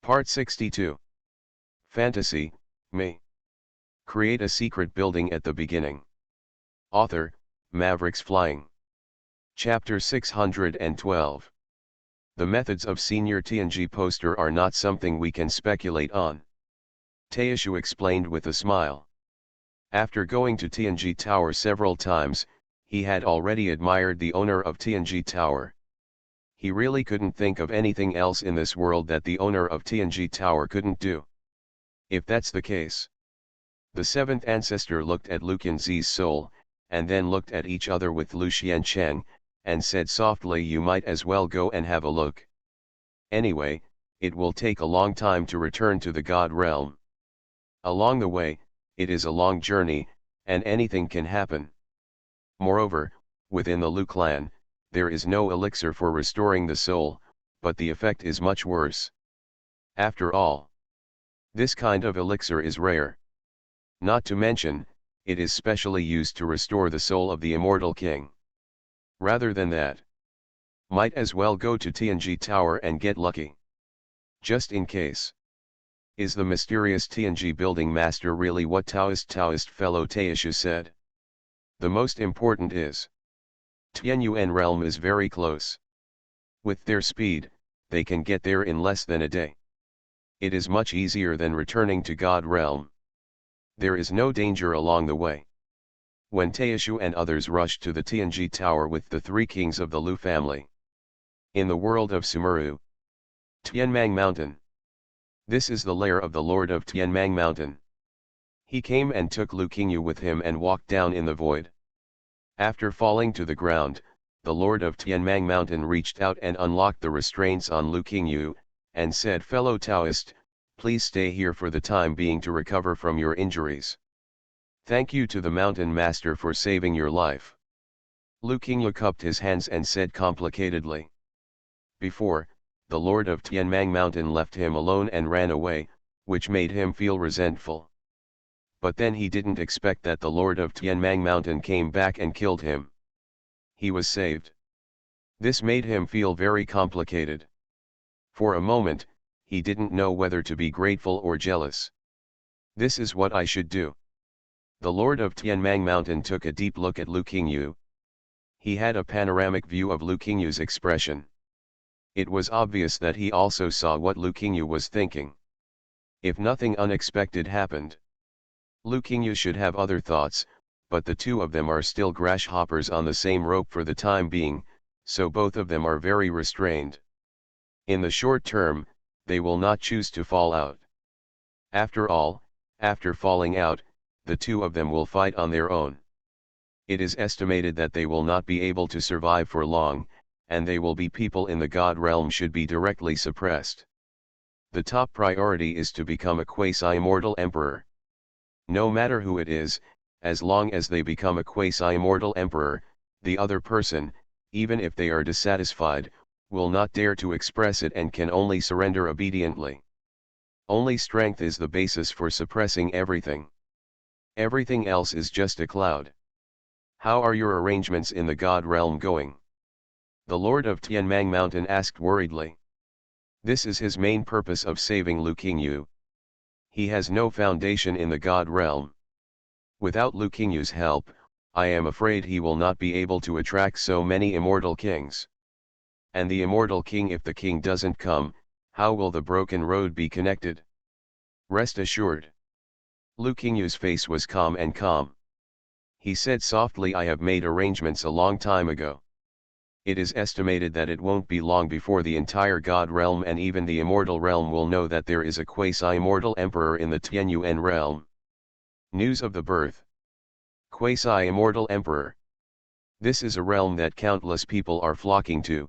Part 62. Fantasy, me. Create a secret building at the beginning. Author, Mavericks Flying. Chapter 612. The methods of Senior TNG poster are not something we can speculate on. Teishu explained with a smile. After going to TNG Tower several times, he had already admired the owner of TNG Tower. He really couldn't think of anything else in this world that the owner of TNG Tower couldn't do. If that's the case. The seventh ancestor looked at Lu Qianzi's soul, and then looked at each other with Lu Xiancheng, and said softly, "You might as well go and have a look. Anyway, it will take a long time to return to the God realm. Along the way, it is a long journey, and anything can happen. Moreover, within the Lu clan, there is no elixir for restoring the soul, but the effect is much worse. After all, this kind of elixir is rare. Not to mention, it is specially used to restore the soul of the immortal king. Rather than that, might as well go to TNG Tower and get lucky. Just in case. Is the mysterious TNG building master really what Taoist fellow Teishu said? The most important is, Tianyuan realm is very close. With their speed, they can get there in less than a day. It is much easier than returning to God realm. There is no danger along the way. When Teishu and others rushed to the TNG Tower with the three kings of the Lu family. In the world of Sumeru. Tianmang Mountain. This is the lair of the Lord of Tianmang Mountain. He came and took Lu Qingyu with him and walked down in the void. After falling to the ground, the Lord of Tianmang Mountain reached out and unlocked the restraints on Lu Qingyu, and said, "Fellow Taoist, please stay here for the time being to recover from your injuries. Thank you to the mountain master for saving your life." Lu Qingyu cupped his hands and said complicatedly. Before, the Lord of Tianmang Mountain left him alone and ran away, which made him feel resentful. But then he didn't expect that the Lord of Tianmang Mountain came back and killed him. He was saved. This made him feel very complicated. For a moment, he didn't know whether to be grateful or jealous. This is what I should do. The Lord of Tianmang Mountain took a deep look at Lu Qingyu. He had a panoramic view of Lu Qingyu's expression. It was obvious that he also saw what Lu Qingyu was thinking. If nothing unexpected happened, Lu Qingyu should have other thoughts, but the two of them are still grasshoppers on the same rope for the time being, so both of them are very restrained. In the short term, they will not choose to fall out. After all, after falling out, the two of them will fight on their own. It is estimated that they will not be able to survive for long, and they will be people in the God realm should be directly suppressed. The top priority is to become a quasi-immortal emperor. No matter who it is, as long as they become a quasi-immortal emperor, the other person, even if they are dissatisfied, will not dare to express it and can only surrender obediently. Only strength is the basis for suppressing everything. Everything else is just a cloud. How are your arrangements in the God realm going? The Lord of Tianmang Mountain asked worriedly. This is his main purpose of saving Lu Qingyu. He has no foundation in the God realm. Without Lu Qingyu's help, I am afraid he will not be able to attract so many immortal kings. And the immortal king, if the king doesn't come, how will the broken road be connected? Rest assured. Lu Qingyu's face was calm and calm. He said softly, "I have made arrangements a long time ago. It is estimated that it won't be long before the entire God realm and even the immortal realm will know that there is a quasi-immortal emperor in the Tianyuan realm." News of the birth. Quasi-immortal emperor. This is a realm that countless people are flocking to.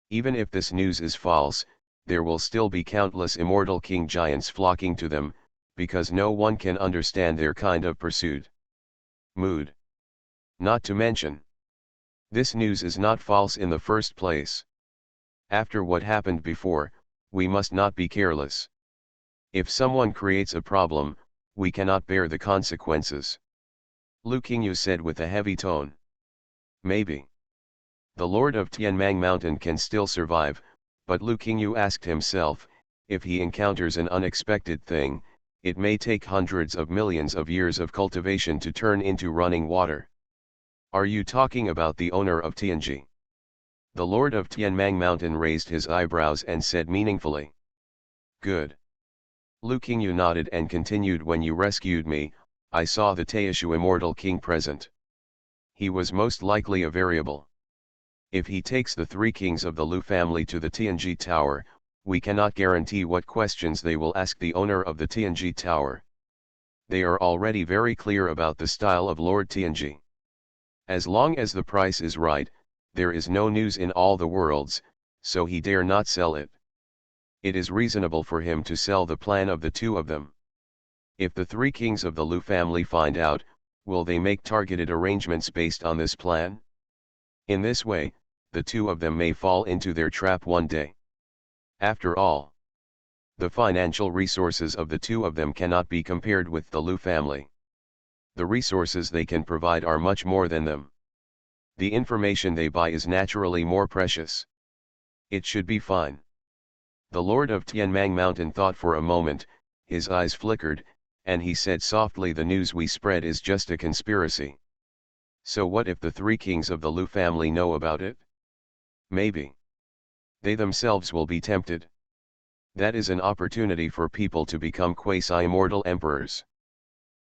Even if this news is false, there will still be countless immortal king giants flocking to them, because no one can understand their kind of pursuit. Mood. Not to mention, this news is not false in the first place. After what happened before, we must not be careless. If someone creates a problem, we cannot bear the consequences. Lu Qingyu said with a heavy tone. Maybe the Lord of Tianmang Mountain can still survive, but Lu Qingyu asked himself, If he encounters an unexpected thing, it may take hundreds of millions of years of cultivation to turn into running water. Are you talking about the owner of Tianji? The Lord of Tianmang Mountain raised his eyebrows and said meaningfully. Good. Lu Qingyu nodded and continued. When you rescued me, I saw the Taishu immortal king present. He was most likely a variable. If he takes the three kings of the Lu family to the Tianji Tower, we cannot guarantee what questions they will ask the owner of the Tianji Tower. They are already very clear about the style of Lord Tianji. As long as the price is right, there is no news in all the worlds, so he dare not sell it. It is reasonable for him to sell the plan of the two of them. If the three kings of the Lu family find out, will they make targeted arrangements based on this plan? In this way, the two of them may fall into their trap one day. After all, the financial resources of the two of them cannot be compared with the Lu family. The resources they can provide are much more than them. The information they buy is naturally more precious. It should be fine. The Lord of Tianmang Mountain thought for a moment, his eyes flickered, and he said softly, the news we spread is just a conspiracy. So what if the three kings of the Lu family know about it? Maybe. They themselves will be tempted. That is an opportunity for people to become quasi-immortal emperors.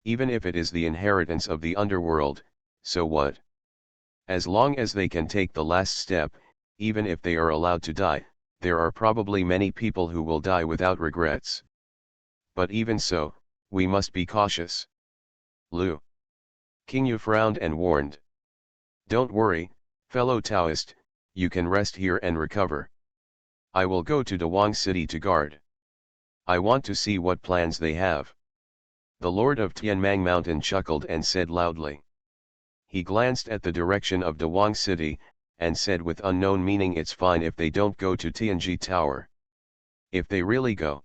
Even if it is the inheritance of the underworld, so what? As long as they can take the last step, even if they are allowed to die, there are probably many people who will die without regrets. But even so, we must be cautious. Lu Qingyu frowned and warned. Don't worry, fellow Taoist, you can rest here and recover. I will go to Dawang City to guard. I want to see what plans they have. The Lord of Tianmang Mountain chuckled and said loudly. He glanced at the direction of Dawang City, and said with unknown meaning, it's fine if they don't go to Tianji Tower. If they really go.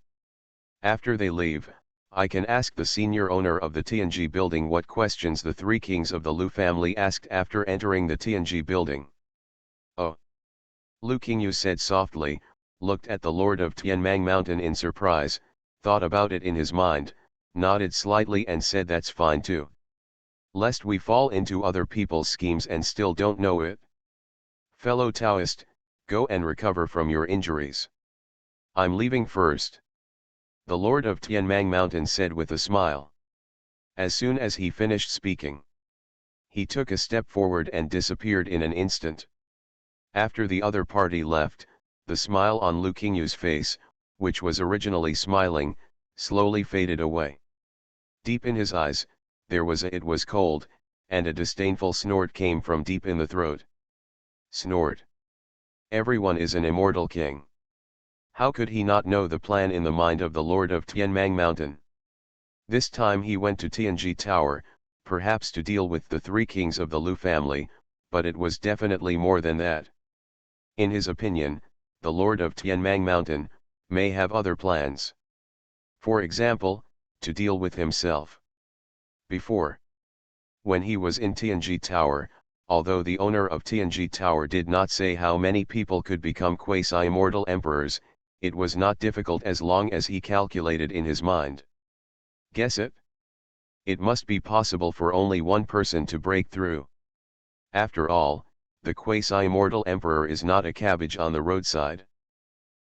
After they leave, I can ask the senior owner of the Tianji building what questions the three kings of the Lu family asked after entering the Tianji building. Oh. Lu Qingyu said softly, looked at the Lord of Tianmang Mountain in surprise, thought about it in his mind, nodded slightly and said that's fine too. Lest we fall into other people's schemes and still don't know it. Fellow Taoist, go and recover from your injuries. I'm leaving first. The Lord of Tianmang Mountain said with a smile. As soon as he finished speaking, he took a step forward and disappeared in an instant. After the other party left, the smile on Lu Qingyu's face, which was originally smiling, slowly faded away. Deep in his eyes, there was it was cold, and a disdainful snort came from deep in the throat. Snort. Everyone is an immortal king. How could he not know the plan in the mind of the Lord of Tianmang Mountain? This time he went to Tianji Tower, perhaps to deal with the three kings of the Lu family, but it was definitely more than that. In his opinion, the Lord of Tianmang Mountain may have other plans. For example, to deal with himself. Before, when he was in Tianji Tower, although the owner of Tianji Tower did not say how many people could become quasi-immortal emperors, it was not difficult as long as he calculated in his mind. Guess it? It must be possible for only one person to break through. After all, the quasi-immortal emperor is not a cabbage on the roadside.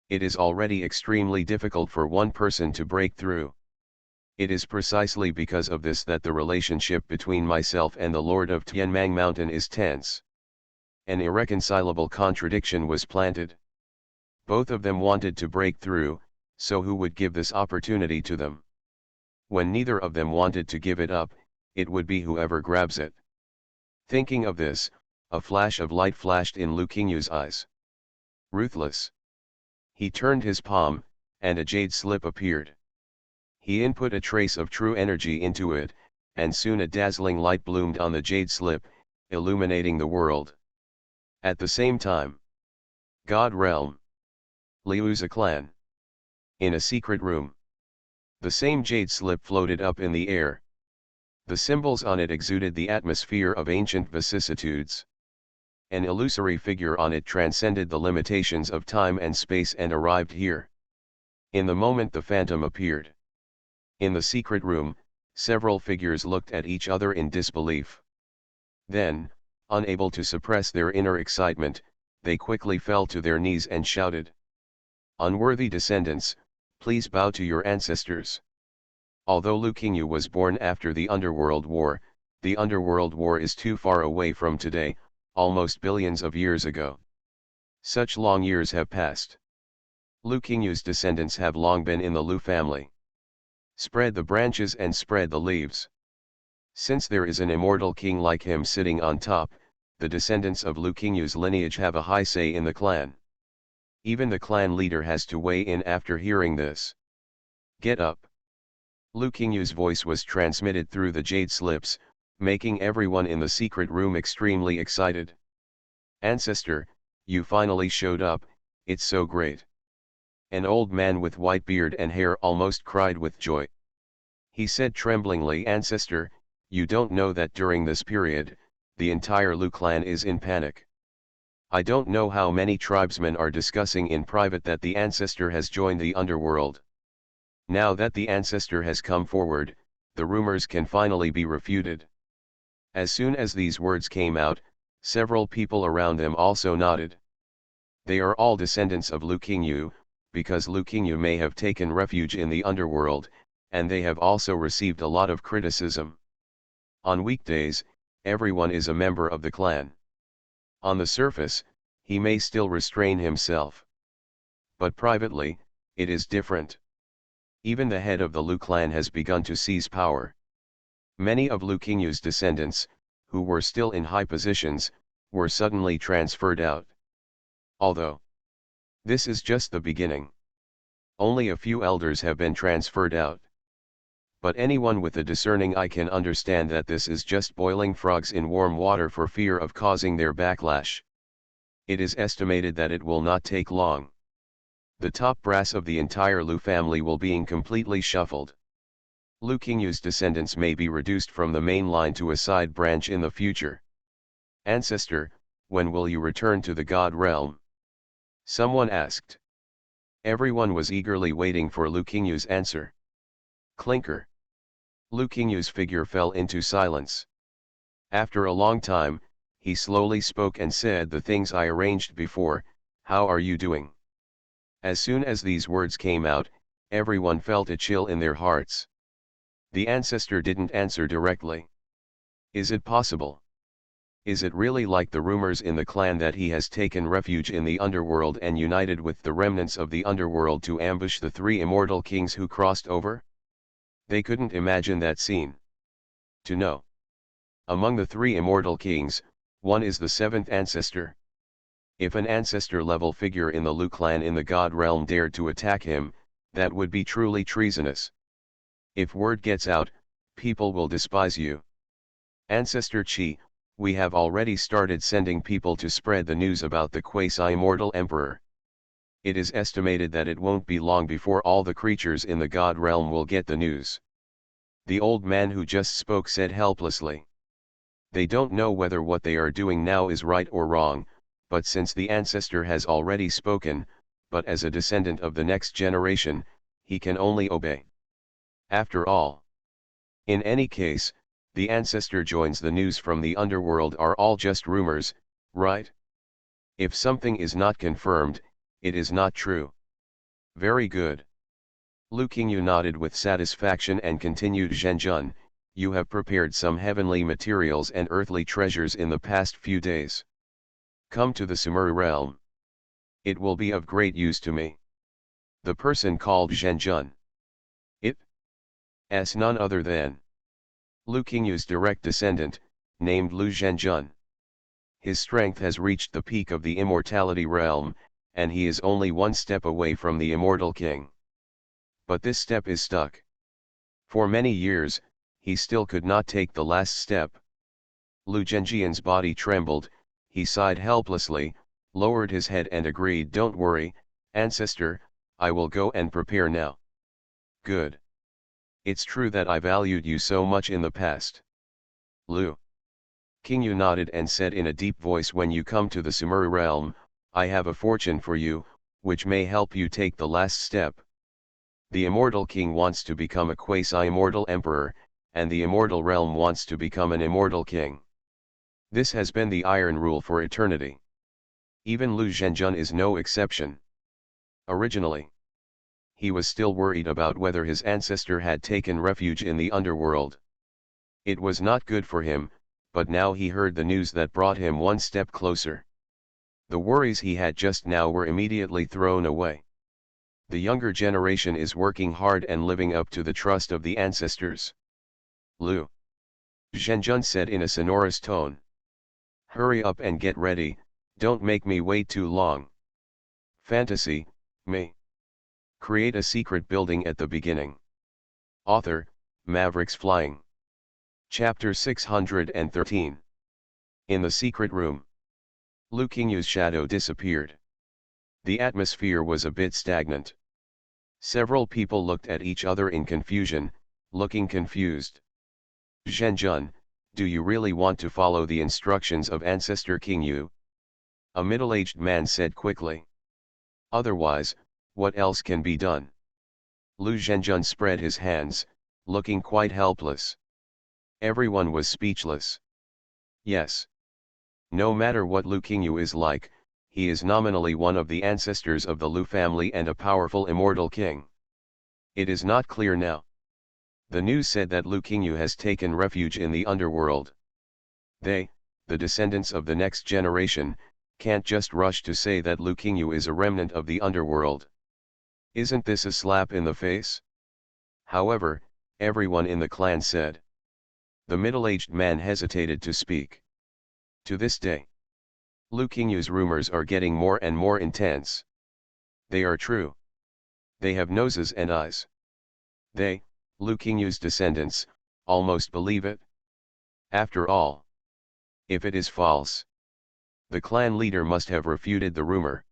It is already extremely difficult for one person to break through. It is precisely because of this that the relationship between myself and the Lord of Tianmang Mountain is tense. An irreconcilable contradiction was planted. Both of them wanted to break through, so who would give this opportunity to them? When neither of them wanted to give it up, it would be whoever grabs it. Thinking of this, a flash of light flashed in Lu Qingyu's eyes. Ruthless. He turned his palm, and a jade slip appeared. He input a trace of true energy into it, and soon a dazzling light bloomed on the jade slip, illuminating the world. At the same time, God Realm. Liuza clan. In a secret room. The same jade slip floated up in the air. The symbols on it exuded the atmosphere of ancient vicissitudes. An illusory figure on it transcended the limitations of time and space and arrived here. In the moment the phantom appeared. In the secret room, several figures looked at each other in disbelief. Then, unable to suppress their inner excitement, they quickly fell to their knees and shouted, "Unworthy descendants, please bow to your ancestors." Although Lu Qingyu was born after the Underworld War, the Underworld War is too far away from today, almost billions of years ago. Such long years have passed. Lu Qingyu's descendants have long been in the Lu family. Spread the branches and spread the leaves. Since there is an immortal king like him sitting on top, the descendants of Lu Qingyu's lineage have a high say in the clan. Even the clan leader has to weigh in after hearing this. Get up. Lu Qingyu's voice was transmitted through the jade slips, making everyone in the secret room extremely excited. Ancestor, you finally showed up, it's so great. An old man with white beard and hair almost cried with joy. He said tremblingly, Ancestor, you don't know that during this period, the entire Lu clan is in panic. I don't know how many tribesmen are discussing in private that the ancestor has joined the underworld. Now that the ancestor has come forward, the rumors can finally be refuted. As soon as these words came out, several people around them also nodded. They are all descendants of Lu Qingyu, because Lu Qingyu may have taken refuge in the underworld, and they have also received a lot of criticism. On weekdays, everyone is a member of the clan. On the surface, he may still restrain himself. But privately, it is different. Even the head of the Lu clan has begun to seize power. Many of Lu Qingyu's descendants, who were still in high positions, were suddenly transferred out. Although this is just the beginning. Only a few elders have been transferred out. But anyone with a discerning eye can understand that this is just boiling frogs in warm water for fear of causing their backlash. It is estimated that it will not take long. The top brass of the entire Lu family will be completely shuffled. Lu Qingyu's descendants may be reduced from the main line to a side branch in the future. Ancestor, when will you return to the God realm? Someone asked. Everyone was eagerly waiting for Lu Qingyu's answer. Clinker. Lu Qingyu's figure fell into silence. After a long time, he slowly spoke and said, the things I arranged before, how are you doing? As soon as these words came out, everyone felt a chill in their hearts. The ancestor didn't answer directly. Is it possible? Is it really like the rumors in the clan that he has taken refuge in the underworld and united with the remnants of the underworld to ambush the three immortal kings who crossed over? They couldn't imagine that scene. To know. Among the three immortal kings, one is the seventh ancestor. If an ancestor-level figure in the Lu clan in the God realm dared to attack him, that would be truly treasonous. If word gets out, people will despise you. Ancestor Qi, we have already started sending people to spread the news about the quasi-immortal emperor. It is estimated that it won't be long before all the creatures in the God realm will get the news. The old man who just spoke said helplessly. They don't know whether what they are doing now is right or wrong, but since the ancestor has already spoken, but as a descendant of the next generation, he can only obey. After all, in any case, the ancestor joins the news from the underworld are all just rumors, right? If something is not confirmed, it is not true. Very good. Lu Qingyu nodded with satisfaction and continued, Zhenjun, you have prepared some heavenly materials and earthly treasures in the past few days. Come to the Sumeru realm. It will be of great use to me. The person called Zhenjun. It's none other than Lu Qingyu's direct descendant, named Lu Zhenjun. His strength has reached the peak of the immortality realm, and he is only one step away from the immortal king. But this step is stuck. For many years, he still could not take the last step. Lu Zhenjian's body trembled, he sighed helplessly, lowered his head and agreed, don't worry, ancestor, I will go and prepare now. Good. It's true that I valued you so much in the past. Lu Qingyu nodded and said in a deep voice, when you come to the Sumeru realm, I have a fortune for you, which may help you take the last step. The immortal king wants to become a quasi-immortal emperor, and the immortal realm wants to become an immortal king. This has been the iron rule for eternity. Even Lu Zhenjun is no exception. Originally, he was still worried about whether his ancestor had taken refuge in the underworld. It was not good for him, but now he heard the news that brought him one step closer. The worries he had just now were immediately thrown away. The younger generation is working hard and living up to the trust of the ancestors. Lu Zhenjun said in a sonorous tone. Hurry up and get ready, don't make me wait too long. Fantasy, me. Create a secret building at the beginning. Author, Mavericks Flying. Chapter 613. In the secret room. Lu Qingyu's shadow disappeared. The atmosphere was a bit stagnant. Several people looked at each other in confusion, looking confused. Zhenjun, do you really want to follow the instructions of Ancestor Qingyu? A middle-aged man said quickly. Otherwise, what else can be done? Lu Zhenjun spread his hands, looking quite helpless. Everyone was speechless. Yes. No matter what Lu Qingyu is like, he is nominally one of the ancestors of the Lu family and a powerful immortal king. It is not clear now. The news said that Lu Qingyu has taken refuge in the underworld. They, the descendants of the next generation, can't just rush to say that Lu Qingyu is a remnant of the underworld. Isn't this a slap in the face? However, everyone in the clan said. The middle-aged man hesitated to speak. To this day, Lu Qingyu's rumors are getting more and more intense. They are true. They have noses and eyes. They, Lu Qingyu's descendants, almost believe it. After all, if it is false, the clan leader must have refuted the rumor.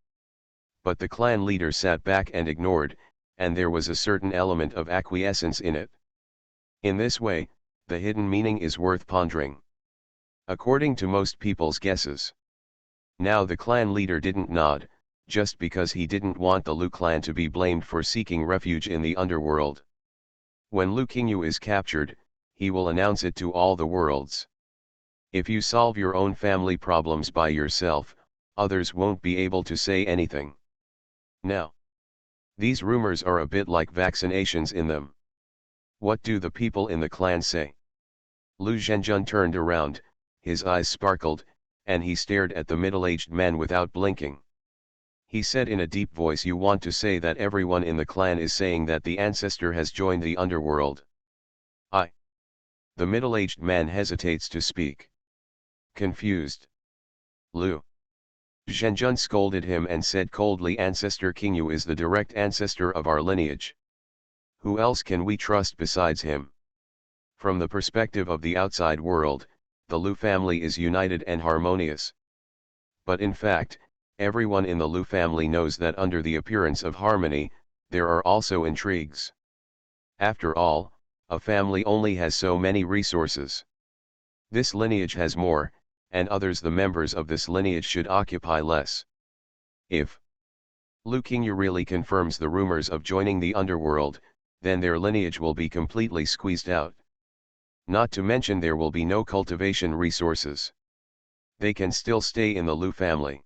But the clan leader sat back and ignored, and there was a certain element of acquiescence in it. In this way, the hidden meaning is worth pondering. According to most people's guesses. Now the clan leader didn't nod, just because he didn't want the Lu clan to be blamed for seeking refuge in the underworld. When Lu Qingyu is captured, he will announce it to all the worlds. If you solve your own family problems by yourself, others won't be able to say anything. Now, these rumors are a bit like vaccinations in them. What do the people in the clan say? Lu Zhenjun turned around, his eyes sparkled, and he stared at the middle-aged man without blinking. He said in a deep voice, you want to say that everyone in the clan is saying that the ancestor has joined the underworld? The middle-aged man hesitates to speak. Confused. Lu Zhenjun scolded him and said coldly, Ancestor Qingyu is the direct ancestor of our lineage. Who else can we trust besides him? From the perspective of the outside world, the Lu family is united and harmonious. But in fact, everyone in the Lu family knows that under the appearance of harmony, there are also intrigues. After all, a family only has so many resources. This lineage has more, and others the members of this lineage should occupy less. If Lu Qingyu really confirms the rumors of joining the underworld, then their lineage will be completely squeezed out. Not to mention there will be no cultivation resources. They can still stay in the Lu family.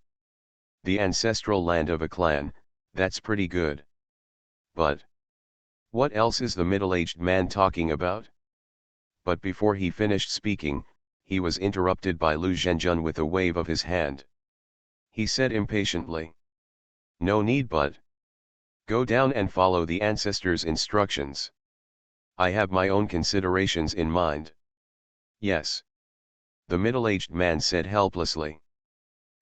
The ancestral land of a clan, that's pretty good. But what else is the middle-aged man talking about? But before he finished speaking, he was interrupted by Lu Zhenjun with a wave of his hand. He said impatiently. No need but. Go down and follow the ancestors' instructions. I have my own considerations in mind. Yes. The middle-aged man said helplessly.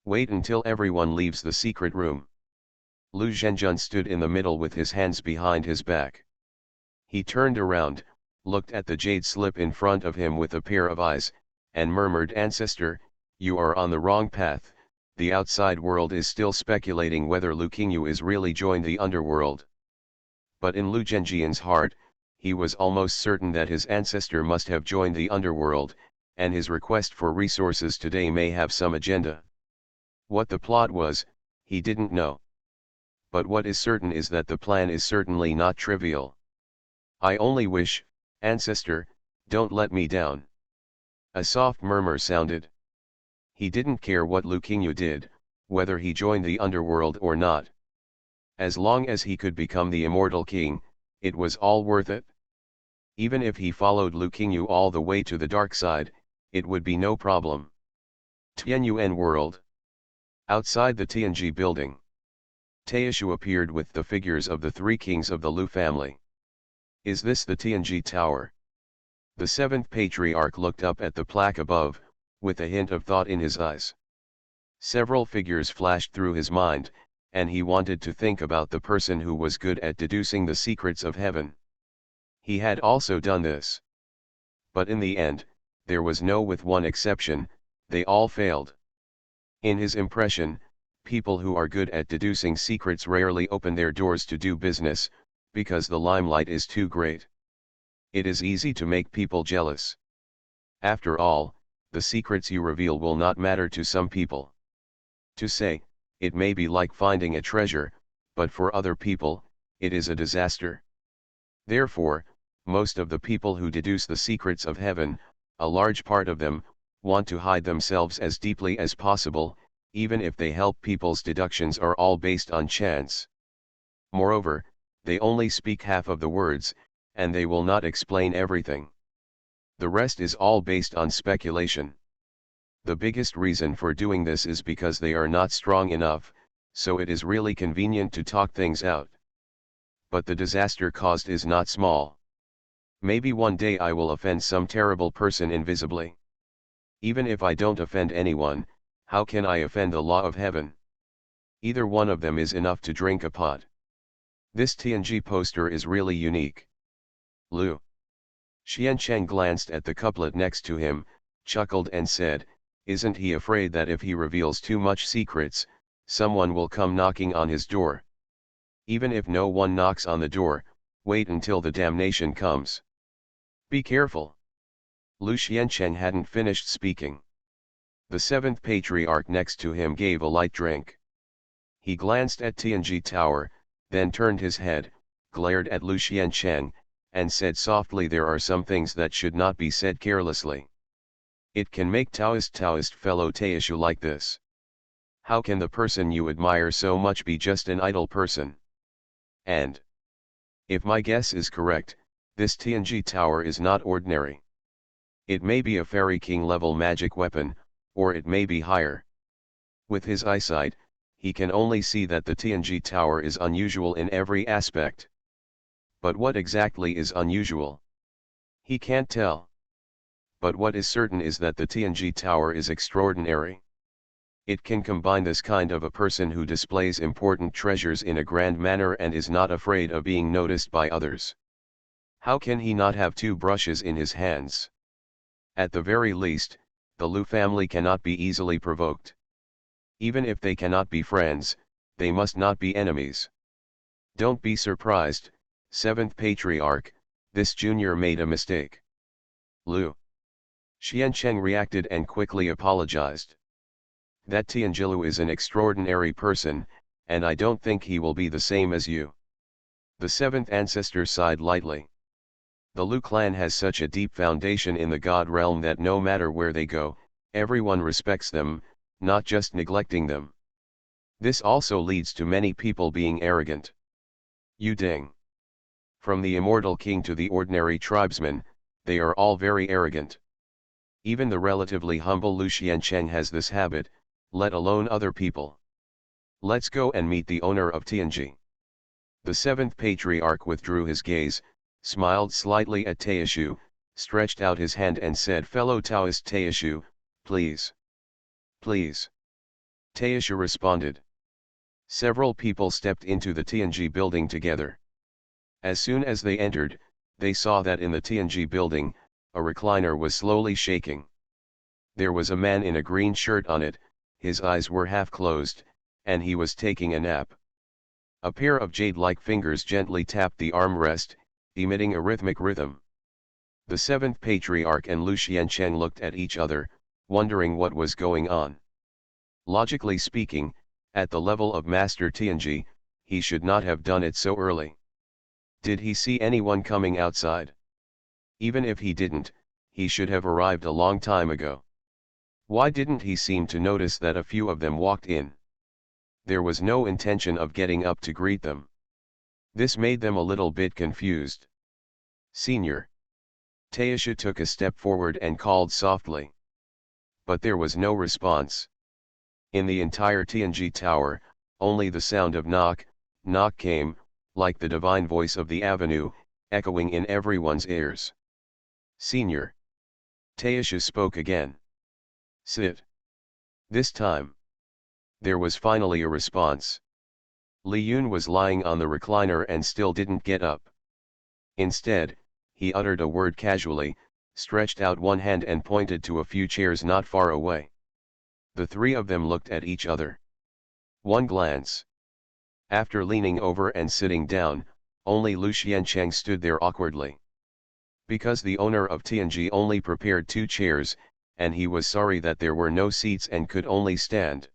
Wait until everyone leaves the secret room. Lu Zhenjun stood in the middle with his hands behind his back. He turned around, looked at the jade slip in front of him with a pair of eyes, and murmured, Ancestor, you are on the wrong path. The outside world is still speculating whether Lu Qingyu is really joined the underworld. But in Lu Zhenjian's heart, he was almost certain that his ancestor must have joined the underworld, and his request for resources today may have some agenda. What the plot was, he didn't know. but what is certain is that the plan is certainly not trivial. I only wish, ancestor, don't let me down. A soft murmur sounded. He didn't care what Lukinyu did, whether he joined the underworld or not. As long as he could become the immortal king, it was all worth it. Even if he followed Lukinyu all the way to the dark side, it would be no problem. Tianyuan World. Outside the Tianji building, Taishu appeared with the figures of the three kings of the Lu family. Is this the Tianji Tower? The seventh patriarch looked up at the plaque above, with a hint of thought in his eyes. Several figures flashed through his mind, and he wanted to think about the person who was good at deducing the secrets of heaven. He had also done this. But in the end, there was no with one exception, they all failed. In his impression, people who are good at deducing secrets rarely open their doors to do business, because the limelight is too great. It is easy to make people jealous. After all, the secrets you reveal will not matter to some people. To say, it may be like finding a treasure, but for other people, it is a disaster. Therefore, most of the people who deduce the secrets of heaven, a large part of them, want to hide themselves as deeply as possible, even if they help people's deductions are all based on chance. Moreover, they only speak half of the words, and they will not explain everything. The rest is all based on speculation. The biggest reason for doing this is because they are not strong enough, so it is really convenient to talk things out. But the disaster caused is not small. Maybe one day I will offend some terrible person invisibly. Even if I don't offend anyone, how can I offend the law of heaven? Either one of them is enough to drink a pot. This Tianji poster is really unique. Lu Xiancheng glanced at the couplet next to him, chuckled and said, "Isn't he afraid that if he reveals too much secrets, someone will come knocking on his door? Even if no one knocks on the door, wait until the damnation comes. Be careful." Lu Xiancheng hadn't finished speaking. The seventh patriarch next to him gave a light drink. He glanced at Tianji Tower, then turned his head, glared at Lu Xiancheng, and said softly, "There are some things that should not be said carelessly. It can make Taoist fellow Taishu like this. How can the person you admire so much be just an idle person? And if my guess is correct, this Tianji Tower is not ordinary. It may be a fairy king level magic weapon, or it may be higher. With his eyesight, he can only see that the Tianji Tower is unusual in every aspect. But what exactly is unusual? He can't tell. But what is certain is that the Tianji Tower is extraordinary. It can combine this kind of a person who displays important treasures in a grand manner and is not afraid of being noticed by others. How can he not have two brushes in his hands? At the very least, the Lu family cannot be easily provoked. Even if they cannot be friends, they must not be enemies. Don't be surprised, seventh patriarch, this junior made a mistake. Lu Xiancheng reacted and quickly apologized. That Tianjilu is an extraordinary person, and I don't think he will be the same as you. The seventh ancestor sighed lightly. The Lu clan has such a deep foundation in the god realm that no matter where they go, everyone respects them, not just neglecting them. This also leads to many people being arrogant. Yu Ding. From the immortal king to the ordinary tribesman, they are all very arrogant. Even the relatively humble Lu Xiancheng has this habit, let alone other people. Let's go and meet the owner of Tianji. The seventh patriarch withdrew his gaze, smiled slightly at Taishu, stretched out his hand and said, "Fellow Taoist Taishu, please. Please." Taishu responded. Several people stepped into the Tianji building together. As soon as they entered, they saw that in the Tianji building, a recliner was slowly shaking. There was a man in a green shirt on it, his eyes were half closed, and he was taking a nap. A pair of jade-like fingers gently tapped the armrest, emitting a rhythmic rhythm. The seventh patriarch and Lu Xiancheng looked at each other, wondering what was going on. Logically speaking, at the level of Master Tianji, he should not have done it so early. Did he see anyone coming outside? Even if he didn't, he should have arrived a long time ago. Why didn't he seem to notice that a few of them walked in? There was no intention of getting up to greet them. This made them a little bit confused. Senior. Taisha took a step forward and called softly. But there was no response. In the entire TNG tower, only the sound of knock, knock came, like the divine voice of the avenue, echoing in everyone's ears. Senior. Taisha spoke again. Sit. This time. There was finally a response. Li Yun was lying on the recliner and still didn't get up. Instead, he uttered a word casually, stretched out one hand and pointed to a few chairs not far away. The three of them looked at each other. One glance. After leaning over and sitting down, only Lu Xiancheng stood there awkwardly. Because the owner of TNG only prepared 2 chairs, and he was sorry that there were no seats and could only stand.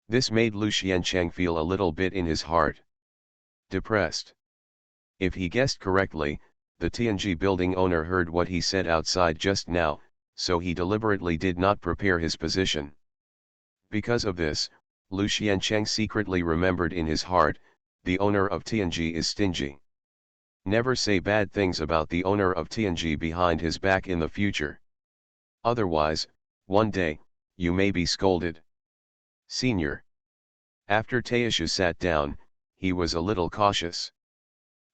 This made Lu Xiancheng feel a little bit in his heart depressed. If he guessed correctly, the TNG building owner heard what he said outside just now, so he deliberately did not prepare his position. Because of this, Lu Xiancheng secretly remembered in his heart, the owner of TNG is stingy. Never say bad things about the owner of TNG behind his back in the future. Otherwise, one day, you may be scolded. Senior. After Taisha sat down, he was a little cautious.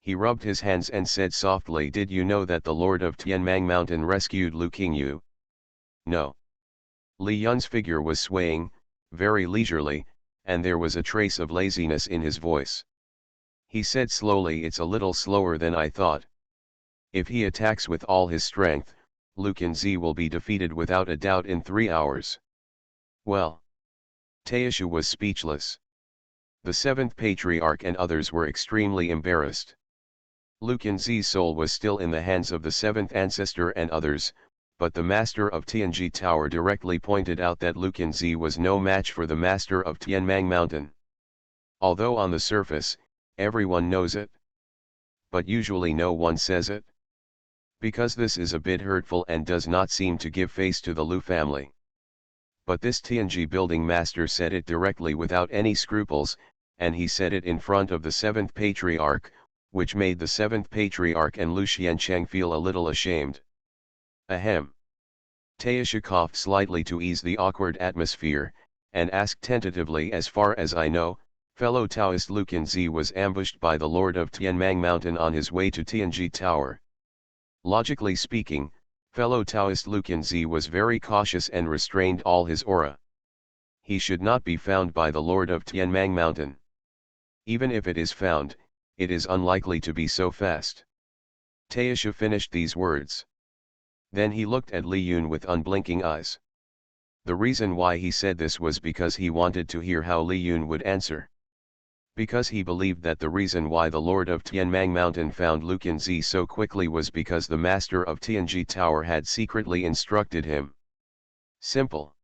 He rubbed his hands and said softly, "Did you know that the Lord of Tianmang Mountain rescued Lu Qingyu?" No. Li Yun's figure was swaying, very leisurely, and there was a trace of laziness in his voice. He said slowly, "It's a little slower than I thought. If he attacks with all his strength, Lu Qingyu will be defeated without a doubt in 3 hours. Well. Taisha was speechless. The 7th Patriarch and others were extremely embarrassed. Lu Qingzu's soul was still in the hands of the 7th Ancestor and others, but the Master of TNG Tower directly pointed out that Lu Qingzu was no match for the Master of Tianmang Mountain. Although on the surface, everyone knows it. But usually no one says it. Because this is a bit hurtful and does not seem to give face to the Lu family. But this TNG building master said it directly without any scruples, and he said it in front of the 7th Patriarch, which made the 7th Patriarch and Lu Xiancheng feel a little ashamed. Ahem. Taisha coughed slightly to ease the awkward atmosphere, and asked tentatively, "As far as I know, fellow Taoist Lu Qingzu was ambushed by the Lord of Tianmang Mountain on his way to TNG Tower. Logically speaking, fellow Taoist Lu Qingzu was very cautious and restrained all his aura. He should not be found by the Lord of Tianmang Mountain. Even if it is found, it is unlikely to be so fast." Taisha finished these words. Then he looked at Li Yun with unblinking eyes. The reason why he said this was because he wanted to hear how Li Yun would answer. Because he believed that the reason why the Lord of Tianmang Mountain found Lu Qingzu so quickly was because the Master of TNG Tower had secretly instructed him. Simple.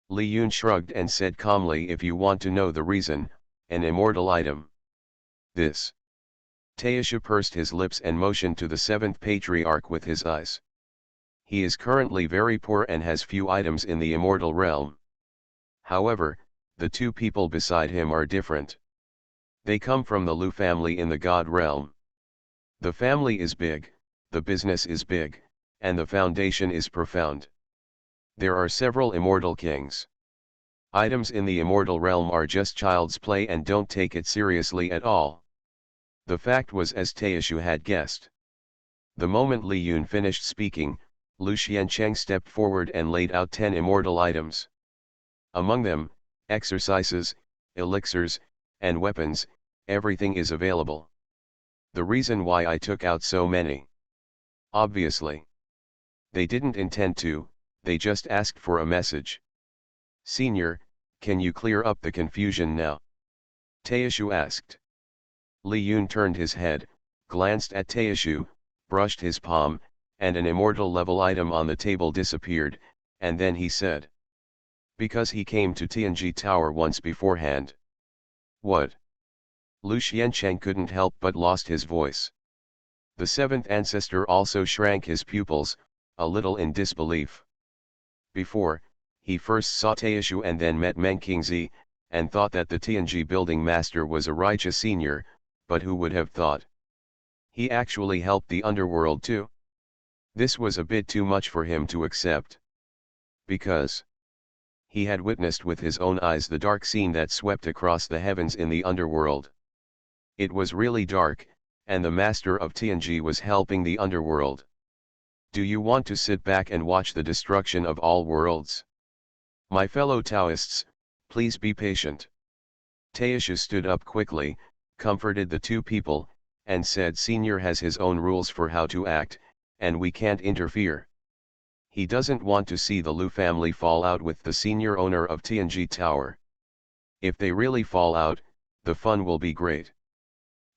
Li Yun shrugged and said calmly, "If you want to know the reason, an immortal item." This. Taisha pursed his lips and motioned to the 7th Patriarch with his eyes. He is currently very poor and has few items in the immortal realm. However, the 2 people beside him are different. They come from the Lu family in the God realm. The family is big, the business is big, and the foundation is profound. There are several immortal kings. Items in the immortal realm are just child's play and don't take it seriously at all. The fact was as Taishu had guessed. The moment Li Yun finished speaking, Lu Xiancheng stepped forward and laid out 10 immortal items. Among them, exercises, elixirs, and weapons, everything is available. The reason why I took out so many. Obviously. They didn't intend to, they just asked for a message. Senior, can you clear up the confusion now? Taishu asked. Li Yun turned his head, glanced at Taishu, brushed his palm, and an immortal level item on the table disappeared, and then he said. Because he came to TNG Tower once beforehand. What? Lu Xiancheng couldn't help but lost his voice. The seventh ancestor also shrank his pupils, a little in disbelief. Before, he first saw Taishu and then met Meng Qingzi, and thought that the Tianji building master was a righteous senior, but who would have thought? He actually helped the underworld too? This was a bit too much for him to accept. Because he had witnessed with his own eyes the dark scene that swept across the heavens in the underworld. It was really dark, and the master of Tianji was helping the underworld. Do you want to sit back and watch the destruction of all worlds? My fellow Taoists, please be patient. Taishu stood up quickly, comforted the two people, and said Senior has his own rules for how to act, and we can't interfere. He doesn't want to see the Lu family fall out with the senior owner of Tianji Tower. If they really fall out, the fun will be great.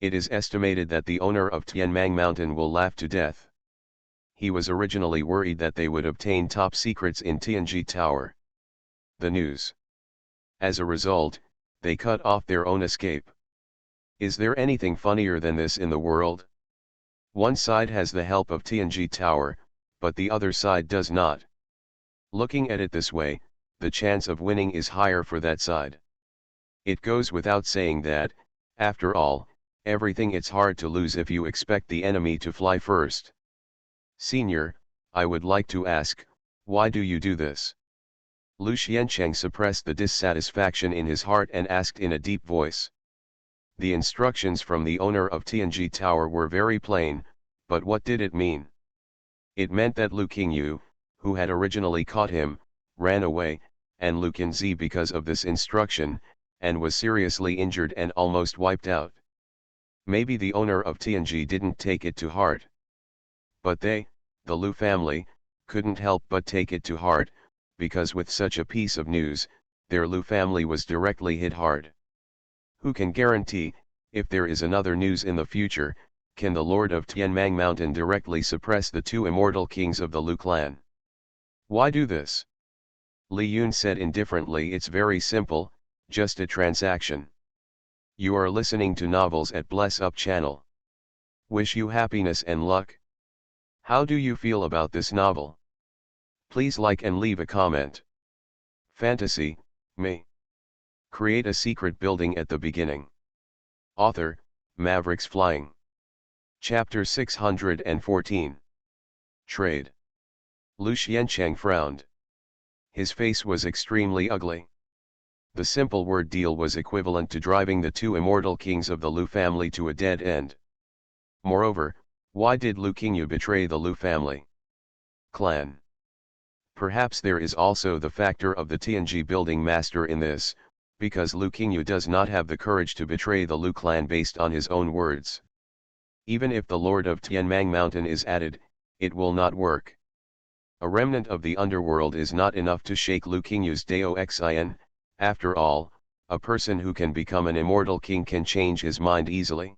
It is estimated that the owner of Tianmang Mountain will laugh to death. He was originally worried that they would obtain top secrets in Tianji Tower. The news. As a result, they cut off their own escape. Is there anything funnier than this in the world? One side has the help of Tianji Tower, but the other side does not. Looking at it this way, the chance of winning is higher for that side. It goes without saying that, after all, everything it's hard to lose if you expect the enemy to fly first. Senior, I would like to ask, why do you do this? Lu Xiancheng suppressed the dissatisfaction in his heart and asked in a deep voice. The instructions from the owner of Tianji Tower were very plain, but what did it mean? It meant that Lu Qingyu, who had originally caught him, ran away, and Lu Qinzi because of this instruction, and was seriously injured and almost wiped out. Maybe the owner of Tianji didn't take it to heart. But they, the Lu family, couldn't help but take it to heart, because with such a piece of news, their Lu family was directly hit hard. Who can guarantee, if there is another news in the future, can the Lord of Tianmang Mountain directly suppress the two immortal kings of the Lu clan? Why do this? Li Yun said indifferently, it's very simple, just a transaction. You are listening to Novels at Bless Up channel. Wish you happiness and luck. How do you feel about this novel? Please like and leave a comment. Fantasy, me. Create a secret building at the beginning. Author, Mavericks Flying. Chapter 614. Trade. Lu Xiancheng frowned. His face was extremely ugly. The simple word deal was equivalent to driving the two immortal kings of the Lu family to a dead end. Moreover, why did Lu Qingyu betray the Lu family clan? Perhaps there is also the factor of the Tianji building master in this, because Lu Qingyu does not have the courage to betray the Lu clan based on his own words. Even if the Lord of Tianmang Mountain is added, it will not work. A remnant of the underworld is not enough to shake Lu Qingyu's Dao Xin. After all, a person who can become an immortal king can change his mind easily.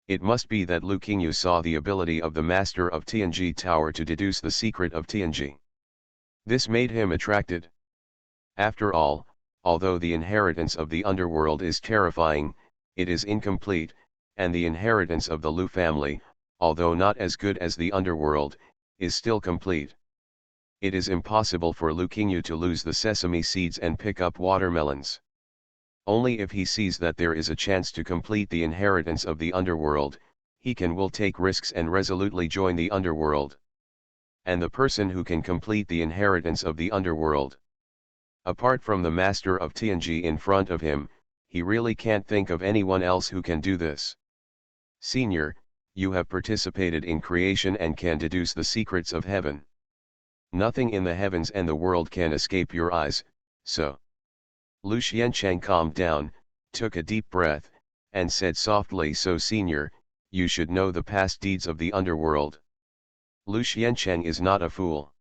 It must be that Lu Qingyu saw the ability of the master of Tianji Tower to deduce the secret of Tianji. This made him attracted. After all, although the inheritance of the underworld is terrifying, it is incomplete, and the inheritance of the Lu family, although not as good as the underworld, is still complete. It is impossible for Lu Qingyu to lose the sesame seeds and pick up watermelons. Only if he sees that there is a chance to complete the inheritance of the underworld, he will take risks and resolutely join the underworld. And the person who can complete the inheritance of the underworld, apart from the master of Tianji in front of him, he really can't think of anyone else who can do this. Senior, you have participated in creation and can deduce the secrets of heaven. Nothing in the heavens and the world can escape your eyes, so. Lu Xiancheng calmed down, took a deep breath, and said softly, so Senior, you should know the past deeds of the underworld. Lu Xiancheng is not a fool.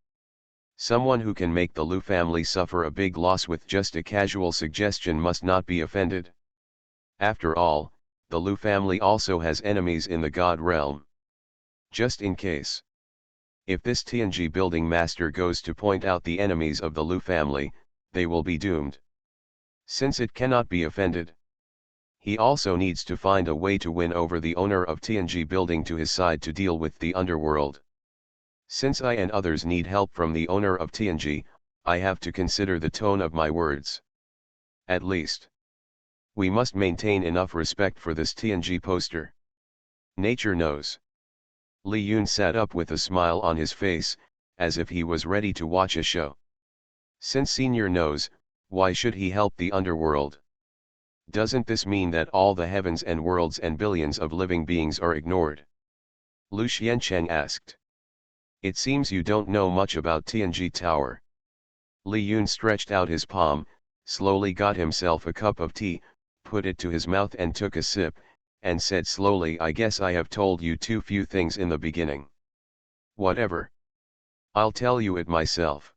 Someone who can make the Lu family suffer a big loss with just a casual suggestion must not be offended. After all, the Lu family also has enemies in the God realm. Just in case. If this Tianji building master goes to point out the enemies of the Lu family, they will be doomed. Since it cannot be offended, He also needs to find a way to win over the owner of TNG building to his side to deal with the underworld. Since I and others need help from the owner of TNG, I have to consider the tone of my words. At least, we must maintain enough respect for this TNG poster. Nature knows. Li Yun sat up with a smile on his face, as if he was ready to watch a show. Since Senior knows, why should he help the underworld? Doesn't this mean that all the heavens and worlds and billions of living beings are ignored? Lu Xiancheng asked. It seems you don't know much about TNG Tower. Li Yun stretched out his palm, slowly got himself a cup of tea, put it to his mouth and took a sip, and said slowly, I guess I have told you too few things in the beginning. Whatever. I'll tell you it myself.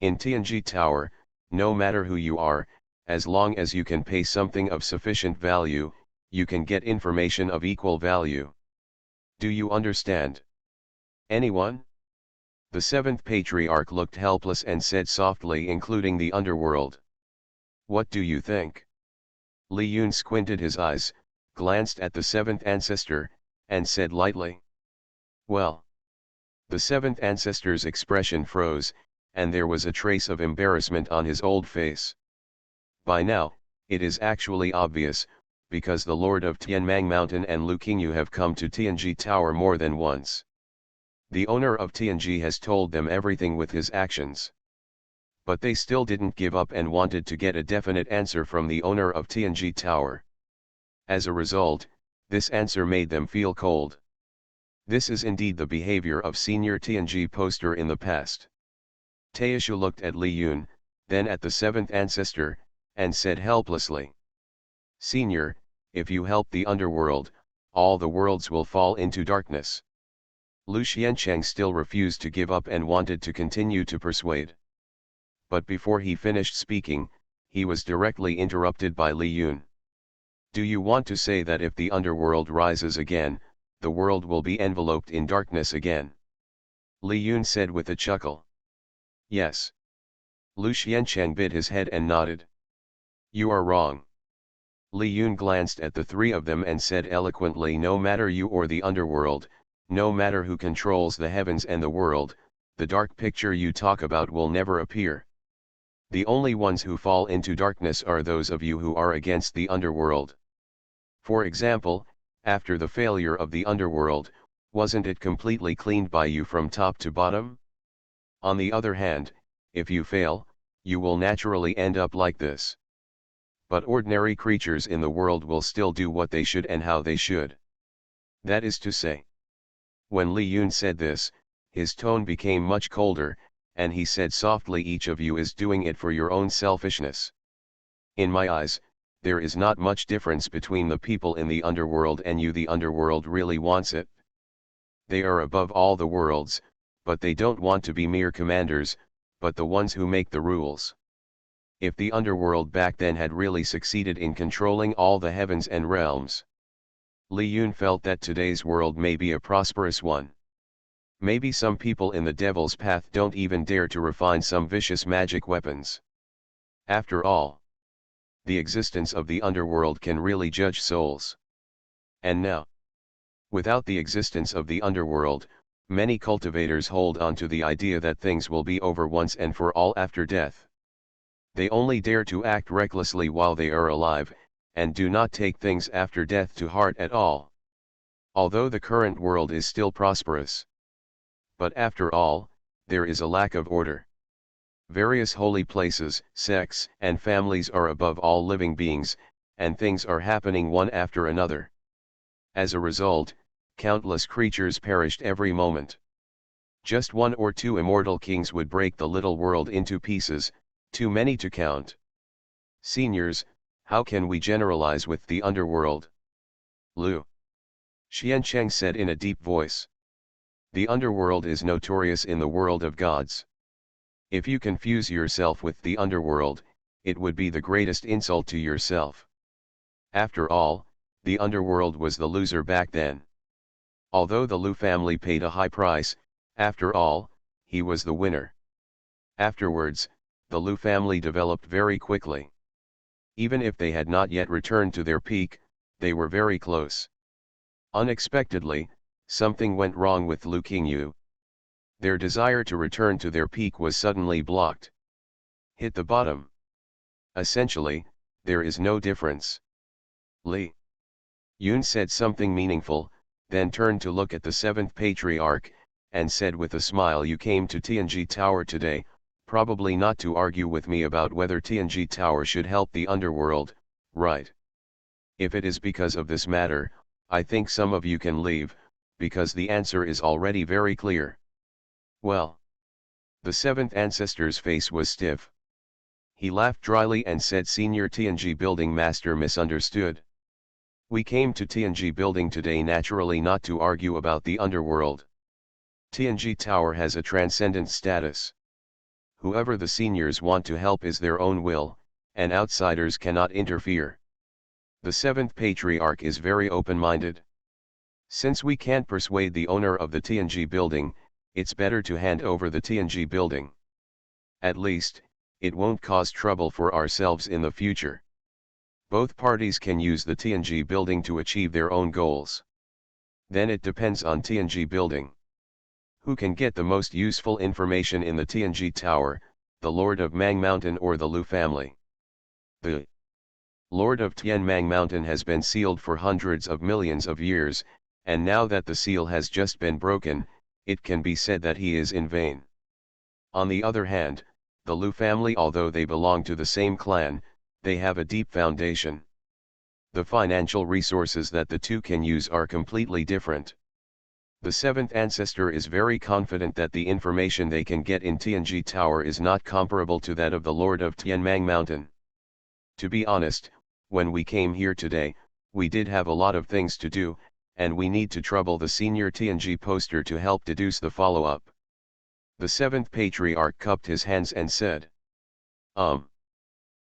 In TNG Tower, no matter who you are, as long as you can pay something of sufficient value, you can get information of equal value. Do you understand? Anyone? The seventh patriarch looked helpless and said softly, including the underworld. What do you think? Li Yun squinted his eyes, glanced at the seventh ancestor, and said lightly. Well. The seventh ancestor's expression froze, and there was a trace of embarrassment on his old face. By now, it is actually obvious, because the Lord of Tianmang Mountain and Lu Qingyu have come to TNG Tower more than once. The owner of TNG has told them everything with his actions. But they still didn't give up and wanted to get a definite answer from the owner of TNG Tower. As a result, this answer made them feel cold. This is indeed the behavior of senior TNG poster in the past. Taishu looked at Li Yun, then at the seventh ancestor, and said helplessly. Senior, if you help the underworld, all the worlds will fall into darkness. Lu Xiancheng still refused to give up and wanted to continue to persuade. But before he finished speaking, he was directly interrupted by Li Yun. Do you want to say that if the underworld rises again, the world will be enveloped in darkness again? Li Yun said with a chuckle. Yes. Lu Xiancheng bit his head and nodded. You are wrong. Li Yun glanced at the three of them and said eloquently, no matter you or the underworld, no matter who controls the heavens and the world, the dark picture you talk about will never appear. The only ones who fall into darkness are those of you who are against the underworld. For example, after the failure of the underworld, wasn't it completely cleaned by you from top to bottom? On the other hand, if you fail, you will naturally end up like this. But ordinary creatures in the world will still do what they should and how they should. That is to say. When Li Yun said this, his tone became much colder, and he said softly, each of you is doing it for your own selfishness. In my eyes, there is not much difference between the people in the underworld and you. The underworld really wants it. They are above all the worlds, but they don't want to be mere commanders, but the ones who make the rules. If the underworld back then had really succeeded in controlling all the heavens and realms, Li Yun felt that today's world may be a prosperous one. Maybe some people in the devil's path don't even dare to refine some vicious magic weapons. After all, the existence of the underworld can really judge souls. And now, without the existence of the underworld, many cultivators hold on to the idea that things will be over once and for all after death. They only dare to act recklessly while they are alive, and do not take things after death to heart at all. Although the current world is still prosperous. But after all, there is a lack of order. Various holy places, sects, and families are above all living beings, and things are happening one after another. As a result, countless creatures perished every moment. Just one or two immortal kings would break the little world into pieces, too many to count. Seniors, how can we generalize with the underworld? Lu Xiancheng said in a deep voice. The underworld is notorious in the world of gods. If you confuse yourself with the underworld, it would be the greatest insult to yourself. After all, the underworld was the loser back then. Although the Lu family paid a high price, after all, he was the winner. Afterwards, the Lu family developed very quickly. Even if they had not yet returned to their peak, they were very close. Unexpectedly, something went wrong with Lu Qingyu. Their desire to return to their peak was suddenly blocked. Hit the bottom. Essentially, there is no difference. Li Yun said something meaningful, then turned to look at the seventh patriarch, and said with a smile, "You came to Tianji Tower today, probably not to argue with me about whether Tianji Tower should help the underworld, right? If it is because of this matter, I think some of you can leave, because the answer is already very clear." Well. The seventh ancestor's face was stiff. He laughed dryly and said, "Senior Tianji building master misunderstood. We came to Tianji building today naturally not to argue about the underworld. Tianji Tower has a transcendent status. Whoever the seniors want to help is their own will, and outsiders cannot interfere. The seventh patriarch is very open-minded. Since we can't persuade the owner of the Tianji building, it's better to hand over the Tianji building. At least, it won't cause trouble for ourselves in the future. Both parties can use the Tianji building to achieve their own goals. Then it depends on Tianji building. Who can get the most useful information in the Tianji Tower, the Lord of Mang Mountain or the Lu family? The Lord of Tianmang Mountain has been sealed for hundreds of millions of years, and now that the seal has just been broken, it can be said that he is in vain. On the other hand, the Lu family, although they belong to the same clan, they have a deep foundation. The financial resources that the two can use are completely different. The seventh ancestor is very confident that the information they can get in Tianji Tower is not comparable to that of the Lord of Tianmang Mountain. To be honest, when we came here today, we did have a lot of things to do, and we need to trouble the senior Tianji poster to help deduce the follow-up. The seventh patriarch cupped his hands and said,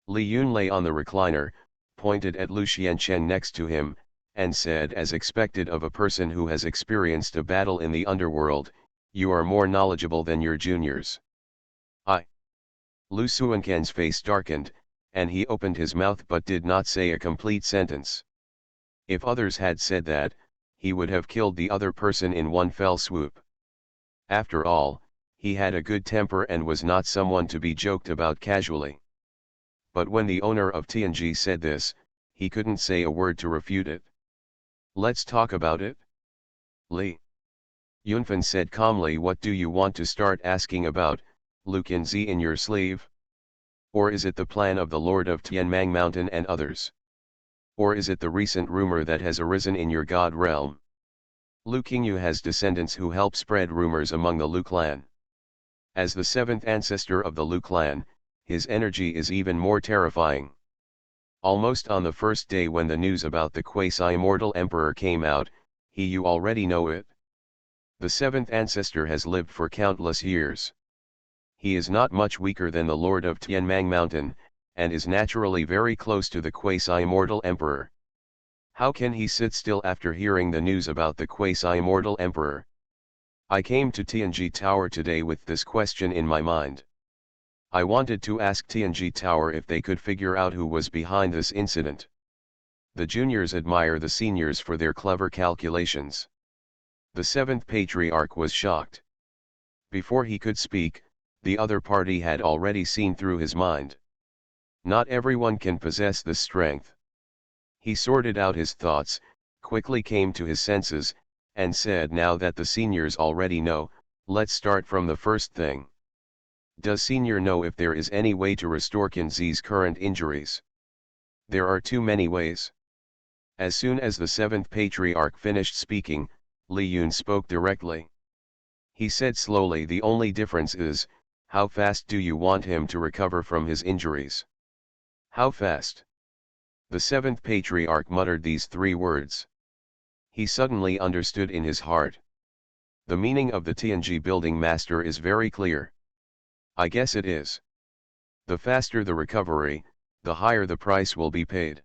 Li Yun lay on the recliner, pointed at Lu Xianchen next to him, and said, as expected of a person who has experienced a battle in the underworld, "You are more knowledgeable than your juniors." Lu Suanquan's face darkened, and he opened his mouth but did not say a complete sentence. If others had said that, he would have killed the other person in one fell swoop. After all, he had a good temper and was not someone to be joked about casually. But when the owner of Tianji said this, he couldn't say a word to refute it. "Let's talk about it." Li Yunfan said calmly, "What do you want to start asking about, Lu Qinzi in your sleeve? Or is it the plan of the Lord of Tianmang Mountain and others? Or is it the recent rumor that has arisen in your god realm? Lu Qingyu has descendants who help spread rumors among the Lu clan. As the seventh ancestor of the Lu clan, his energy is even more terrifying. Almost on the first day when the news about the quasi-immortal emperor came out, you already know it. The seventh ancestor has lived for countless years. He is not much weaker than the Lord of Tianmang Mountain, and is naturally very close to the quasi-immortal emperor. How can he sit still after hearing the news about the quasi-immortal emperor? I came to Tianji Tower today with this question in my mind. I wanted to ask Tianji Tower if they could figure out who was behind this incident. The juniors admire the seniors for their clever calculations." The seventh patriarch was shocked. Before he could speak, the other party had already seen through his mind. Not everyone can possess this strength. He sorted out his thoughts, quickly came to his senses, and said, "Now that the seniors already know, let's start from the first thing. Does senior know if there is any way to restore Qinzi's current injuries?" "There are too many ways." As soon as the seventh patriarch finished speaking, Li Yun spoke directly. He said slowly, "The only difference is, how fast do you want him to recover from his injuries?" "How fast?" The seventh patriarch muttered these three words. He suddenly understood in his heart. The meaning of the Tianji building master is very clear. I guess it is. The faster the recovery, the higher the price will be paid.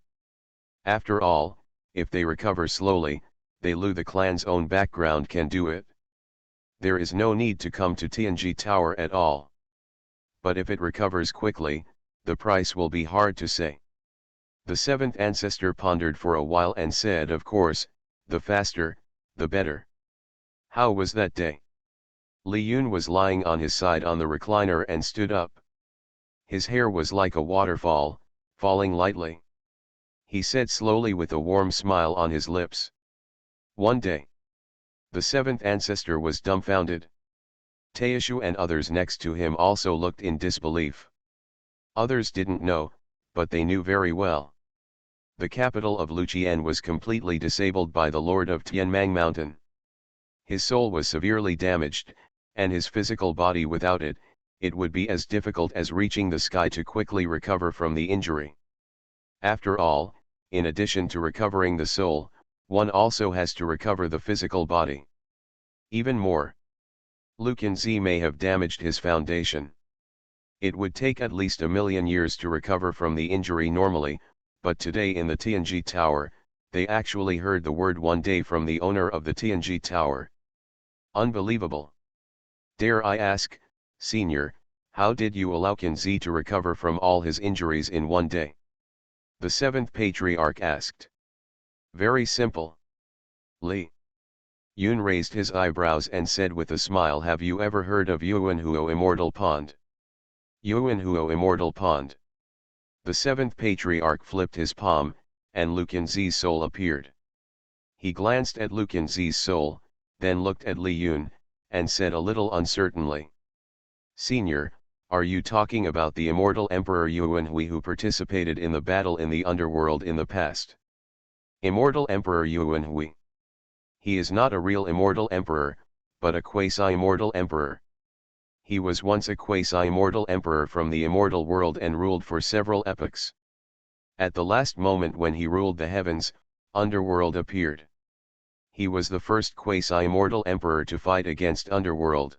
After all, if they recover slowly, they Lu the clan's own background can do it. There is no need to come to Tianji Tower at all. But if it recovers quickly, the price will be hard to say. The seventh ancestor pondered for a while and said, of course, the faster, the better. How was that day? Li Yun was lying on his side on the recliner and stood up. His hair was like a waterfall, falling lightly. He said slowly with a warm smile on his lips. One day. The seventh ancestor was dumbfounded. Teishu and others next to him also looked in disbelief. Others didn't know, but they knew very well. The capital of Luqian was completely disabled by the lord of Tianmang Mountain. His soul was severely damaged, and his physical body without it, it would be as difficult as reaching the sky to quickly recover from the injury. After all, in addition to recovering the soul, one also has to recover the physical body. Even more, Luqianzi may have damaged his foundation. It would take at least 1,000,000 years to recover from the injury normally, but today in the Tianji Tower, they actually heard the word one day from the owner of the Tianji Tower. Unbelievable. Dare I ask, Senior, how did you allow Qinzi to recover from all his injuries in one day? The seventh patriarch asked. Very simple. Li Yun raised his eyebrows and said with a smile, have you ever heard of Yuanhuo Immortal Pond? Yuanhuo Immortal Pond. The seventh patriarch flipped his palm, and Lu Qinzi's soul appeared. He glanced at Lu Qinzi's soul, then looked at Li Yun, and said a little uncertainly. Senior, are you talking about the immortal Emperor Yuanhui who participated in the battle in the underworld in the past? Immortal Emperor Yuanhui. He is not a real immortal emperor, but a quasi-immortal emperor. He was once a quasi-immortal emperor from the immortal world and ruled for several epochs. At the last moment when he ruled the heavens, underworld appeared. He was the first quasi-immortal emperor to fight against underworld.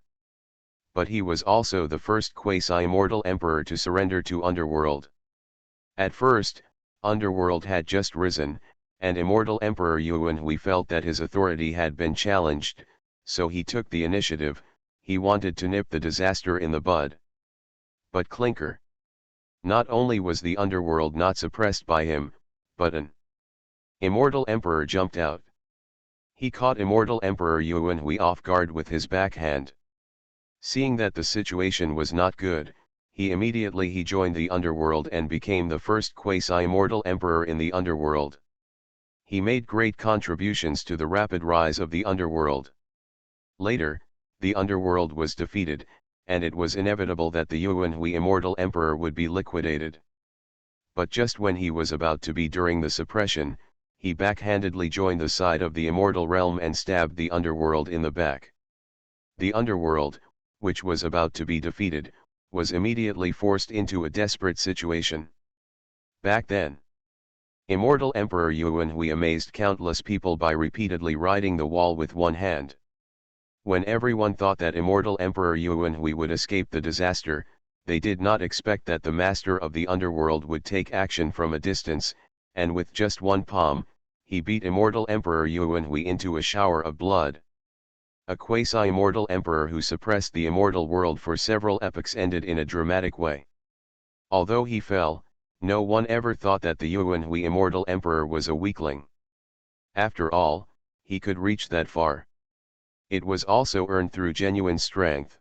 But he was also the first quasi-immortal emperor to surrender to underworld. At first, underworld had just risen, and immortal Emperor Yuanhui felt that his authority had been challenged, so he took the initiative. He wanted to nip the disaster in the bud. But clinker. Not only was the underworld not suppressed by him, but an immortal emperor jumped out. He caught immortal Emperor Yuanhui off guard with his backhand. Seeing that the situation was not good, he immediately joined the underworld and became the first quasi-immortal emperor in the underworld. He made great contributions to the rapid rise of the underworld. Later, the underworld was defeated, and it was inevitable that the Yuanhui immortal emperor would be liquidated. But just when he was about to be during the suppression, he backhandedly joined the side of the immortal realm and stabbed the underworld in the back. The underworld, which was about to be defeated, was immediately forced into a desperate situation. Back then, immortal Emperor Yuanhui amazed countless people by repeatedly riding the wall with one hand. When everyone thought that immortal Emperor Yuanhui would escape the disaster, they did not expect that the master of the underworld would take action from a distance, and with just one palm, he beat immortal Emperor Yuanhui into a shower of blood. A quasi-immortal emperor who suppressed the immortal world for several epochs ended in a dramatic way. Although he fell, no one ever thought that the Yuanhui immortal emperor was a weakling. After all, he could reach that far. It was also earned through genuine strength.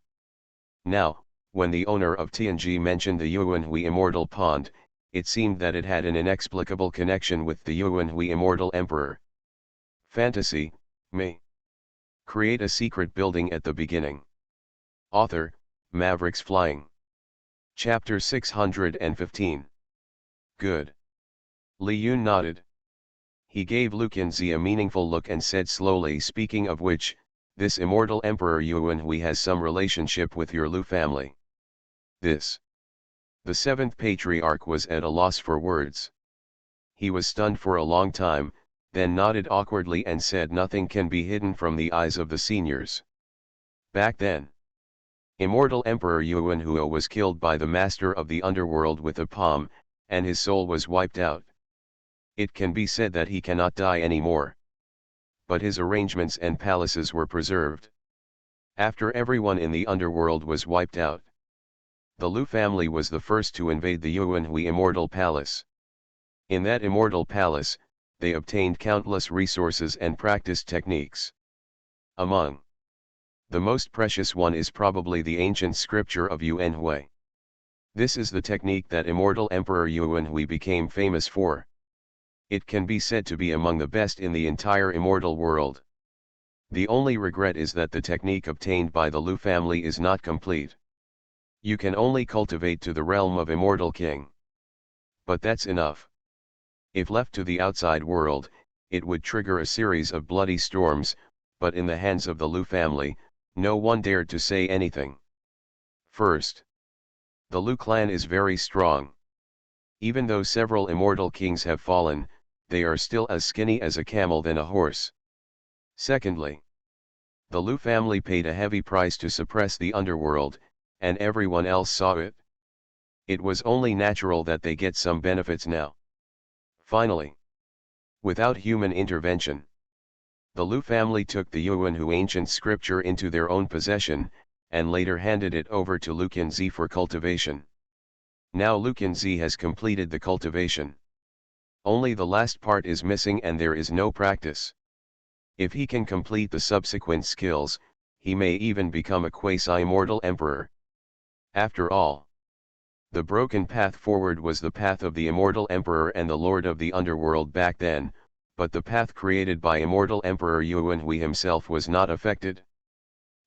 Now, when the owner of Tianji mentioned the Yuanhui immortal pond, it seemed that it had an inexplicable connection with the Yuanhui immortal emperor. Fantasy, me. Create a secret building at the beginning. Author, Mavericks Flying. Chapter 615. Good. Li Yun nodded. He gave Lu Qinzi a meaningful look and said slowly, speaking of which, this immortal Emperor Yuanhui has some relationship with your Lu family. This. The seventh patriarch was at a loss for words. He was stunned for a long time, then nodded awkwardly and said, nothing can be hidden from the eyes of the seniors. Back then, immortal Emperor Yuanhuo was killed by the master of the underworld with a palm, and his soul was wiped out. It can be said that he cannot die anymore. But his arrangements and palaces were preserved. After everyone in the underworld was wiped out, the Lu family was the first to invade the Yuanhui immortal palace. In that immortal palace, they obtained countless resources and practiced techniques. Among the most precious one is probably the ancient scripture of Yuan Hui. This is the technique that immortal Emperor Yuan Hui became famous for. It can be said to be among the best in the entire immortal world. The only regret is that the technique obtained by the Lu family is not complete. You can only cultivate to the realm of immortal king. But that's enough. If left to the outside world, it would trigger a series of bloody storms, but in the hands of the Lu family, no one dared to say anything. First, the Lu clan is very strong. Even though several immortal kings have fallen, they are still as skinny as a camel than a horse. Secondly, the Lu family paid a heavy price to suppress the underworld, and everyone else saw it. It was only natural that they get some benefits now. Finally, without human intervention, the Lu family took the Yuan Hu ancient scripture into their own possession, and later handed it over to Lu Qinzi for cultivation. Now Lu Qinzi has completed the cultivation. Only the last part is missing and there is no practice. If he can complete the subsequent skills, he may even become a quasi-immortal emperor. After all, the broken path forward was the path of the immortal emperor and the lord of the underworld back then, but the path created by immortal Emperor Yuan Hui himself was not affected.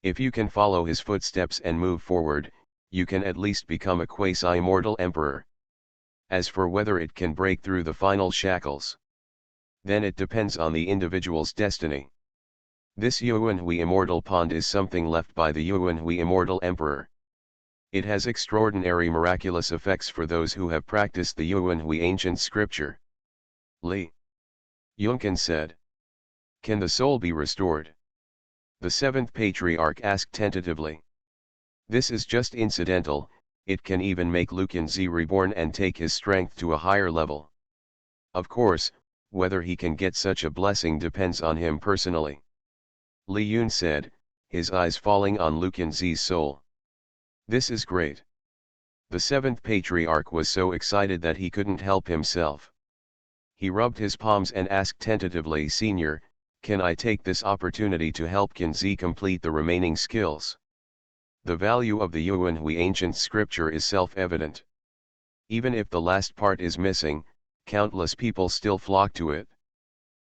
If you can follow his footsteps and move forward, you can at least become a quasi-immortal emperor. As for whether it can break through the final shackles, then it depends on the individual's destiny. This Yuan Hui immortal pond is something left by the Yuan Hui immortal emperor. It has extraordinary miraculous effects for those who have practiced the Yuan Hui ancient scripture. Li Yunkin said. Can the soul be restored? The seventh patriarch asked tentatively. This is just incidental, it can even make Lu Qinzi reborn and take his strength to a higher level. Of course, whether he can get such a blessing depends on him personally. Li Yun said, his eyes falling on Lu Qinzi's soul. This is great. The seventh patriarch was so excited that he couldn't help himself. He rubbed his palms and asked tentatively, Senior, can I take this opportunity to help Qinzi complete the remaining skills? The value of the Yuan Hui ancient scripture is self-evident. Even if the last part is missing, countless people still flock to it.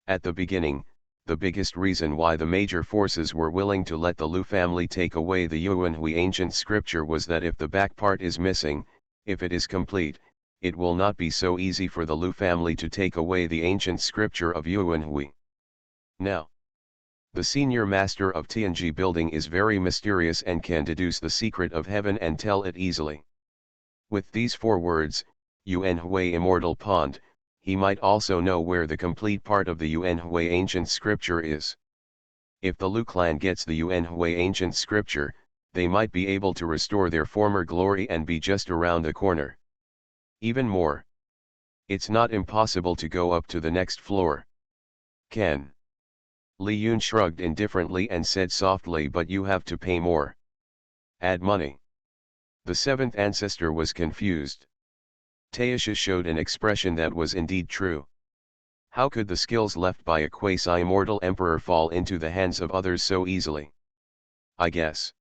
At the beginning, the biggest reason why the major forces were willing to let the Lu family take away the Yuan Hui ancient scripture was that if the back part is missing, if it is complete, it will not be so easy for the Lu family to take away the ancient scripture of Yuan Hui. Now, the senior master of Tianji building is very mysterious and can deduce the secret of heaven and tell it easily. With these 4 words, Yuan Hui immortal pond, he might also know where the complete part of the Yuan Hui ancient scripture is. If the Lu clan gets the Yuan Hui ancient scripture, they might be able to restore their former glory and be just around the corner. Even more, it's not impossible to go up to the next floor. Can. Li Yun shrugged indifferently and said softly, but you have to pay more. Add money. The seventh ancestor was confused. Taisha showed an expression that was indeed true. How could the skills left by a quasi-immortal emperor fall into the hands of others so easily? I guess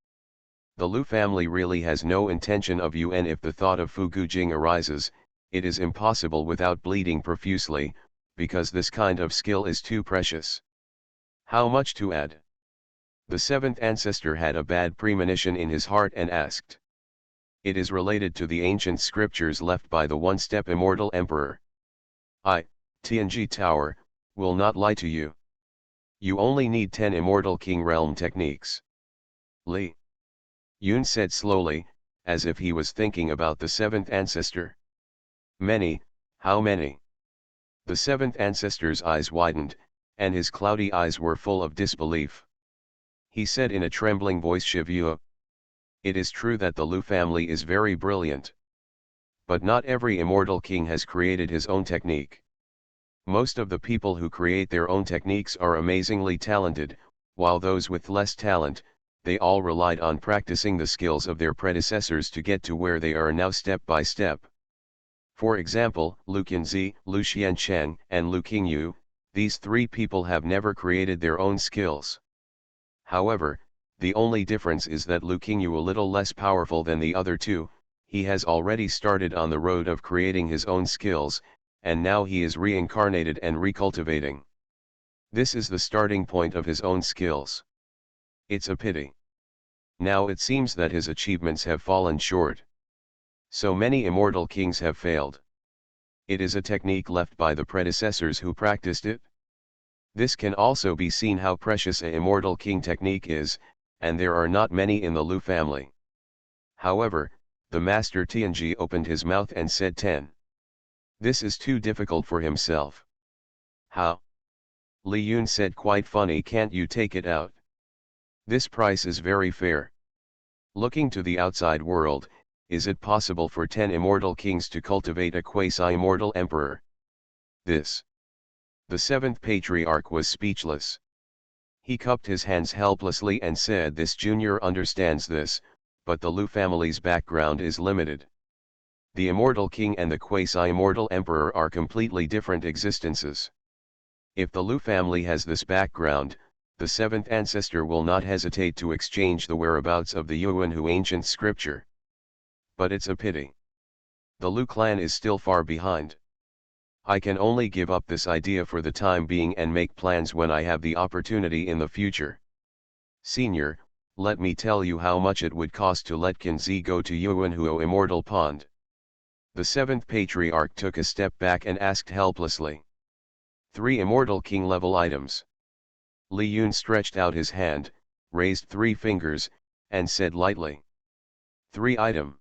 the Lu family really has no intention of Yuan. If the thought of Fu Gujing arises, it is impossible without bleeding profusely, because this kind of skill is too precious. How much to add? The seventh ancestor had a bad premonition in his heart and asked. It is related to the ancient scriptures left by the one-step immortal emperor. I, Tianji Tower, will not lie to you. You only need 10 immortal king realm techniques. Li Yun said slowly, as if he was thinking about the seventh ancestor. Many, how many? The seventh ancestor's eyes widened, and his cloudy eyes were full of disbelief. He said in a trembling voice, Shivu. It is true that the Lu family is very brilliant. But not every immortal king has created his own technique. Most of the people who create their own techniques are amazingly talented, while those with less talent, they all relied on practicing the skills of their predecessors to get to where they are now step by step. For example, Lu Qinzi, Lu Xiancheng, and Lu Qingyu, these three people have never created their own skills. However, the only difference is that Lu Qingyu, a little less powerful than the other two, he has already started on the road of creating his own skills, and now he is reincarnated and recultivating. This is the starting point of his own skills. It's a pity. Now it seems that his achievements have fallen short. So many immortal kings have failed. It is a technique left by the predecessors who practiced it. This can also be seen how precious a immortal king technique is, and there are not many in the Lu family. However, the master Tianji opened his mouth and said 10. This is too difficult for himself. How? Li Yun said, quite funny, can't you take it out? This price is very fair. Looking to the outside world, is it possible for 10 immortal kings to cultivate a quasi-immortal emperor? This. The seventh patriarch was speechless. He cupped his hands helplessly and said, this junior understands this, but the Lu family's background is limited. The immortal king and the quasi-immortal emperor are completely different existences. If the Lu family has this background, the seventh ancestor will not hesitate to exchange the whereabouts of the Yuanhu ancient scripture. But it's a pity. The Lu clan is still far behind. I can only give up this idea for the time being and make plans when I have the opportunity in the future. Senior, let me tell you how much it would cost to let Qinzi go to Yuanhuo Immortal Pond. The seventh patriarch took a step back and asked helplessly. 3 immortal king level items. Li Yun stretched out his hand, raised 3 fingers, and said lightly. 3 item.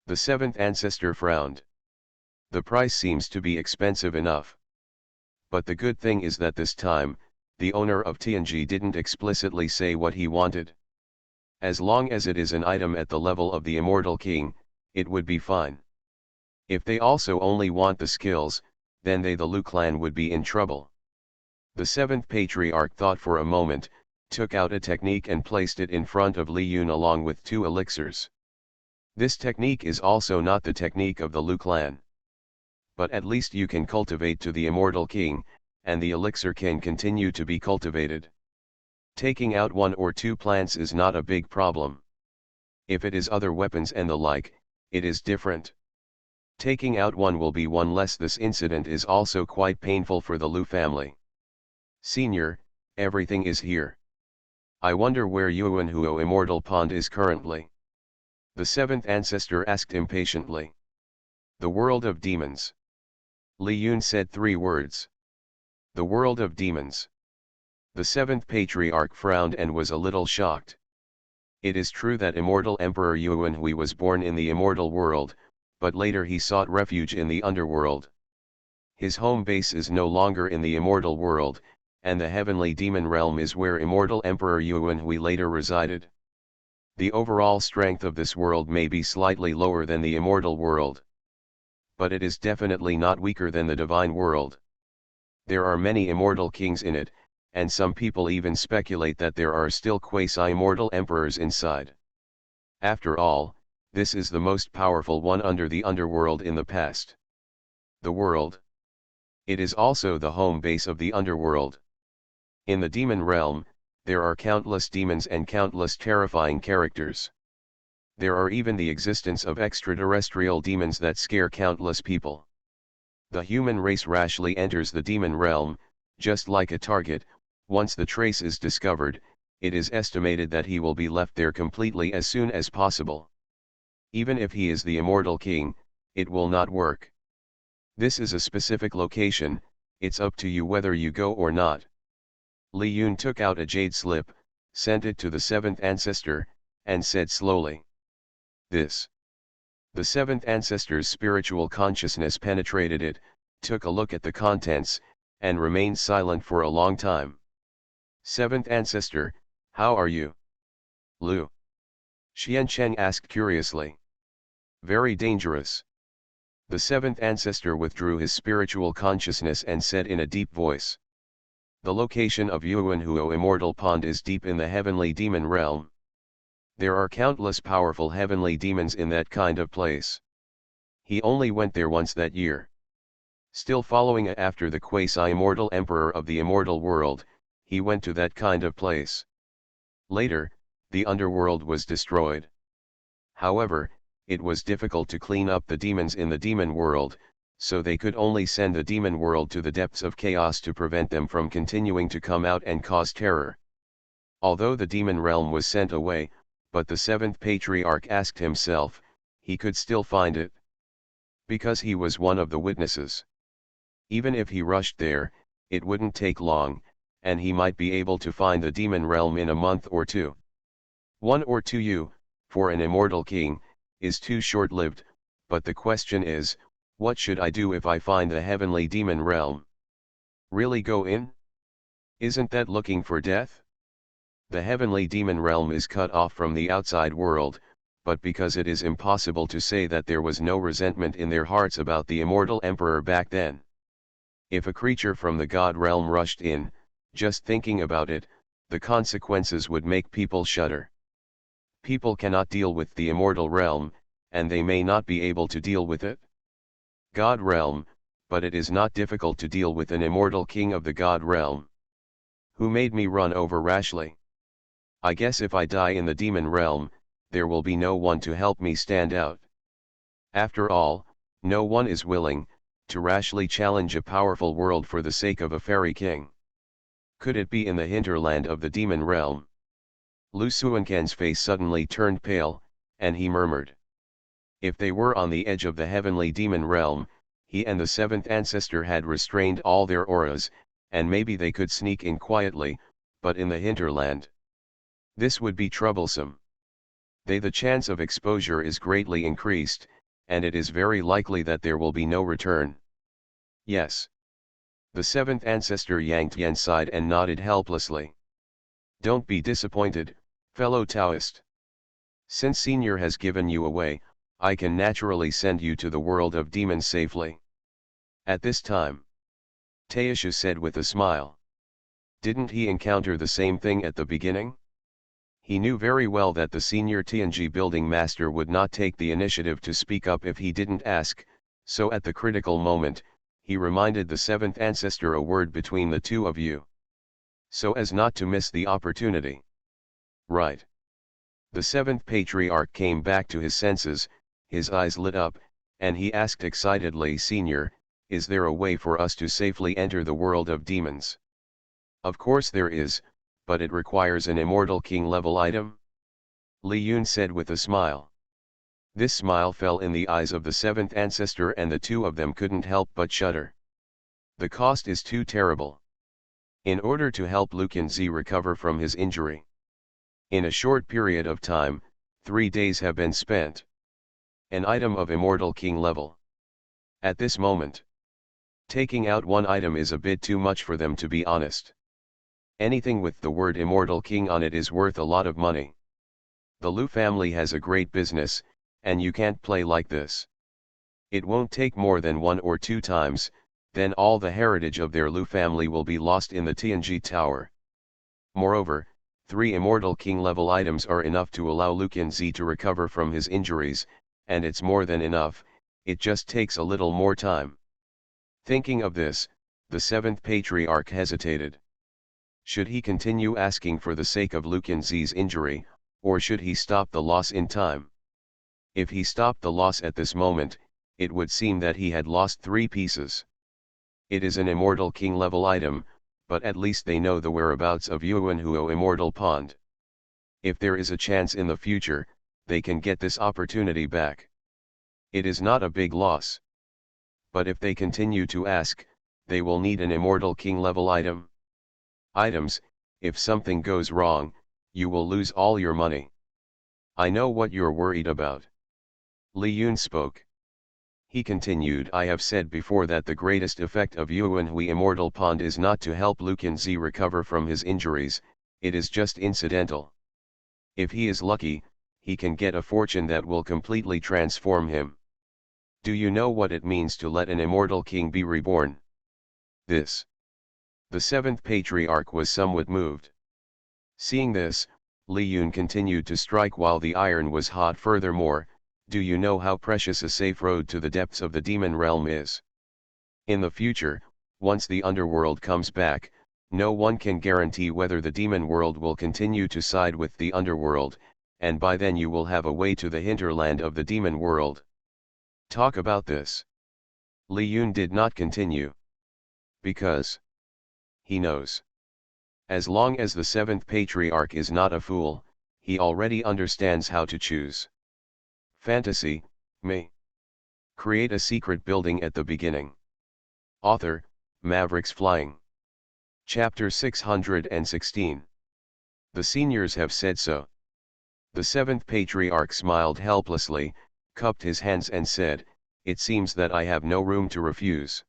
The seventh ancestor frowned. The price seems to be expensive enough. But the good thing is that this time, the owner of Tianji didn't explicitly say what he wanted. As long as it is an item at the level of the immortal king, it would be fine. If they also only want the skills, then they, the Lu clan, would be in trouble. The seventh patriarch thought for a moment, took out a technique and placed it in front of Li Yun along with 2 elixirs. This technique is also not the technique of the Lu clan. But at least you can cultivate to the immortal king, and the elixir can continue to be cultivated. Taking out 1 or 2 plants is not a big problem. If it is other weapons and the like, it is different. Taking out 1 will be 1 less. This incident is also quite painful for the Lu family. Senior, everything is here. I wonder where Yuanhuo Immortal Pond is currently. The seventh ancestor asked impatiently. The world of demons. Li Yun said 3 words. The world of demons. The seventh patriarch frowned and was a little shocked. It is true that immortal Emperor Yuanhui was born in the immortal world, but later he sought refuge in the underworld. His home base is no longer in the immortal world, and the heavenly demon realm is where immortal Emperor Yuanhui later resided. The overall strength of this world may be slightly lower than the immortal world. But it is definitely not weaker than the divine world. There are many immortal kings in it, and some people even speculate that there are still quasi-immortal emperors inside. After all, this is the most powerful one under the underworld in the past. The world. It is also the home base of the underworld. In the demon realm, there are countless demons and countless terrifying characters. There are even the existence of extraterrestrial demons that scare countless people. The human race rashly enters the demon realm, just like a target. Once the trace is discovered, it is estimated that he will be left there completely as soon as possible. Even if he is the immortal king, it will not work. This is a specific location, it's up to you whether you go or not. Li Yun took out a jade slip, sent it to the seventh ancestor, and said slowly. This. The seventh ancestor's spiritual consciousness penetrated it, took a look at the contents, and remained silent for a long time. Seventh ancestor, how are you? Lu. Xiancheng asked curiously. Very dangerous. The seventh ancestor withdrew his spiritual consciousness and said in a deep voice. The location of Yuanhuo Immortal Pond is deep in the heavenly demon realm. There are countless powerful heavenly demons in that kind of place. He only went there once that year. Still following after the quasi-immortal emperor of the immortal world, he went to that kind of place. Later, the underworld was destroyed. However, it was difficult to clean up the demons in the demon world, so they could only send the demon world to the depths of chaos to prevent them from continuing to come out and cause terror. Although the demon realm was sent away, but the seventh patriarch asked himself, he could still find it. Because he was one of the witnesses. Even if he rushed there, it wouldn't take long, and he might be able to find the demon realm in a month or two. 1 or 2 years, for an immortal king, is too short-lived, but the question is, what should I do if I find the heavenly demon realm? Really go in? Isn't that looking for death? The heavenly demon realm is cut off from the outside world, but because it is impossible to say that there was no resentment in their hearts about the immortal emperor back then. If a creature from the god realm rushed in, just thinking about it, the consequences would make people shudder. People cannot deal with the immortal realm, and they may not be able to deal with it. God realm, but it is not difficult to deal with an immortal king of the god realm. Who made me run over rashly? I guess if I die in the demon realm, there will be no one to help me stand out. After all, no one is willing to rashly challenge a powerful world for the sake of a fairy king. Could it be in the hinterland of the demon realm? Lu Suanquan's face suddenly turned pale, and he murmured. If they were on the edge of the heavenly demon realm, he and the seventh ancestor had restrained all their auras, and maybe they could sneak in quietly, but in the hinterland. This would be troublesome. The chance of exposure is greatly increased, and it is very likely that there will be no return. Yes. The seventh ancestor yanked Yan's side and nodded helplessly. Don't be disappointed, fellow Taoist. Since Senior has given you away, I can naturally send you to the world of demons safely. At this time. Taishu said with a smile. Didn't he encounter the same thing at the beginning? He knew very well that the senior Tianji building master would not take the initiative to speak up if he didn't ask, so at the critical moment, he reminded the seventh ancestor a word between the two of you. So as not to miss the opportunity. Right. The seventh patriarch came back to his senses, his eyes lit up, and he asked excitedly, Senior, is there a way for us to safely enter the world of demons? Of course there is, but it requires an immortal king level item. Li Yun said with a smile. This smile fell in the eyes of the seventh ancestor and the two of them couldn't help but shudder. The cost is too terrible. In order to help Lu Qinzi recover from his injury. In a short period of time, 3 days have been spent. An item of immortal king level. At this moment. Taking out one item is a bit too much for them, to be honest. Anything with the word immortal king on it is worth a lot of money. The Lu family has a great business, and you can't play like this. It won't take more than 1 or 2 times, then all the heritage of their Lu family will be lost in the Tianji Tower. Moreover, 3 immortal king level items are enough to allow Lu Qinzi to recover from his injuries, and it's more than enough, it just takes a little more time. Thinking of this, the seventh patriarch hesitated. Should he continue asking for the sake of Lu Qinzi's injury, or should he stop the loss in time? If he stopped the loss at this moment, it would seem that he had lost 3 pieces. It is an immortal king level item, but at least they know the whereabouts of Yuanhuo Immortal Pond. If there is a chance in the future, they can get this opportunity back. It is not a big loss. But if they continue to ask, they will need an immortal king level item. Items, if something goes wrong, you will lose all your money. I know what you're worried about. Li Yun spoke. He continued, I have said before that the greatest effect of Yuanhui Immortal Pond is not to help Lu Qinzi recover from his injuries, it is just incidental. If he is lucky, he can get a fortune that will completely transform him. Do you know what it means to let an immortal king be reborn? This. The seventh patriarch was somewhat moved. Seeing this, Li Yun continued to strike while the iron was hot. Furthermore, Do you know how precious a safe road to the depths of the demon realm is? In the future, once the underworld comes back, no one can guarantee whether the demon world will continue to side with the underworld, and by then you will have a way to the hinterland of the demon world. Talk about this. Li Yun did not continue. Because he knows. As long as the seventh patriarch is not a fool, he already understands how to choose. Fantasy, me. Create a secret building at the beginning. Author, Mavericks Flying. Chapter 616. The seniors have said so. The seventh patriarch smiled helplessly, cupped his hands and said, "It seems that I have no room to refuse.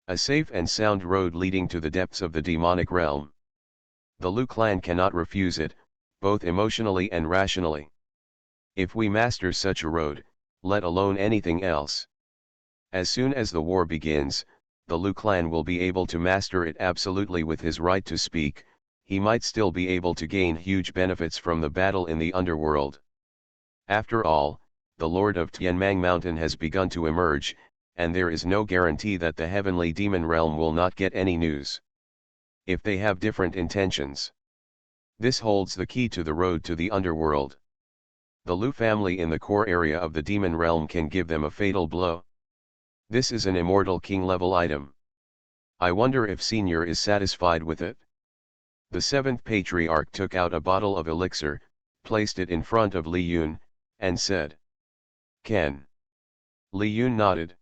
A safe and sound road leading to the depths of the demonic realm. The Lu clan cannot refuse it, both emotionally and rationally. If we master such a road, let alone anything else. As soon as the war begins, the Lu clan will be able to master it absolutely with his right to speak. He might still be able to gain huge benefits from the battle in the underworld. After all, the Lord of Tianmang Mountain has begun to emerge, and there is no guarantee that the heavenly demon realm will not get any news. If they have different intentions. This holds the key to the road to the underworld. The Lu family in the core area of the demon realm can give them a fatal blow. This is an immortal king level item. I wonder if Senior is satisfied with it." The seventh patriarch took out a bottle of elixir, placed it in front of Li Yun, and said, "Can." Li Yun nodded.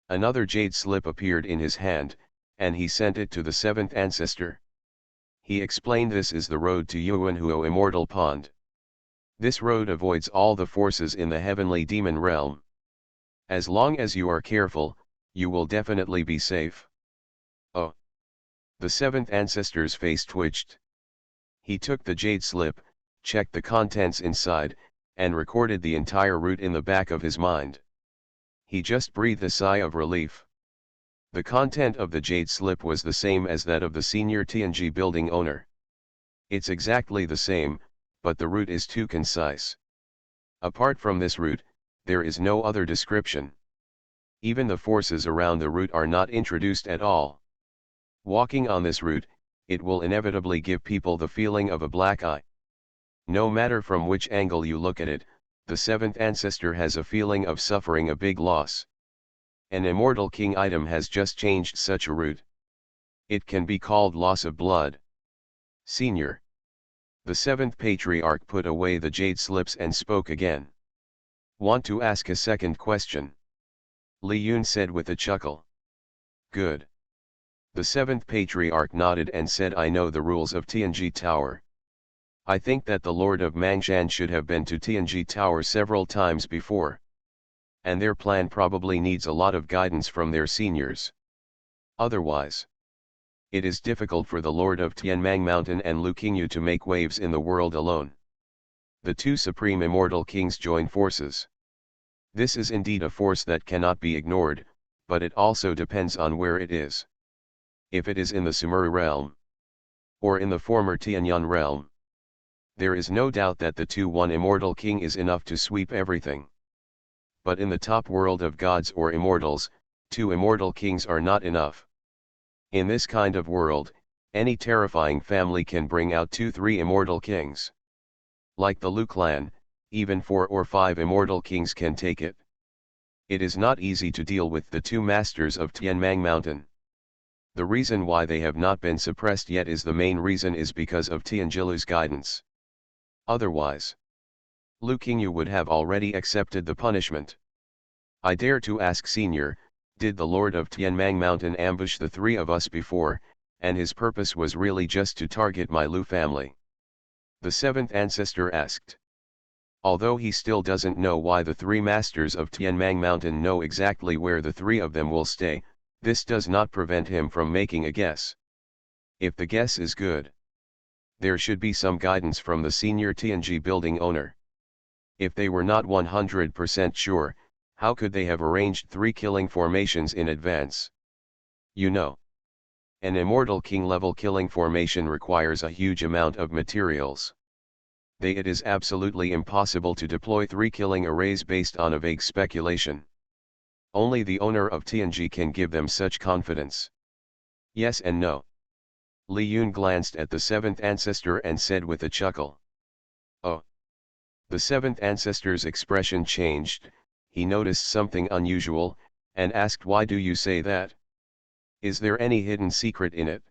Another jade slip appeared in his hand, and he sent it to the seventh ancestor. He explained, "This is the road to Yuanhuo Immortal Pond. This road avoids all the forces in the heavenly demon realm. As long as you are careful, you will definitely be safe." Oh! The seventh ancestor's face twitched. He took the jade slip, checked the contents inside, and recorded the entire route in the back of his mind. He just breathed a sigh of relief. The content of the jade slip was the same as that of the senior TNG building owner. It's exactly the same, but the route is too concise. Apart from this route, there is no other description. Even the forces around the route are not introduced at all. Walking on this route, it will inevitably give people the feeling of a black eye. No matter from which angle you look at it, the seventh ancestor has a feeling of suffering a big loss. An immortal king item has just changed such a route. It can be called loss of blood. Senior. The seventh patriarch put away the jade slips and spoke again. "Want to ask a second question?" Li Yun said with a chuckle. "Good." The seventh patriarch nodded and said, "I know the rules of Tianji Tower. I think that the Lord of Mangshan should have been to Tianji Tower several times before. And their plan probably needs a lot of guidance from their seniors. Otherwise, it is difficult for the Lord of Tianmang Mountain and Lu Qingyu to make waves in the world alone. The two supreme immortal kings join forces. This is indeed a force that cannot be ignored, but it also depends on where it is. If it is in the Sumeru realm, or in the former Tianyan realm, there is no doubt that the 2-1 immortal king is enough to sweep everything. But in the top world of gods or immortals, 2 immortal kings are not enough. In this kind of world, any terrifying family can bring out 2-3 immortal kings. Like the Lu clan, even 4 or 5 immortal kings can take it. It is not easy to deal with the 2 masters of Tianmang Mountain. The reason why they have not been suppressed yet is the main reason is because of Tianjilu's guidance. Otherwise, Lu Qingyu would have already accepted the punishment. I dare to ask Senior, did the Lord of Tianmang Mountain ambush the 3 of us before, and his purpose was really just to target my Lu family? The 7th ancestor asked. Although he still doesn't know why the 3 masters of Tianmang Mountain know exactly where the 3 of them will stay, this does not prevent him from making a guess. If the guess is good, there should be some guidance from the senior TNG building owner. If they were not 100% sure, how could they have arranged 3 killing formations in advance? You know, an immortal king level killing formation requires a huge amount of materials. it is absolutely impossible to deploy 3 killing arrays based on a vague speculation. Only the owner of TNG can give them such confidence. Yes and no. Li Yun glanced at the seventh ancestor and said with a chuckle. Oh. The seventh ancestor's expression changed, he noticed something unusual, and asked, why do you say that? Is there any hidden secret in it?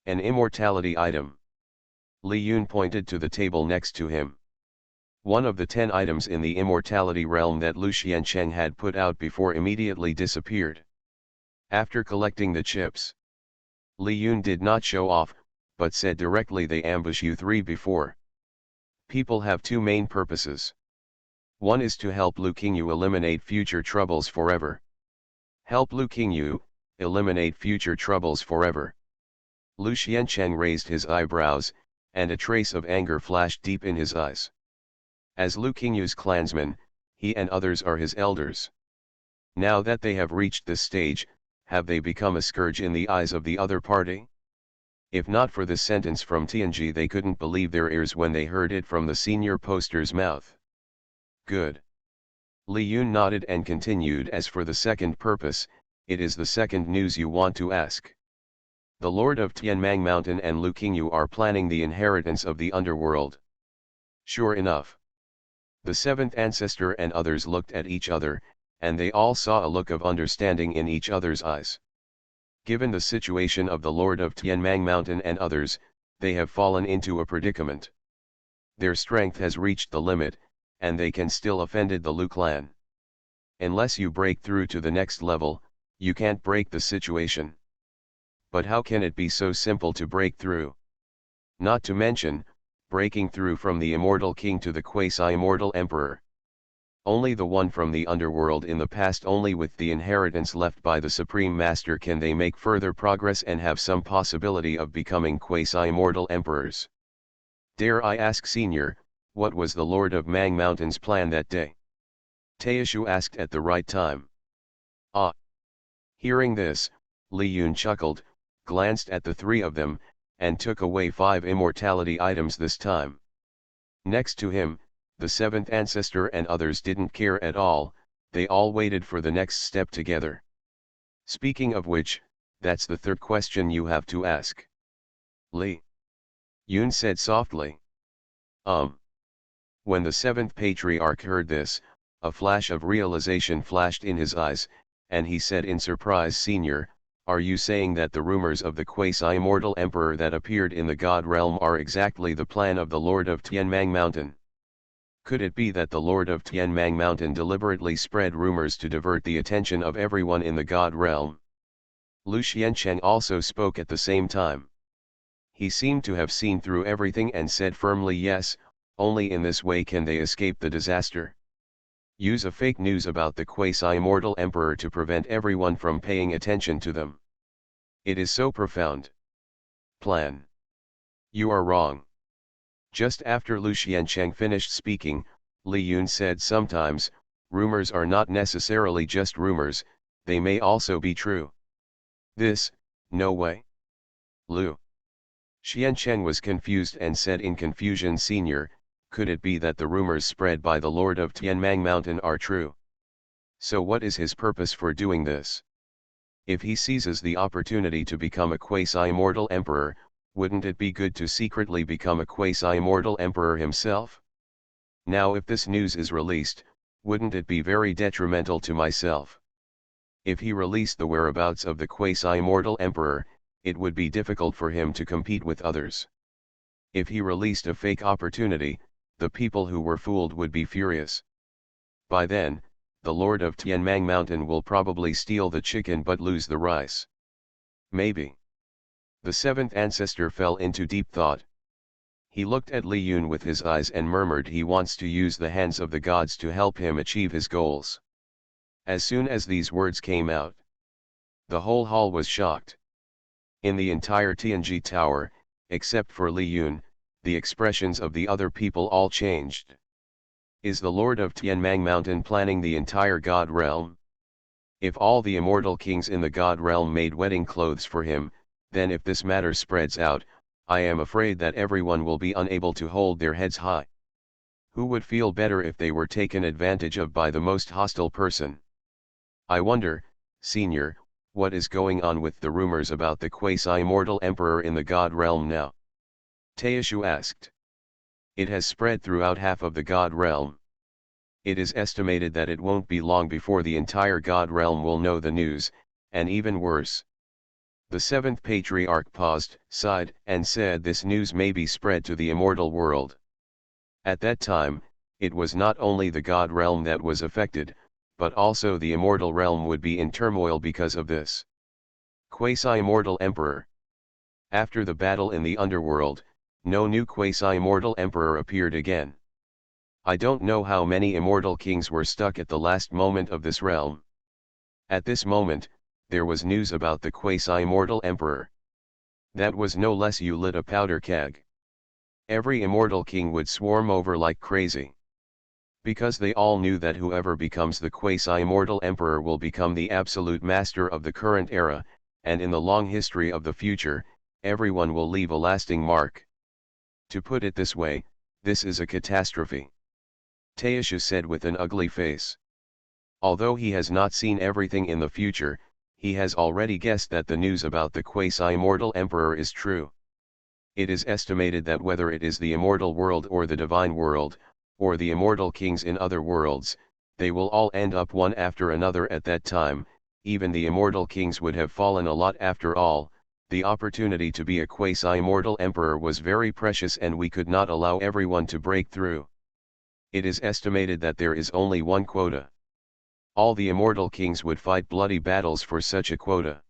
An immortality item. Li Yun pointed to the table next to him. One of the 10 items in the immortality realm that Lu Xiancheng had put out before immediately disappeared. After collecting the chips, Li Yun did not show off, but said directly, they ambush you 3 before. People have 2 main purposes. One is to help Lu Qingyu eliminate future troubles forever. Help Lu Qingyu eliminate future troubles forever. Lu Xiancheng raised his eyebrows, and a trace of anger flashed deep in his eyes. As Lu Qingyu's clansmen, he and others are his elders. Now that they have reached this stage, have they become a scourge in the eyes of the other party? If not for this sentence from Tianji, they couldn't believe their ears when they heard it from the senior poster's mouth. Good. Li Yun nodded and continued, as for the second purpose, it is the second news you want to ask. The Lord of Tianmang Mountain and Lu Qingyu are planning the inheritance of the underworld. Sure enough. The seventh ancestor and others looked at each other, and they all saw a look of understanding in each other's eyes. Given the situation of the Lord of Tianmang Mountain and others, they have fallen into a predicament. Their strength has reached the limit, and they can still offend the Lu clan. Unless you break through to the next level, you can't break the situation. But how can it be so simple to break through? Not to mention, breaking through from the immortal king to the quasi-immortal emperor. Only the one from the underworld in the past, only with the inheritance left by the Supreme Master, can they make further progress and have some possibility of becoming quasi-immortal emperors. Dare I ask, Senior, what was the Lord of Mang Mountain's plan that day? Teishu asked at the right time. Ah! Hearing this, Li Yun chuckled, glanced at the 3 of them, and took away 5 immortality items this time. Next to him, the 7th ancestor and others didn't care at all, they all waited for the next step together. Speaking of which, that's the 3rd question you have to ask. Li Yun said softly. When the 7th patriarch heard this, a flash of realization flashed in his eyes, and he said in surprise, Senior, are you saying that the rumors of the quasi-immortal emperor that appeared in the God realm are exactly the plan of the Lord of Tianmang Mountain? Could it be that the Lord of Tianmang Mountain deliberately spread rumors to divert the attention of everyone in the God realm? Lu Xiancheng also spoke at the same time. He seemed to have seen through everything and said firmly, yes, only in this way can they escape the disaster. Use a fake news about the quasi-immortal emperor to prevent everyone from paying attention to them. It is so profound. Plan. You are wrong. Just after Lu Xiancheng finished speaking, Li Yun said, sometimes, rumors are not necessarily just rumors, they may also be true. This, no way. Lu Xiancheng was confused and said in confusion, Senior, could it be that the rumors spread by the Lord of Tianmang Mountain are true? So what is his purpose for doing this? If he seizes the opportunity to become a quasi-immortal emperor, wouldn't it be good to secretly become a quasi-immortal emperor himself? Now if this news is released, wouldn't it be very detrimental to myself? If he released the whereabouts of the quasi-immortal emperor, it would be difficult for him to compete with others. If he released a fake opportunity, the people who were fooled would be furious. By then, the Lord of Tianmang Mountain will probably steal the chicken but lose the rice. Maybe. The 7th ancestor fell into deep thought. He looked at Li Yun with his eyes and murmured, he wants to use the hands of the gods to help him achieve his goals. As soon as these words came out, the whole hall was shocked. In the entire Tianji Tower, except for Li Yun, the expressions of the other people all changed. Is the Lord of Tianmang Mountain planning the entire God realm? If all the immortal kings in the God realm made wedding clothes for him, then if this matter spreads out, I am afraid that everyone will be unable to hold their heads high. Who would feel better if they were taken advantage of by the most hostile person? I wonder, Senior, what is going on with the rumors about the quasi-immortal emperor in the god realm now? Teoshu asked. It has spread throughout half of the god realm. It is estimated that it won't be long before the entire god realm will know the news, and even worse. The seventh patriarch paused, sighed, and said this news may be spread to the immortal world. At that time, it was not only the god realm that was affected, but also the immortal realm would be in turmoil because of this. Quasi-immortal emperor. After the battle in the underworld, no new quasi-immortal emperor appeared again. I don't know how many immortal kings were stuck at the last moment of this realm. At this moment, there was news about the quasi-immortal emperor. That was no less you lit a powder keg. Every immortal king would swarm over like crazy. Because they all knew that whoever becomes the quasi-immortal emperor will become the absolute master of the current era, and in the long history of the future, everyone will leave a lasting mark. To put it this way, this is a catastrophe. Teoshu said with an ugly face. Although he has not seen everything in the future, he has already guessed that the news about the quasi-immortal emperor is true. It is estimated that whether it is the immortal world or the divine world, or the immortal kings in other worlds, they will all end up one after another at that time. Even the immortal kings would have fallen a lot after all. The opportunity to be a quasi-immortal emperor was very precious and we could not allow everyone to break through. It is estimated that there is only one quota. All the immortal kings would fight bloody battles for such a quota.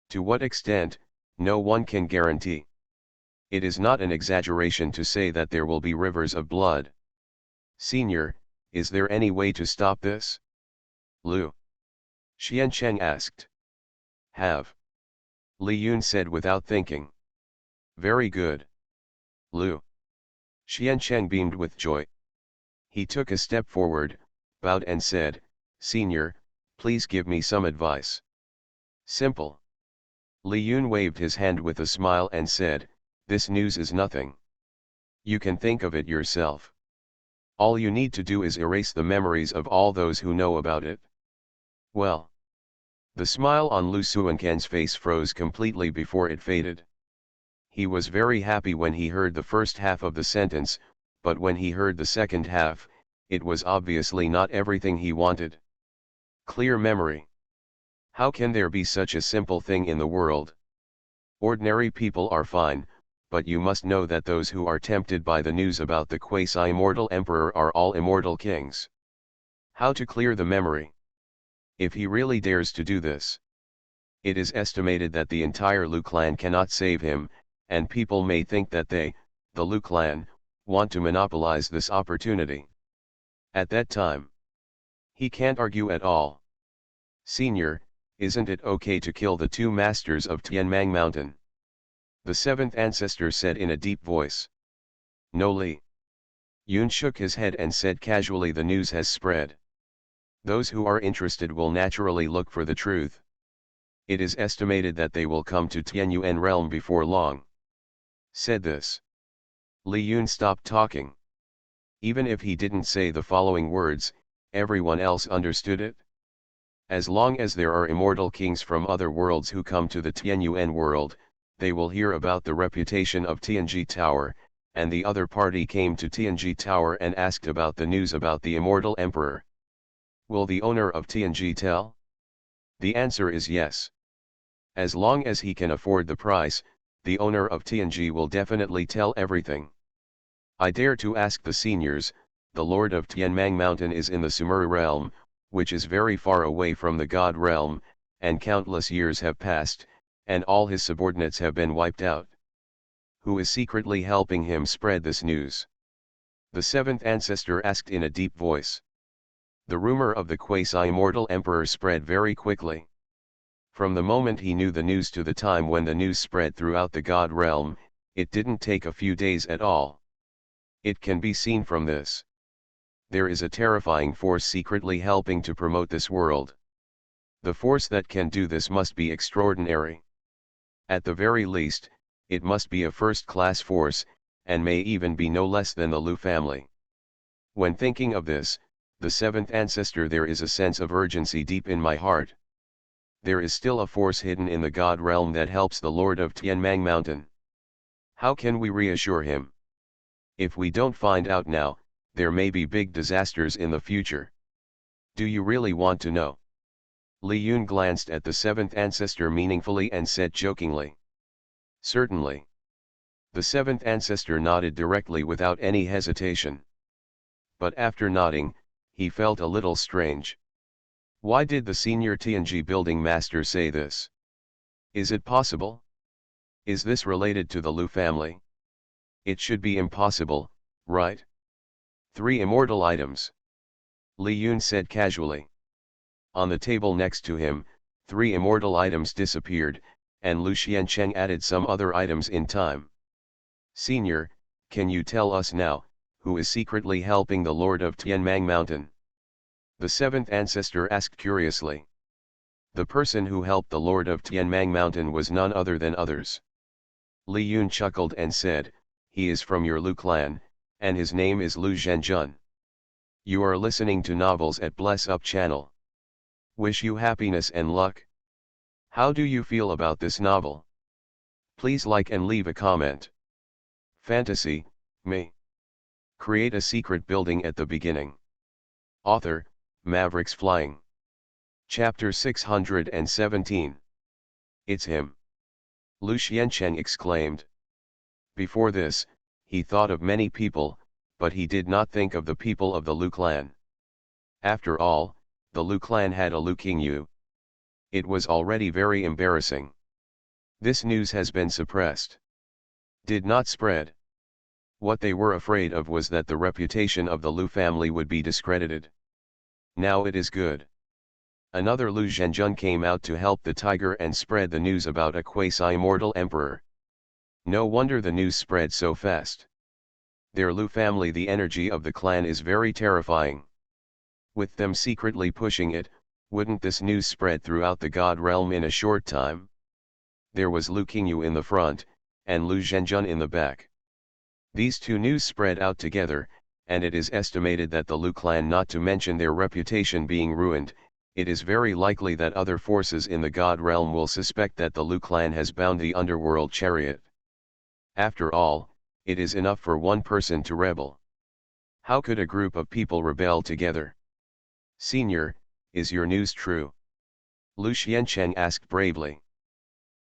To what extent, no one can guarantee. It is not an exaggeration to say that there will be rivers of blood. Senior, is there any way to stop this? Lu Xiancheng asked. Have. Li Yun said without thinking. Very good. Lu Xiancheng beamed with joy. He took a step forward, bowed and said, Senior, please give me some advice. Simple. Li Yun waved his hand with a smile and said, this news is nothing. You can think of it yourself. All you need to do is erase the memories of all those who know about it. Well. The smile on Lu Suanquan's face froze completely before it faded. He was very happy when he heard the first half of the sentence, but when he heard the second half, it was obviously not everything he wanted. Clear memory. How can there be such a simple thing in the world? Ordinary people are fine, but you must know that those who are tempted by the news about the quasi-immortal emperor are all immortal kings. How to clear the memory? If he really dares to do this. It is estimated that the entire Lu clan cannot save him, and people may think that they, the Lu clan, want to monopolize this opportunity. At that time, he can't argue at all. Senior, isn't it okay to kill the two masters of Tianmang Mountain? The seventh ancestor said in a deep voice. No, Li Yun shook his head and said casually, the news has spread. Those who are interested will naturally look for the truth. It is estimated that they will come to Tianyuan realm before long. Said this. Li Yun stopped talking. Even if he didn't say the following words, everyone else understood it. As long as there are immortal kings from other worlds who come to the Tianyuan world, they will hear about the reputation of Tianji Tower, and the other party came to Tianji Tower and asked about the news about the immortal emperor. Will the owner of Tianji tell? The answer is yes. As long as he can afford the price, the owner of Tianji will definitely tell everything. I dare to ask the seniors, the lord of Tianmang Mountain is in the Sumeru realm, which is very far away from the god realm, and countless years have passed, and all his subordinates have been wiped out. Who is secretly helping him spread this news? The seventh ancestor asked in a deep voice. The rumor of the quasi-immortal emperor spread very quickly. From the moment he knew the news to the time when the news spread throughout the god realm, it didn't take a few days at all. It can be seen from this. There is a terrifying force secretly helping to promote this world. The force that can do this must be extraordinary. At the very least, it must be a first-class force, and may even be no less than the Lu family. When thinking of this, the seventh ancestor, there is a sense of urgency deep in my heart. There is still a force hidden in the God realm that helps the Lord of Tianmang Mountain. How can we reassure him? If we don't find out now, there may be big disasters in the future. Do you really want to know? Li Yun glanced at the seventh ancestor meaningfully and said jokingly. Certainly. The seventh ancestor nodded directly without any hesitation. But after nodding, he felt a little strange. Why did the senior Tianji building master say this? Is it possible? Is this related to the Lu family? It should be impossible, right? 3 immortal items. Li Yun said casually. On the table next to him, 3 immortal items disappeared, and Lu Xiancheng added some other items in time. Senior, can you tell us now, who is secretly helping the Lord of Tianmang Mountain? The seventh ancestor asked curiously. The person who helped the Lord of Tianmang Mountain was none other than others. Li Yun chuckled and said, he is from your Lu clan, and his name is Lu Zhenjun. You are listening to Novels at Bless Up channel. Wish you happiness and luck. How do you feel about this novel? Please like and leave a comment. Fantasy, me. Create a secret building at the beginning. Author, Mavericks Flying. Chapter 617. It's him. Lu Xiancheng exclaimed. Before this, he thought of many people, but he did not think of the people of the Lu clan. After all, the Lu clan had a Lu Qingyu. It was already very embarrassing. This news has been suppressed. Did not spread. What they were afraid of was that the reputation of the Lu family would be discredited. Now it is good. Another Lu Zhenjun came out to help the tiger and spread the news about a quasi-immortal emperor. No wonder the news spread so fast. Their Lu family, the energy of the clan is very terrifying. With them secretly pushing it, wouldn't this news spread throughout the God realm in a short time? There was Lu Qingyu in the front, and Lu Zhenjun in the back. These two news spread out together, and it is estimated that the Lu clan, not to mention their reputation being ruined, it is very likely that other forces in the God realm will suspect that the Lu clan has bound the underworld chariot. After all, it is enough for one person to rebel. How could a group of people rebel together? Senior, is your news true? Lu Xiancheng asked bravely.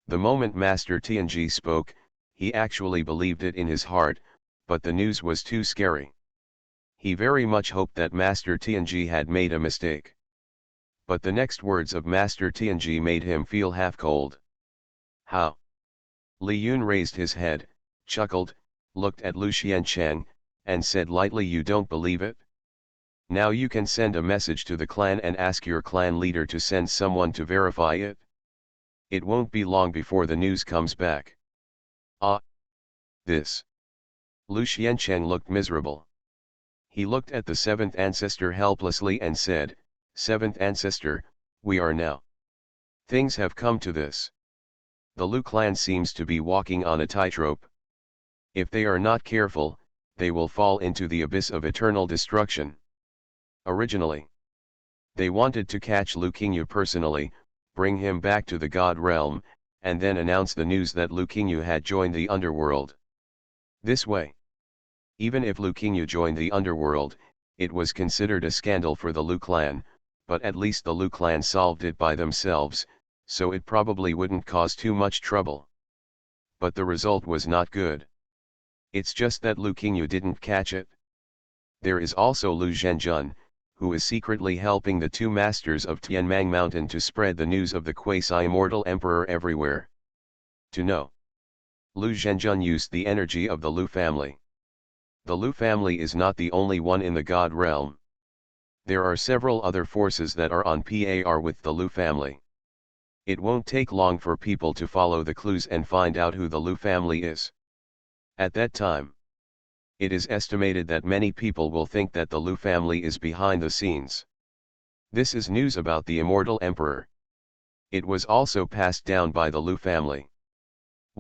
The moment Master Tianji spoke, he actually believed it in his heart, but the news was too scary. He very much hoped that Master Tianji had made a mistake. But the next words of Master Tianji made him feel half cold. How? Li Yun raised his head, chuckled, looked at Lu Xiancheng, and said lightly, you don't believe it? Now you can send a message to the clan and ask your clan leader to send someone to verify it. It won't be long before the news comes back. Ah! This. Lu Xiancheng looked miserable. He looked at the seventh ancestor helplessly and said, Seventh ancestor, we are now. Things have come to this. The Lu clan seems to be walking on a tightrope. If they are not careful, they will fall into the abyss of eternal destruction. Originally, they wanted to catch Lu Qingyu personally, bring him back to the God realm, and then announce the news that Lu Qingyu had joined the underworld. This way, even if Lu Qingyu joined the underworld, it was considered a scandal for the Lu clan, but at least the Lu clan solved it by themselves, so it probably wouldn't cause too much trouble. But the result was not good. It's just that Lu Qingyu didn't catch it. There is also Lu Zhenjun, who is secretly helping the two masters of Tianmang Mountain to spread the news of the quasi-immortal emperor everywhere. To know. Lu Zhenjun used the energy of the Lu family. The Lu family is not the only one in the God realm. There are several other forces that are on par with the Lu family. It won't take long for people to follow the clues and find out who the Lu family is. At that time, it is estimated that many people will think that the Lu family is behind the scenes. This is news about the immortal emperor. It was also passed down by the Lu family.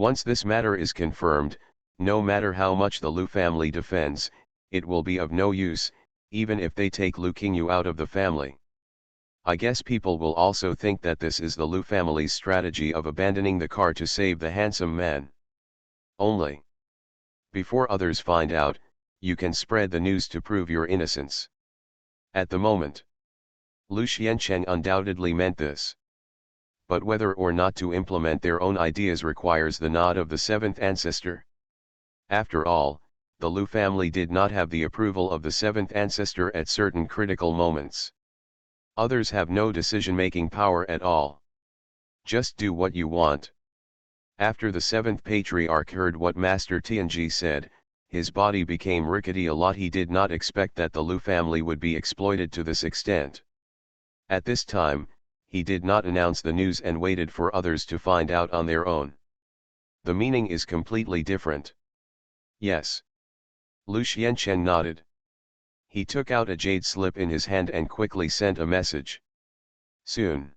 Once this matter is confirmed, no matter how much the Lu family defends, it will be of no use, even if they take Lu Qingyu out of the family. I guess people will also think that this is the Lu family's strategy of abandoning the car to save the handsome man. Only before others find out, you can spread the news to prove your innocence. At the moment, Lu Xiancheng undoubtedly meant this. But whether or not to implement their own ideas requires the nod of the seventh ancestor. After all, the Lu family did not have the approval of the seventh ancestor at certain critical moments. Others have no decision-making power at all. Just do what you want. After the seventh patriarch heard what Master Tianji said, his body became rickety a lot. He did not expect that the Lu family would be exploited to this extent. At this time, he did not announce the news and waited for others to find out on their own. The meaning is completely different. Yes. Lu Xiancheng nodded. He took out a jade slip in his hand and quickly sent a message. Soon.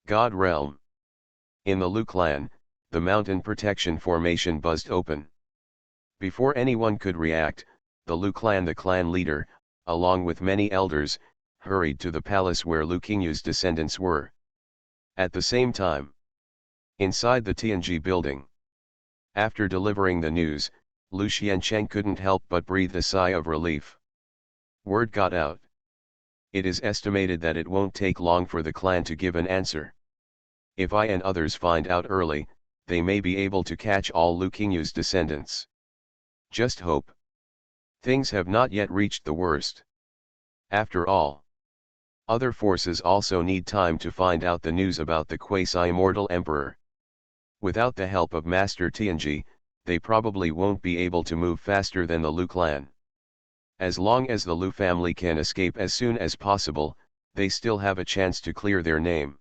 God Realm. In the Lu clan, the mountain protection formation buzzed open. Before anyone could react, the Lu clan, the clan leader, along with many elders, hurried to the palace where Lu Qingyu's descendants were. At the same time, inside the Tianji building, after delivering the news, Lu Xiancheng couldn't help but breathe a sigh of relief. Word got out. It is estimated that it won't take long for the clan to give an answer. If I and others find out early, they may be able to catch all Lu Qingyu's descendants. Just hope. Things have not yet reached the worst. After all, other forces also need time to find out the news about the quasi-immortal emperor. Without the help of Master Tianji, they probably won't be able to move faster than the Lu clan. As long as the Lu family can escape as soon as possible, they still have a chance to clear their name.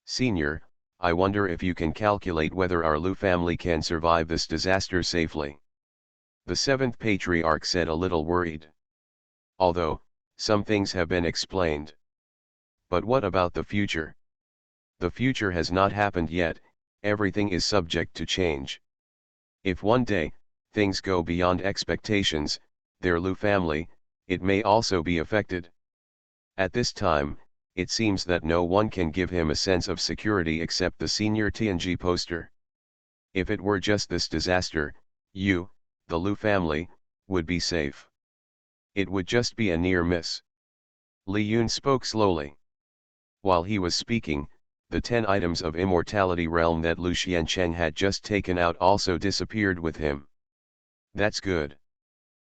Senior, I wonder if you can calculate whether our Lu family can survive this disaster safely. The seventh patriarch said, a little worried. Although, some things have been explained. But what about the future? The future has not happened yet, everything is subject to change. If one day, things go beyond expectations, their Lu family, it may also be affected. At this time, it seems that no one can give him a sense of security except the senior Tianji poster. If it were just this disaster, you, the Lu family, would be safe. It would just be a near miss. Li Yun spoke slowly. While he was speaking, the 10 items of immortality realm that Lu Xiancheng had just taken out also disappeared with him. That's good.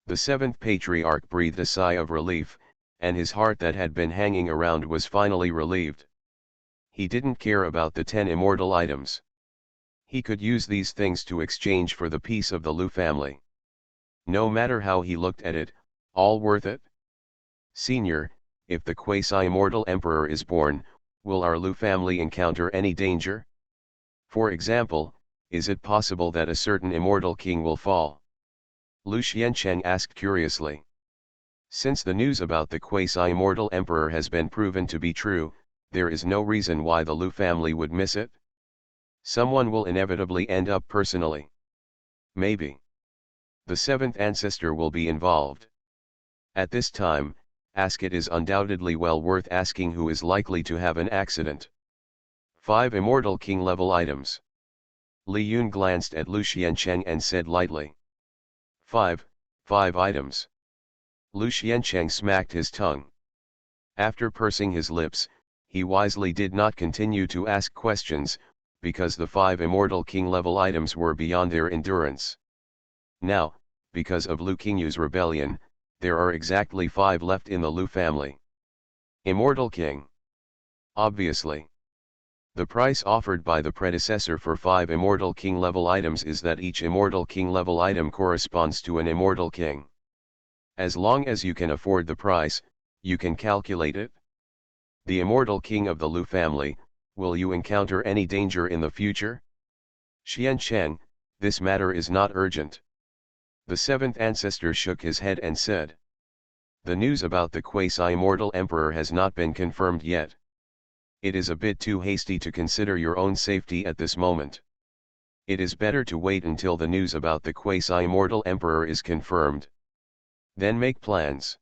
The seventh patriarch breathed a sigh of relief, and his heart that had been hanging around was finally relieved. He didn't care about the 10 immortal items. He could use these things to exchange for the peace of the Lu family. No matter how he looked at it, all worth it. Senior, if the quasi-immortal emperor is born, will our Lu family encounter any danger? For example, is it possible that a certain immortal king will fall? Lu Xiancheng asked curiously. Since the news about the quasi-immortal emperor has been proven to be true, there is no reason why the Lu family would miss it. Someone will inevitably end up personally. Maybe the seventh ancestor will be involved. At this time, it is undoubtedly well worth asking who is likely to have an accident. 5 immortal king level items. Li Yun glanced at Lu Xiancheng and said lightly. 5 items. Lu Xiancheng smacked his tongue. After pursing his lips, he wisely did not continue to ask questions, because the 5 immortal king level items were beyond their endurance. Now, because of Lu Qingyu's rebellion, there are exactly 5 left in the Lu family. Immortal King. Obviously. The price offered by the predecessor for 5 immortal king level items is that each immortal king level item corresponds to an immortal king. As long as you can afford the price, you can calculate it. The immortal king of the Lu family, will you encounter any danger in the future? Xiancheng, this matter is not urgent. The seventh ancestor shook his head and said. The news about the quasi-immortal emperor has not been confirmed yet. It is a bit too hasty to consider your own safety at this moment. It is better to wait until the news about the quasi-immortal emperor is confirmed. Then make plans.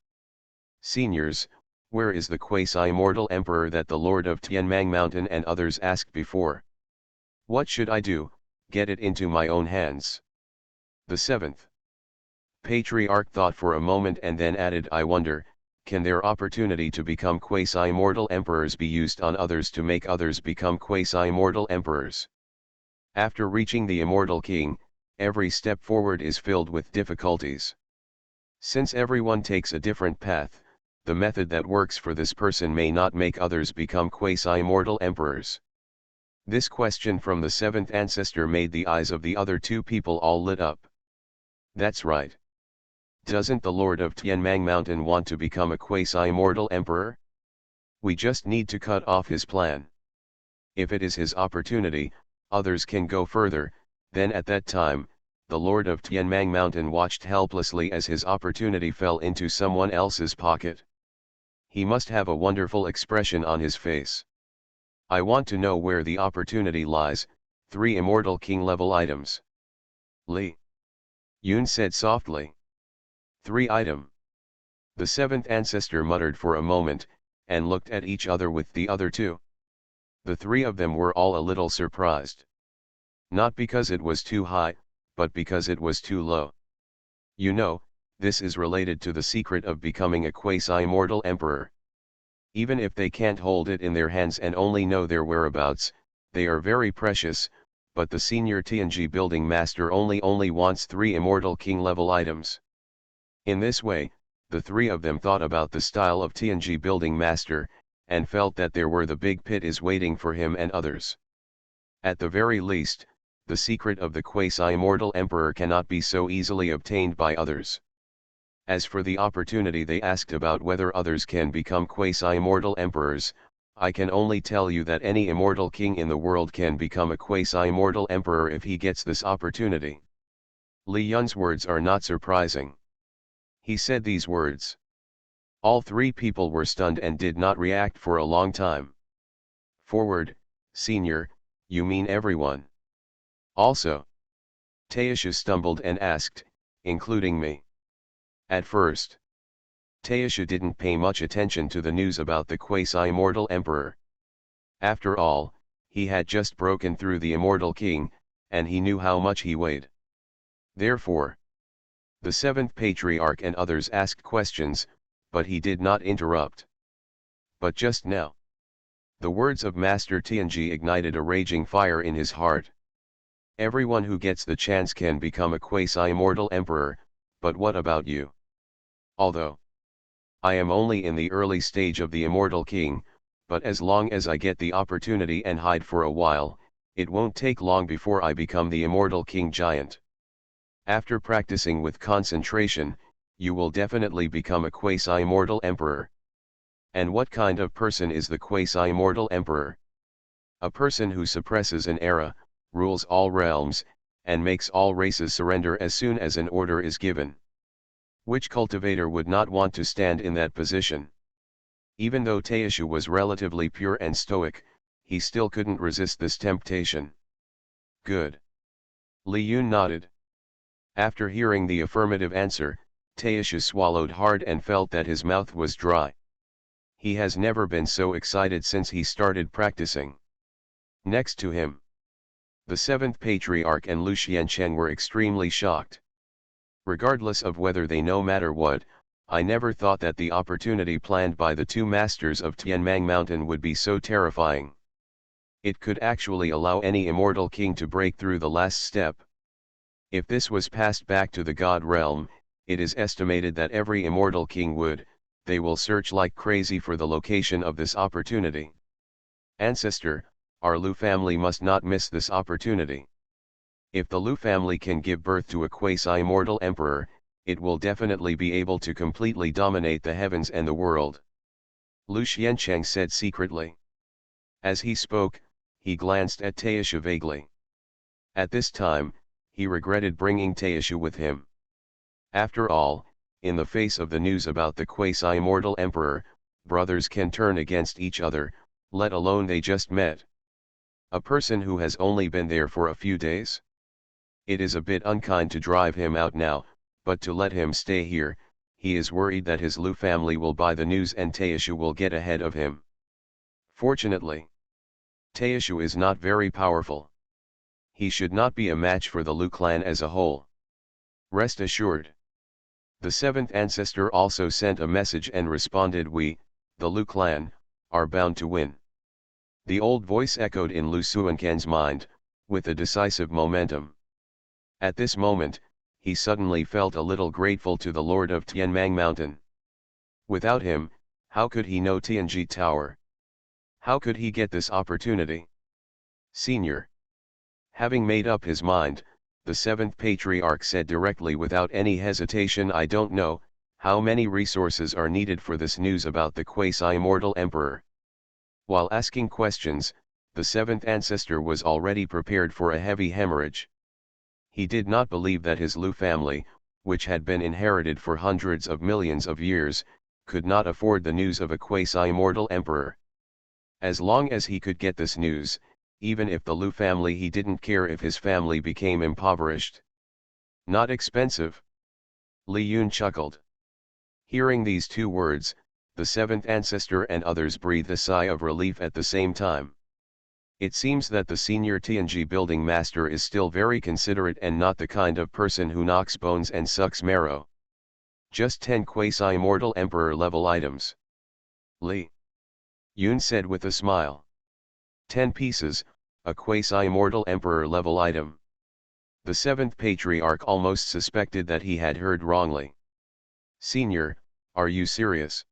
Seniors, where is the quasi-immortal emperor that the Lord of Tianmang Mountain and others asked before? What should I do? Get it into my own hands. The seventh patriarch thought for a moment and then added, I wonder, can their opportunity to become quasi-immortal emperors be used on others to make others become quasi-immortal emperors? After reaching the immortal king, every step forward is filled with difficulties. Since everyone takes a different path, the method that works for this person may not make others become quasi-immortal emperors. This question from the seventh ancestor made the eyes of the other two people all lit up. That's right. Doesn't the Lord of Tianmang Mountain want to become a quasi-immortal emperor? We just need to cut off his plan. If it is his opportunity, others can go further. Then at that time, the Lord of Tianmang Mountain watched helplessly as his opportunity fell into someone else's pocket. He must have a wonderful expression on his face. I want to know where the opportunity lies. 3 immortal king level items. Li Yun said softly. 3 item. The seventh ancestor muttered for a moment, and looked at each other with the other two. The 3 of them were all a little surprised. Not because it was too high, but because it was too low. You know, this is related to the secret of becoming a quasi-immortal emperor. Even if they can't hold it in their hands and only know their whereabouts, they are very precious, but the senior TNG building master only wants 3 immortal king level items. In this way, the 3 of them thought about the style of TNG building master, and felt that there were the big pit is waiting for him and others. At the very least, the secret of the quasi-immortal emperor cannot be so easily obtained by others. As for the opportunity they asked about whether others can become quasi-immortal emperors, I can only tell you that any immortal king in the world can become a quasi-immortal emperor if he gets this opportunity. Li Yun's words are not surprising. He said these words. All 3 people were stunned and did not react for a long time. Forward, senior, you mean everyone? Also. Taisha stumbled and asked, including me. At first, Taisha didn't pay much attention to the news about the quasi-immortal emperor. After all, he had just broken through the immortal king, and he knew how much he weighed. Therefore, the seventh patriarch and others asked questions, but he did not interrupt. But just now, the words of Master Tianji ignited a raging fire in his heart. Everyone who gets the chance can become a quasi-immortal emperor, but what about you? Although I am only in the early stage of the immortal king, but as long as I get the opportunity and hide for a while, it won't take long before I become the immortal king giant. After practicing with concentration, you will definitely become a quasi-immortal emperor. And what kind of person is the quasi-immortal emperor? A person who suppresses an era, rules all realms, and makes all races surrender as soon as an order is given. Which cultivator would not want to stand in that position? Even though Taishu was relatively pure and stoic, he still couldn't resist this temptation. Good. Li Yun nodded. After hearing the affirmative answer, Taishu swallowed hard and felt that his mouth was dry. He has never been so excited since he started practicing. Next to him, the seventh patriarch and Lu Xiancheng were extremely shocked. Regardless of whether they no matter what, I never thought that the opportunity planned by the 2 masters of Tianmang Mountain would be so terrifying. It could actually allow any immortal king to break through the last step. If this was passed back to the God realm, it is estimated that every immortal king would, they will search like crazy for the location of this opportunity. Ancestor, our Lu family must not miss this opportunity. If the Lu family can give birth to a quasi-immortal emperor, it will definitely be able to completely dominate the heavens and the world. Lu Xiancheng said secretly. As he spoke, he glanced at Taishu vaguely. At this time, he regretted bringing Taishu with him. After all, in the face of the news about the quasi-immortal emperor, brothers can turn against each other, let alone they just met. A person who has only been there for a few days? It is a bit unkind to drive him out now, but to let him stay here. He is worried that his Lu family will buy the news and Taishu will get ahead of him. Fortunately, Taishu is not very powerful. He should not be a match for the Lu clan as a whole. Rest assured. The seventh ancestor also sent a message and responded, "We, the Lu clan, are bound to win." The old voice echoed in Lu Suancan's mind, with a decisive momentum. At this moment, he suddenly felt a little grateful to the Lord of Tianmang Mountain. Without him, how could he know Tianji Tower? How could he get this opportunity? Senior. Having made up his mind, the seventh patriarch said directly without any hesitation, "I don't know how many resources are needed for this news about the quasi-immortal emperor." While asking questions, the seventh ancestor was already prepared for a heavy hemorrhage. He did not believe that his Lu family, which had been inherited for hundreds of millions of years, could not afford the news of a quasi-immortal emperor. As long as he could get this news, even if the Lu family, he didn't care if his family became impoverished. Not expensive. Li Yun chuckled. Hearing these two words, the seventh ancestor and others breathed a sigh of relief at the same time. It seems that the senior Tianji building master is still very considerate and not the kind of person who knocks bones and sucks marrow. Just 10 quasi-immortal emperor level items. Li Yun said with a smile. 10 pieces, a quasi-immortal emperor level item. The seventh patriarch almost suspected that he had heard wrongly. "Senior, are you serious?"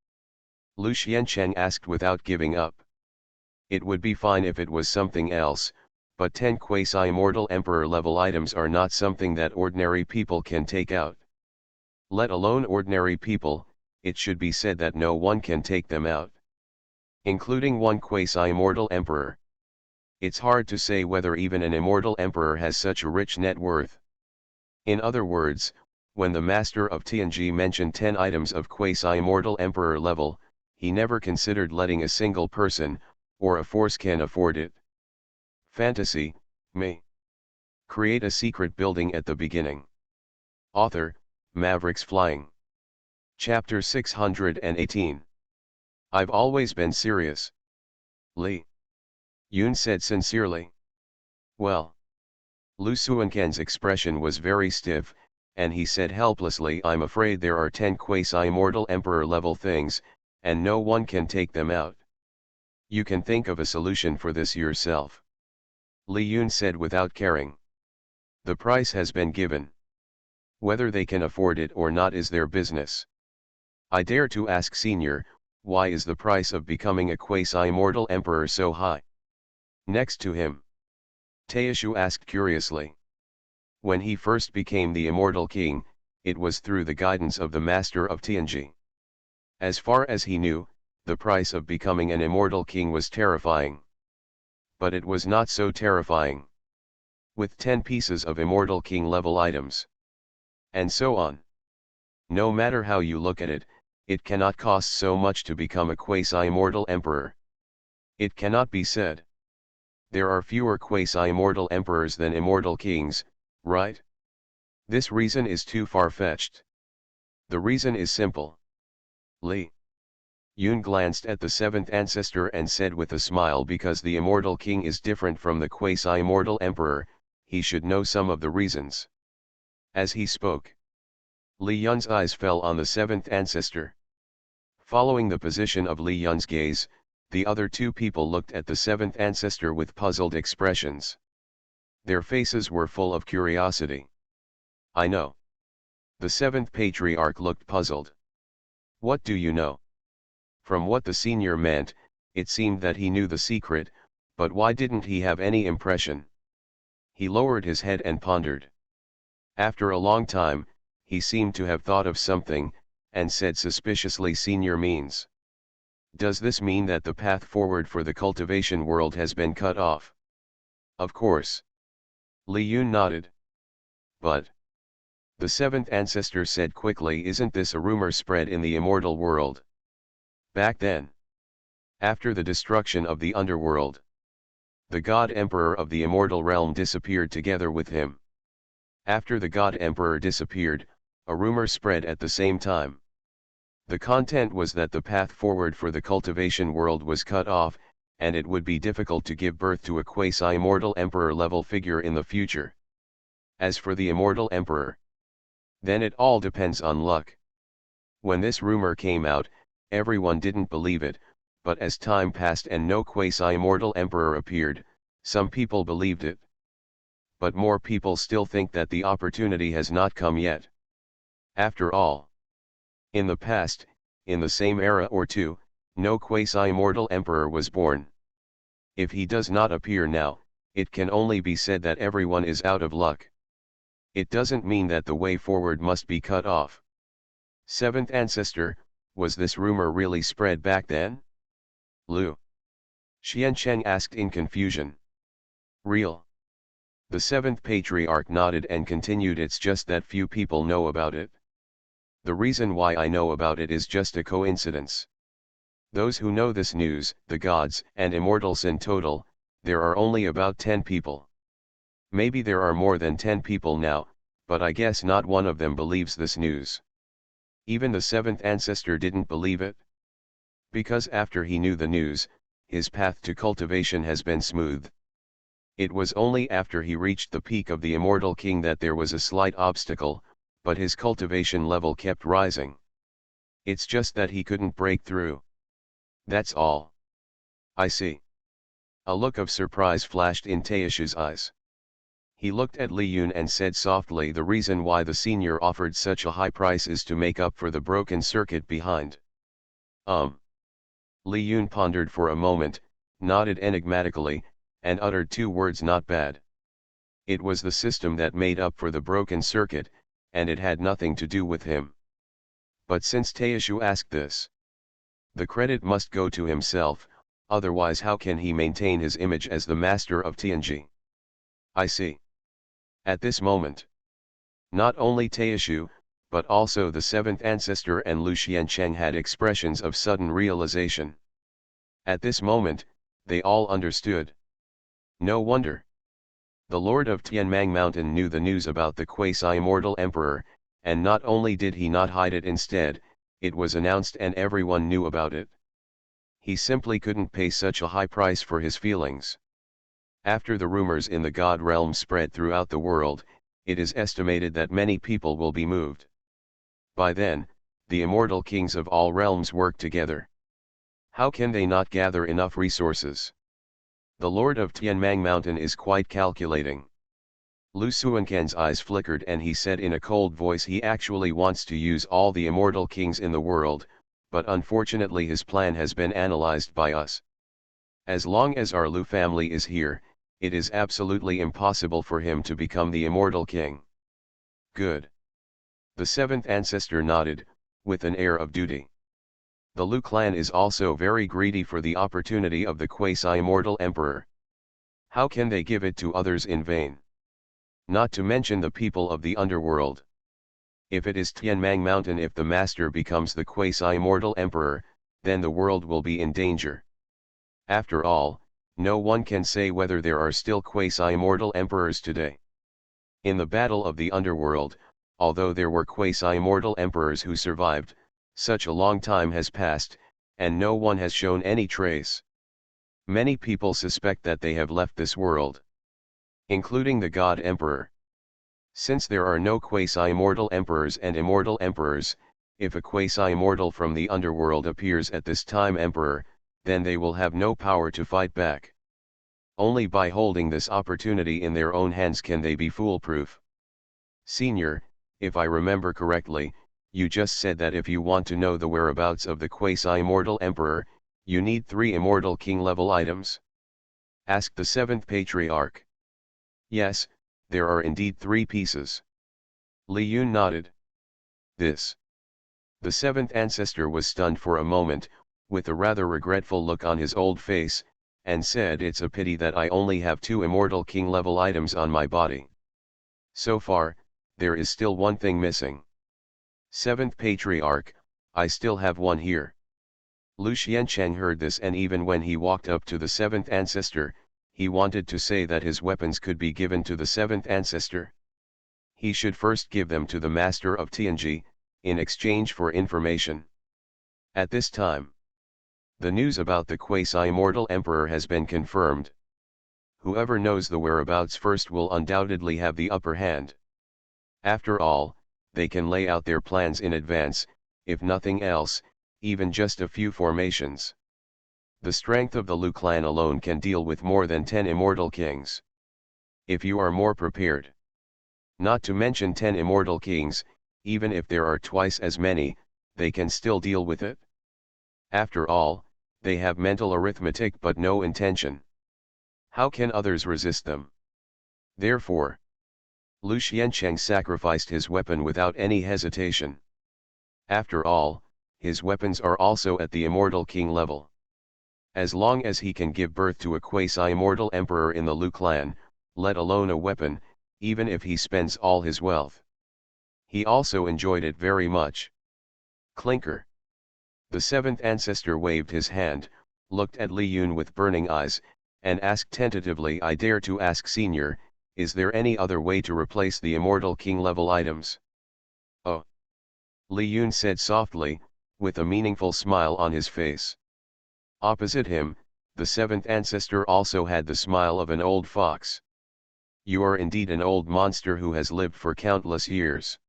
Lu Xiancheng asked without giving up. "It would be fine if it was something else, but 10 quasi-immortal emperor level items are not something that ordinary people can take out. Let alone ordinary people, it should be said that no one can take them out. Including one quasi-immortal emperor. It's hard to say whether even an immortal emperor has such a rich net worth." In other words, when the master of Tianji mentioned 10 items of quasi-immortal emperor level, he never considered letting a single person, or a force can afford it. Fantasy, me. Create a secret building at the beginning. Author, Mavericks Flying. Chapter 618. I've always been serious. Li Yun said sincerely. Well. Lu Suancan's expression was very stiff, and he said helplessly, "I'm afraid there are 10 quasi-immortal emperor level things, and no one can take them out. You can think of a solution for this yourself." Li Yun said without caring. "The price has been given. Whether they can afford it or not is their business. I dare to ask, Senior, why is the price of becoming a quasi-immortal emperor so high?" Next to him, Taishu asked curiously. When he first became the immortal king, it was through the guidance of the master of Tianji. As far as he knew, the price of becoming an immortal king was terrifying. But it was not so terrifying. With 10 pieces of immortal king level items. And so on. No matter how you look at it, it cannot cost so much to become a quasi-immortal emperor. It cannot be said. There are fewer quasi-immortal emperors than immortal kings, right? This reason is too far-fetched. The reason is simple. Li Yun glanced at the seventh ancestor and said with a smile, "Because the immortal king is different from the quasi-immortal emperor, he should know some of the reasons." As he spoke, Li Yun's eyes fell on the seventh ancestor. Following the position of Li Yun's gaze, the other two people looked at the seventh ancestor with puzzled expressions. Their faces were full of curiosity. "I know." The seventh patriarch looked puzzled. "What do you know?" From what the senior meant, it seemed that he knew the secret, but why didn't he have any impression? He lowered his head and pondered. After a long time, he seemed to have thought of something, and said suspiciously, "Senior means. Does this mean that the path forward for the cultivation world has been cut off?" "Of course." Li Yun nodded. "But," the seventh ancestor said quickly, "isn't this a rumor spread in the immortal world? Back then, after the destruction of the underworld, the god emperor of the immortal realm disappeared together with him. After the God Emperor disappeared, a rumor spread at the same time. The content was that the path forward for the cultivation world was cut off, and it would be difficult to give birth to a quasi-immortal emperor-level figure in the future. As for the immortal emperor, then it all depends on luck. When this rumor came out, everyone didn't believe it, but as time passed and no quasi-immortal emperor appeared, some people believed it. But more people still think that the opportunity has not come yet. After all, in the past, in the same era or two, no quasi-immortal emperor was born. If he does not appear now, it can only be said that everyone is out of luck. It doesn't mean that the way forward must be cut off. Seventh ancestor, was this rumor really spread back then? Lu Xiancheng asked in confusion. Real. The seventh patriarch nodded and continued, it's just that few people know about it. The reason why I know about it is just a coincidence. Those who know this news, the gods and immortals in total, there are only about 10 people. Maybe there are more than 10 people now, but I guess not one of them believes this news. Even the seventh ancestor didn't believe it. Because after he knew the news, his path to cultivation has been smooth. It was only after he reached the peak of the immortal king that there was a slight obstacle, but his cultivation level kept rising. It's just that he couldn't break through. That's all. I see. A look of surprise flashed in Taishu's eyes. He looked at Li Yun and said softly, the reason why the senior offered such a high price is to make up for the broken circuit behind. Li Yun pondered for a moment, nodded enigmatically, and uttered two words, not bad. It was the system that made up for the broken circuit, and it had nothing to do with him. But since Taishu asked this, the credit must go to himself, otherwise how can he maintain his image as the master of Tianji? I see. At this moment, not only Taishu, but also the seventh ancestor and Lu Xiancheng had expressions of sudden realization. At this moment, they all understood. No wonder. The Lord of Tianmang Mountain knew the news about the quasi-immortal emperor, and not only did he not hide it, instead, it was announced and everyone knew about it. He simply couldn't pay such a high price for his feelings. After the rumors in the God realm spread throughout the world, it is estimated that many people will be moved. By then, the immortal kings of all realms work together. How can they not gather enough resources? The Lord of Tianmang Mountain is quite calculating. Lu Suanquan's eyes flickered and he said in a cold voice, he actually wants to use all the immortal kings in the world, but unfortunately his plan has been analyzed by us. As long as our Lu family is here, it is absolutely impossible for him to become the immortal king. Good. The seventh ancestor nodded, with an air of duty. The Lu clan is also very greedy for the opportunity of the quasi-immortal emperor. How can they give it to others in vain? Not to mention the people of the underworld. If it is Tianmang Mountain, if the master becomes the quasi-immortal emperor, then the world will be in danger. After all, no one can say whether there are still quasi-immortal emperors today. In the battle of the underworld, although there were quasi-immortal emperors who survived, such a long time has passed, and no one has shown any trace. Many people suspect that they have left this world, including the God Emperor. Since there are no quasi-immortal emperors and immortal emperors, if a quasi-immortal from the underworld appears at this time emperor, then they will have no power to fight back. Only by holding this opportunity in their own hands can they be foolproof. Senior, if I remember correctly, you just said that if you want to know the whereabouts of the quasi-immortal emperor, you need 3 immortal king level items? Asked the seventh patriarch. Yes, there are indeed 3 pieces. Li Yun nodded. This. The seventh ancestor was stunned for a moment, with a rather regretful look on his old face, and said, it's a pity that I only have 2 immortal king level items on my body. So far, there is still one thing missing. Seventh patriarch, I still have one here. Lu Xiancheng heard this, and even when he walked up to the seventh ancestor, he wanted to say that his weapons could be given to the seventh ancestor. he should first give them to the master of Tianji, in exchange for information. At this time, the news about the quasi-immortal emperor has been confirmed. Whoever knows the whereabouts first will undoubtedly have the upper hand. After all, they can lay out their plans in advance, if nothing else, even just a few formations. The strength of the Liu clan alone can deal with more than 10 immortal kings. If you are more prepared. Not to mention 10 immortal kings, even if there are twice as many, they can still deal with it. After all, they have mental arithmetic but no intention. How can others resist them? Therefore, Lu Xiancheng sacrificed his weapon without any hesitation. After all, his weapons are also at the immortal king level. As long as he can give birth to a quasi-immortal emperor in the Liu clan, let alone a weapon, even if he spends all his wealth. He also enjoyed it very much. Clinker. The seventh ancestor waved his hand, looked at Li Yun with burning eyes, and asked tentatively, I dare to ask Senior, is there any other way to replace the immortal king level items? Oh. Li Yun said softly, with a meaningful smile on his face. Opposite him, the seventh ancestor also had the smile of an old fox. You are indeed an old monster who has lived for countless years.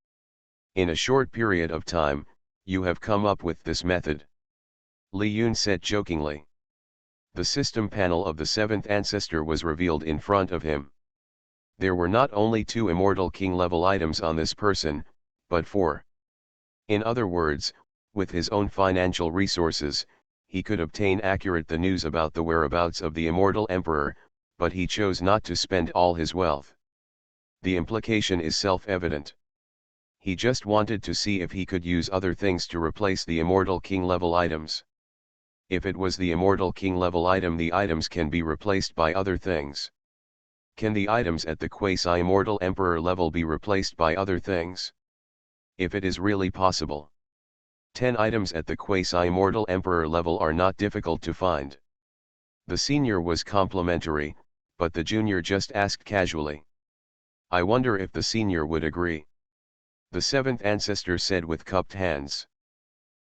In a short period of time, you have come up with this method. Li Yun said jokingly. The system panel of the seventh ancestor was revealed in front of him. There were not only 2 immortal king level items on this person, but 4. In other words, with his own financial resources, he could obtain accurate the news about the whereabouts of the immortal emperor, but he chose not to spend all his wealth. The implication is self-evident. He just wanted to see if he could use other things to replace the immortal king level items. If it was the immortal king level item, the items can be replaced by other things. Can the items at the quasi-immortal emperor level be replaced by other things? If it is really possible. 10 items at the quasi-immortal emperor level are not difficult to find. The senior was complimentary, but the junior just asked casually. I wonder if the senior would agree. The seventh ancestor said with cupped hands.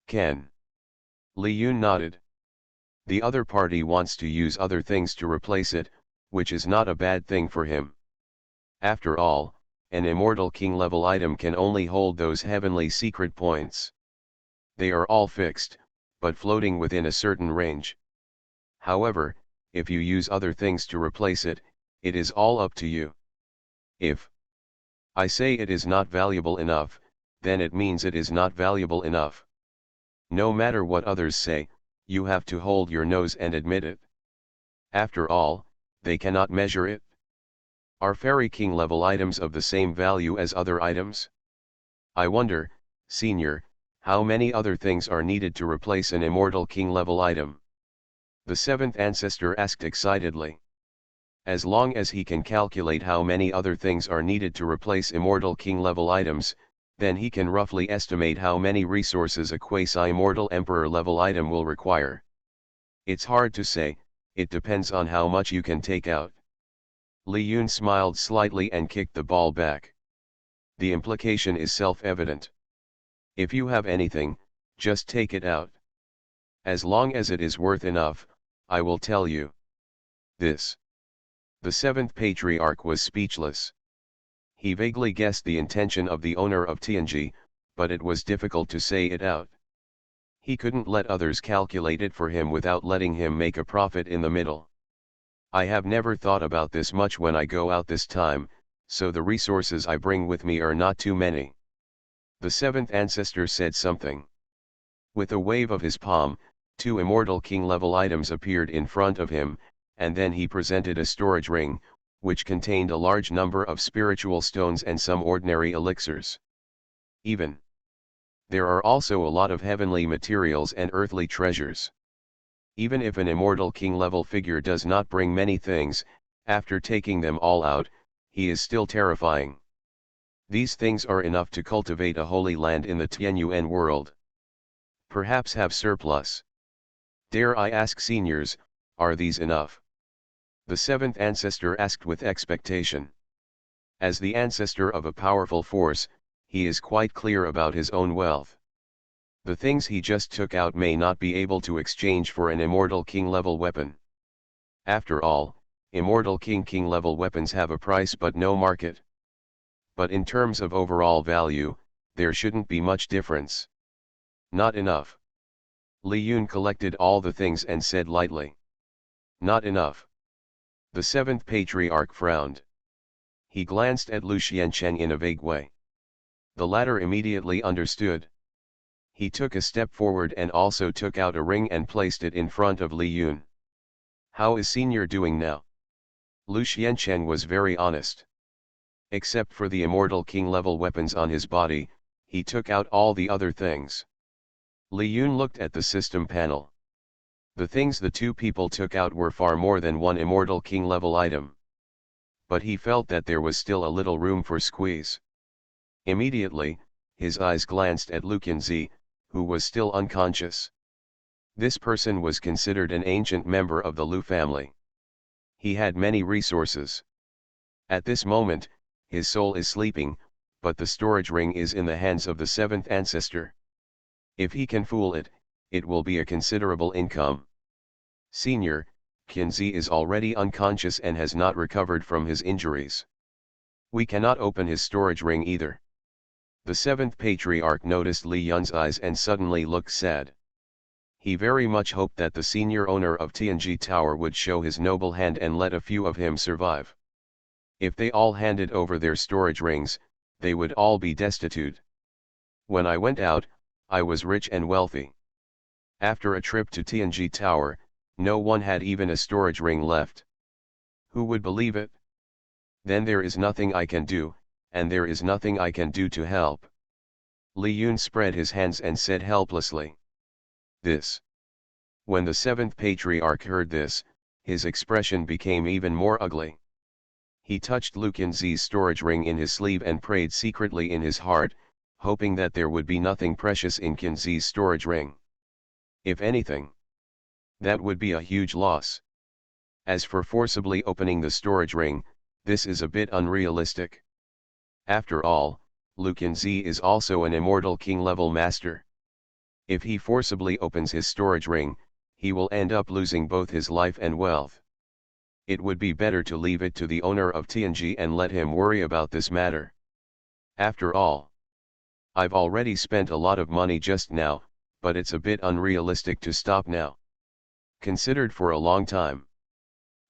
Can. Li Yun nodded. The other party wants to use other things to replace it, which is not a bad thing for him. After all, an immortal king level item can only hold those heavenly secret points. They are all fixed, but floating within a certain range. However, if you use other things to replace it, it is all up to you. If I say it is not valuable enough, then it means it is not valuable enough. No matter what others say, you have to hold your nose and admit it. After all, they cannot measure it. Are Fairy King level items of the same value as other items? I wonder, Senior, how many other things are needed to replace an immortal king level item? The seventh ancestor asked excitedly. As long as he can calculate how many other things are needed to replace immortal king level items, then he can roughly estimate how many resources a quasi-immortal emperor level item will require. It's hard to say, it depends on how much you can take out. Li Yun smiled slightly and kicked the ball back. The implication is self-evident. If you have anything, just take it out. As long as it is worth enough, I will tell you. This. The seventh patriarch was speechless. He vaguely guessed the intention of the owner of Tianji, but it was difficult to say it out. He couldn't let others calculate it for him without letting him make a profit in the middle. I have never thought about this much when I go out this time, so the resources I bring with me are not too many. The seventh ancestor said something. With a wave of his palm, 2 immortal king level items appeared in front of him, and then he presented a storage ring, which contained a large number of spiritual stones and some ordinary elixirs. There are also a lot of heavenly materials and earthly treasures. Even if an immortal king level figure does not bring many things, after taking them all out, he is still terrifying. These things are enough to cultivate a holy land in the Tianyuan world. Perhaps have surplus. Dare I ask seniors, are these enough? The seventh ancestor asked with expectation. As the ancestor of a powerful force, he is quite clear about his own wealth. The things he just took out may not be able to exchange for an immortal king-level weapon. After all, immortal king-level weapons have a price but no market. But in terms of overall value, there shouldn't be much difference. Not enough. Li Yun collected all the things and said lightly. Not enough. The seventh patriarch frowned. He glanced at Lu Xiancheng in a vague way. The latter immediately understood. He took a step forward and also took out a ring and placed it in front of Li Yun. How is Senior doing now? Lu Xiancheng was very honest. Except for the immortal king-level weapons on his body, he took out all the other things. Li Yun looked at the system panel. The things the two people took out were far more than one immortal king-level item. But he felt that there was still a little room for squeeze. Immediately, his eyes glanced at Lu Qinzi, who was still unconscious. This person was considered an ancient member of the Lu family. He had many resources. At this moment, his soul is sleeping, but the storage ring is in the hands of the seventh ancestor. If he can fool it, it will be a considerable income. Senior, Qinzi is already unconscious and has not recovered from his injuries. We cannot open his storage ring either. The seventh patriarch noticed Li Yun's eyes and suddenly looked sad. He very much hoped that the senior owner of Tianji Tower would show his noble hand and let a few of him survive. If they all handed over their storage rings, they would all be destitute. When I went out, I was rich and wealthy. After a trip to Tianji Tower, no one had even a storage ring left. Who would believe it? Then there is nothing I can do, and there is nothing I can do to help. Li Yun spread his hands and said helplessly. This. When the seventh patriarch heard this, his expression became even more ugly. He touched Lu Qinzi's storage ring in his sleeve and prayed secretly in his heart, hoping that there would be nothing precious in Qinzi's storage ring. If anything, that would be a huge loss. As for forcibly opening the storage ring, this is a bit unrealistic. After all, Lu Qinzi is also an immortal king-level master. If he forcibly opens his storage ring, he will end up losing both his life and wealth. It would be better to leave it to the owner of Tianji and let him worry about this matter. After all, I've already spent a lot of money just now, but it's a bit unrealistic to stop now. Considered for a long time.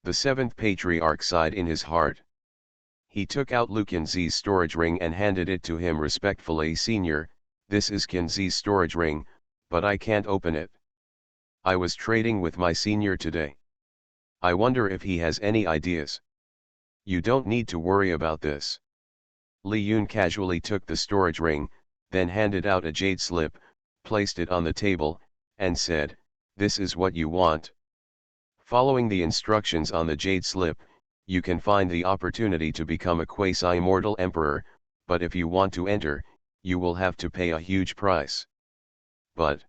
The seventh patriarch sighed in his heart. He took out Lu Qinzi's storage ring and handed it to him respectfully. Senior, this is Qinzi's storage ring, but I can't open it. I was trading with my senior today. I wonder if he has any ideas. You don't need to worry about this. Li Yun casually took the storage ring, then handed out a jade slip, placed it on the table, and said, "This is what you want." Following the instructions on the jade slip, you can find the opportunity to become a quasi-immortal emperor, but if you want to enter, you will have to pay a huge price. But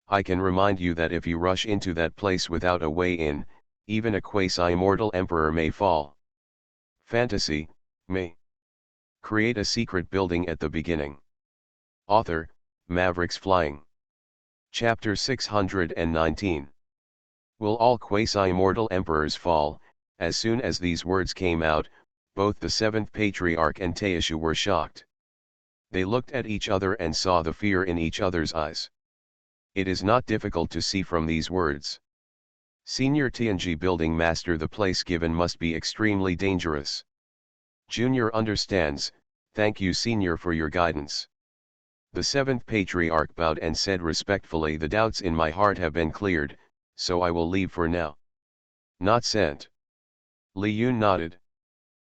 I can remind you that if you rush into that place without a way in, even a quasi-immortal emperor may fall. Fantasy, may. Create a secret building at the beginning. Author, Mavericks Flying. Chapter 619. Will all quasi-immortal emperors fall? As soon as these words came out, both the seventh patriarch and Taishu were shocked. They looked at each other and saw the fear in each other's eyes. It is not difficult to see from these words. Senior Tianji building master, the place given must be extremely dangerous. Junior understands, thank you senior for your guidance. The seventh patriarch bowed and said respectfully, the doubts in my heart have been cleared, so I will leave for now. Not sent. Li Yun nodded.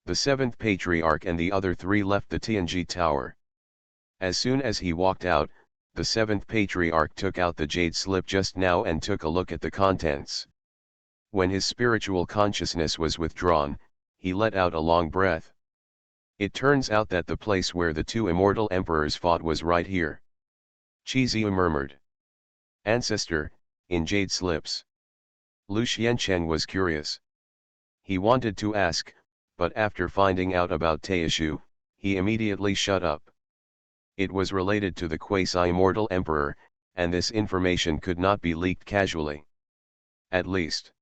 The seventh patriarch and the other three left the Tianji tower. As soon as he walked out, the seventh patriarch took out the jade slip just now and took a look at the contents. When his spiritual consciousness was withdrawn, he let out a long breath. It turns out that the place where the two immortal emperors fought was right here. Chiziu murmured. Ancestor, in jade slips. Lu Xiancheng was curious. He wanted to ask, but after finding out about Taishu, he immediately shut up. It was related to the quasi-immortal emperor, and this information could not be leaked casually. At least,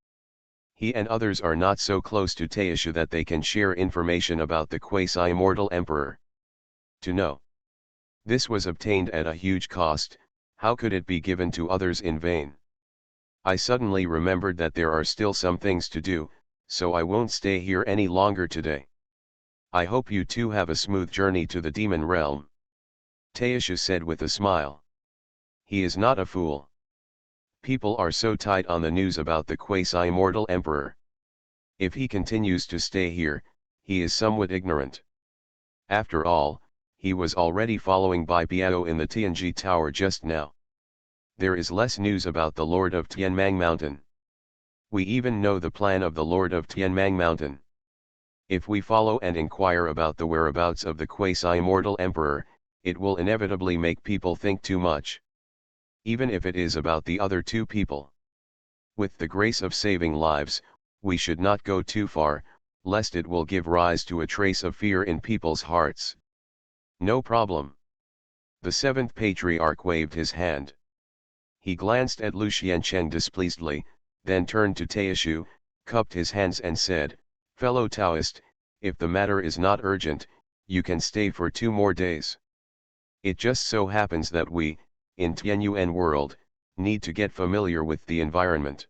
he and others are not so close to Taishu that they can share information about the quasi-immortal emperor. To know this was obtained at a huge cost, how could it be given to others in vain? I suddenly remembered that there are still some things to do, so I won't stay here any longer today. I hope you two have a smooth journey to the demon realm. Taishu said with a smile. He is not a fool. People are so tight on the news about the quasi-immortal emperor. If he continues to stay here, he is somewhat ignorant. After all, he was already following Bai Biao in the Tianji Tower just now. There is less news about the Lord of Tianmang Mountain. We even know the plan of the Lord of Tianmang Mountain. If we follow and inquire about the whereabouts of the quasi-immortal emperor, it will inevitably make people think too much. Even if it is about the other two people. With the grace of saving lives, we should not go too far, lest it will give rise to a trace of fear in people's hearts. No problem. The seventh patriarch waved his hand. He glanced at Lu Xiancheng displeasedly, then turned to Taishu, cupped his hands and said, "Fellow Taoist, if the matter is not urgent, you can stay for 2 more days. It just so happens that we, in Tianyuan world, need to get familiar with the environment.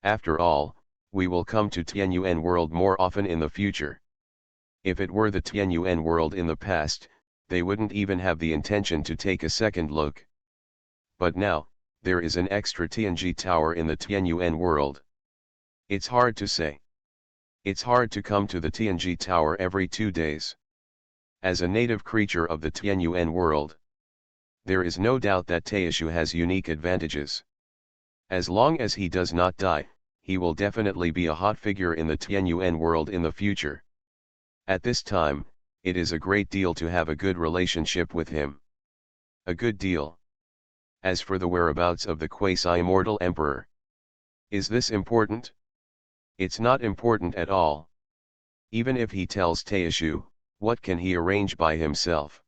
After all, we will come to Tianyuan world more often in the future. If it were the Tianyuan world in the past, they wouldn't even have the intention to take a second look. But now, there is an extra Tianji tower in the Tianyuan world. It's hard to say. It's hard to come to the Tianji tower every 2 days. As a native creature of the Tianyuan world, there is no doubt that Taishu has unique advantages. As long as he does not die, he will definitely be a hot figure in the Tianyuan world in the future. At this time, it is a great deal to have a good relationship with him. A good deal. As for the whereabouts of the quasi-immortal emperor, is this important? It's not important at all. Even if he tells Taishu, what can he arrange by himself?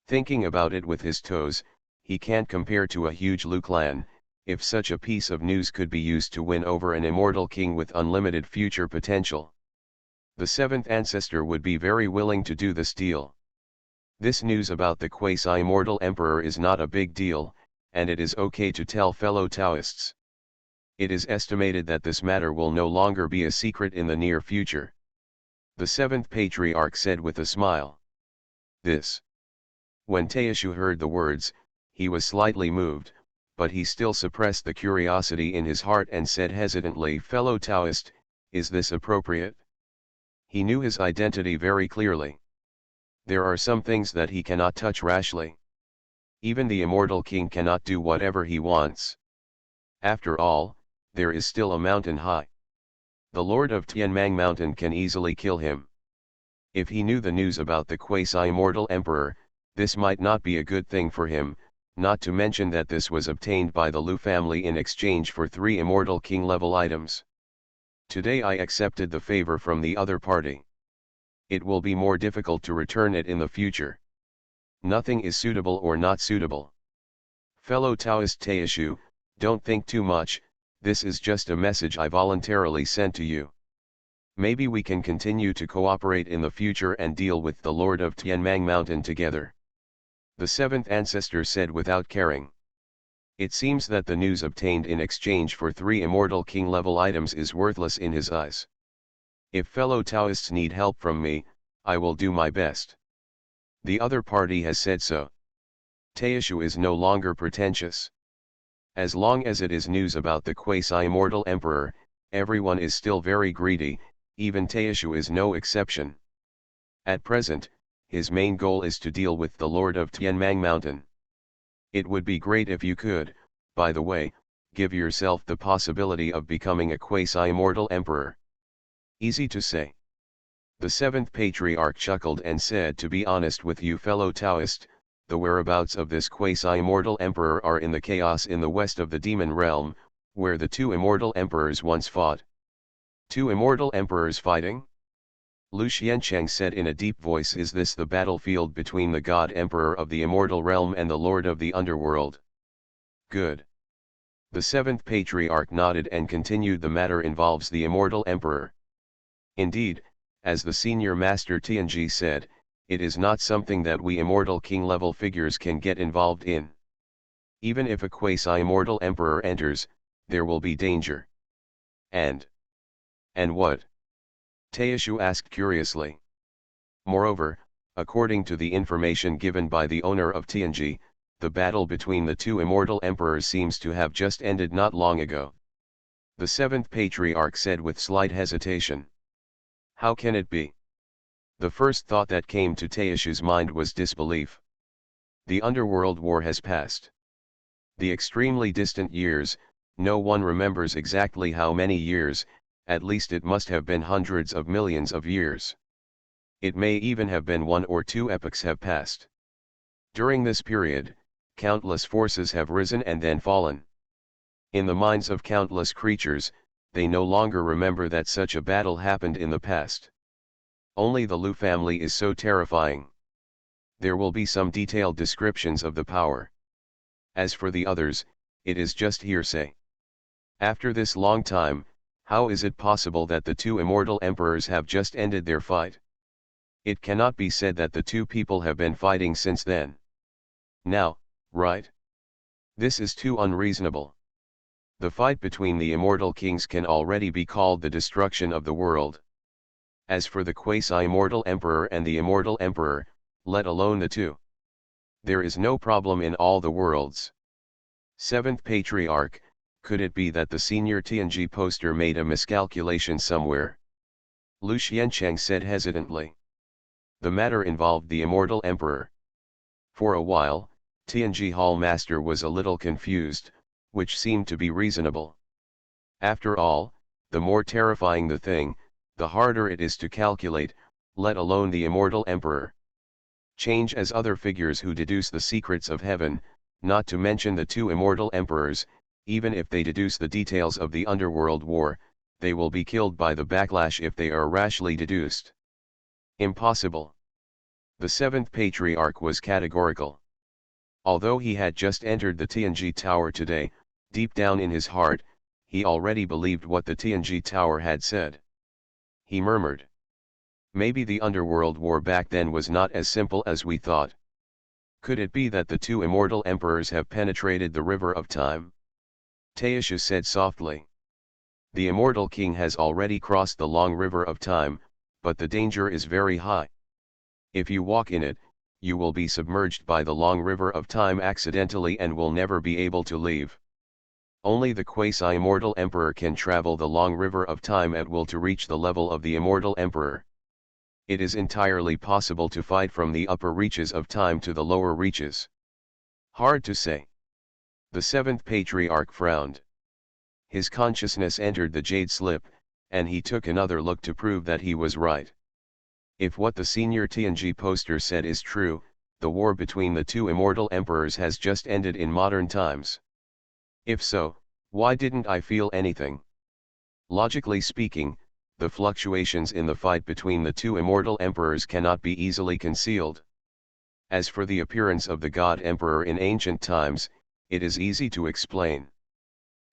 Thinking about it with his toes, he can't compare to a huge Lu clan. If such a piece of news could be used to win over an immortal king with unlimited future potential, the seventh ancestor would be very willing to do this deal. This news about the quasi-immortal emperor is not a big deal, and it is okay to tell fellow Taoists. It is estimated that this matter will no longer be a secret in the near future. The seventh patriarch said with a smile. When Taishu heard the words, he was slightly moved, but he still suppressed the curiosity in his heart and said hesitantly, "Fellow Taoist, is this appropriate?" He knew his identity very clearly. There are some things that he cannot touch rashly. Even the immortal king cannot do whatever he wants. After all, there is still a mountain high. The Lord of Tianmang Mountain can easily kill him. If he knew the news about the quasi-immortal emperor, this might not be a good thing for him, not to mention that this was obtained by the Lu family in exchange for 3 immortal king-level items. Today I accepted the favor from the other party. It will be more difficult to return it in the future. Nothing is suitable or not suitable. Fellow Taoist Taishu, don't think too much, this is just a message I voluntarily sent to you. Maybe we can continue to cooperate in the future and deal with the Lord of Tianmang Mountain together. The seventh ancestor said without caring. It seems that the news obtained in exchange for 3 immortal king-level items is worthless in his eyes. If fellow Taoists need help from me, I will do my best. The other party has said so. Taishu is no longer pretentious. As long as it is news about the quasi-immortal emperor, everyone is still very greedy, even Taishu is no exception. At present, his main goal is to deal with the Lord of Tianmang Mountain. It would be great if you could, by the way, give yourself the possibility of becoming a quasi-immortal emperor. Easy to say. The seventh patriarch chuckled and said, "To be honest with you, fellow Taoist, the whereabouts of this quasi-immortal emperor are in the chaos in the west of the demon realm, where the 2 immortal emperors once fought." 2 immortal emperors fighting? Lu Xiancheng said in a deep voice, "Is this the battlefield between the God Emperor of the immortal realm and the Lord of the underworld?" Good. The seventh patriarch nodded and continued, "The matter involves the immortal emperor. Indeed, as the senior master Tianji said, it is not something that we immortal king-level figures can get involved in. Even if a quasi-immortal emperor enters, there will be danger." And what? Teishu asked curiously. Moreover, according to the information given by the owner of Tianji, the battle between the two immortal emperors seems to have just ended not long ago. The seventh patriarch said with slight hesitation. How can it be? The first thought that came to Teishu's mind was disbelief. The underworld war has passed. The extremely distant years, no one remembers exactly how many years, at least it must have been hundreds of millions of years. It may even have been 1 or 2 epochs have passed. During this period, countless forces have risen and then fallen. In the minds of countless creatures, they no longer remember that such a battle happened in the past. Only the Lu family is so terrifying. There will be some detailed descriptions of the power. As for the others, it is just hearsay. After this long time, how is it possible that the two immortal emperors have just ended their fight? It cannot be said that the two people have been fighting since then. Now, right? This is too unreasonable. The fight between the immortal kings can already be called the destruction of the world. As for the quasi-immortal emperor and the immortal emperor, let alone the two, there is no problem in all the worlds. Seventh patriarch, could it be that the senior Tianji poster made a miscalculation somewhere? Lu Xiancheng said hesitantly. The matter involved the immortal emperor. For a while, Tianji Hall Master was a little confused, which seemed to be reasonable. After all, the more terrifying the thing, the harder it is to calculate, let alone the immortal emperor. Change as other figures who deduce the secrets of heaven, not to mention the two immortal emperors, even if they deduce the details of the underworld war, they will be killed by the backlash if they are rashly deduced. Impossible. The seventh patriarch was categorical. Although he had just entered the Tianji Tower today, deep down in his heart, he already believed what the Tianji Tower had said. He murmured. Maybe the underworld war back then was not as simple as we thought. Could it be that the two immortal emperors have penetrated the river of time? Teishu said softly. The immortal king has already crossed the long river of time, but the danger is very high. If you walk in it, you will be submerged by the long river of time accidentally and will never be able to leave. Only the quasi-immortal emperor can travel the long river of time at will to reach the level of the immortal emperor. It is entirely possible to fight from the upper reaches of time to the lower reaches. Hard to say. The seventh patriarch frowned. His consciousness entered the jade slip, and he took another look to prove that he was right. If what the senior Tianji poster said is true, the war between the two immortal emperors has just ended in modern times. If so, why didn't I feel anything? Logically speaking, the fluctuations in the fight between the two immortal emperors cannot be easily concealed. As for the appearance of the god emperor in ancient times, it is easy to explain.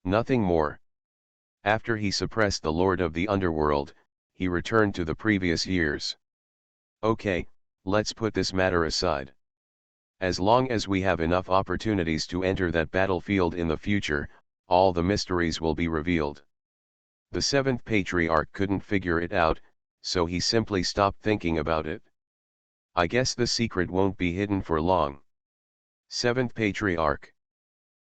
Nothing more. After he suppressed the lord of the underworld, he returned to the previous years. Okay, let's put this matter aside. As long as we have enough opportunities to enter that battlefield in the future, all the mysteries will be revealed. The seventh patriarch couldn't figure it out, so he simply stopped thinking about it. I guess the secret won't be hidden for long. Seventh patriarch.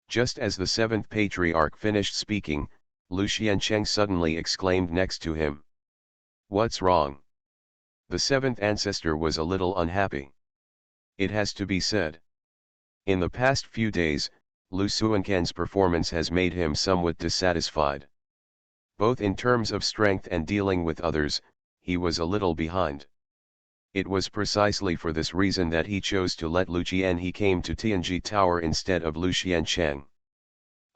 Just as the seventh patriarch finished speaking, Lu Xiancheng suddenly exclaimed next to him. What's wrong? The seventh ancestor was a little unhappy. It has to be said. In the past few days, Lu Suanquan's performance has made him somewhat dissatisfied. Both in terms of strength and dealing with others, he was a little behind. It was precisely for this reason that he chose to let Lu Qianhe came to Tianji Tower instead of Lu Xiancheng.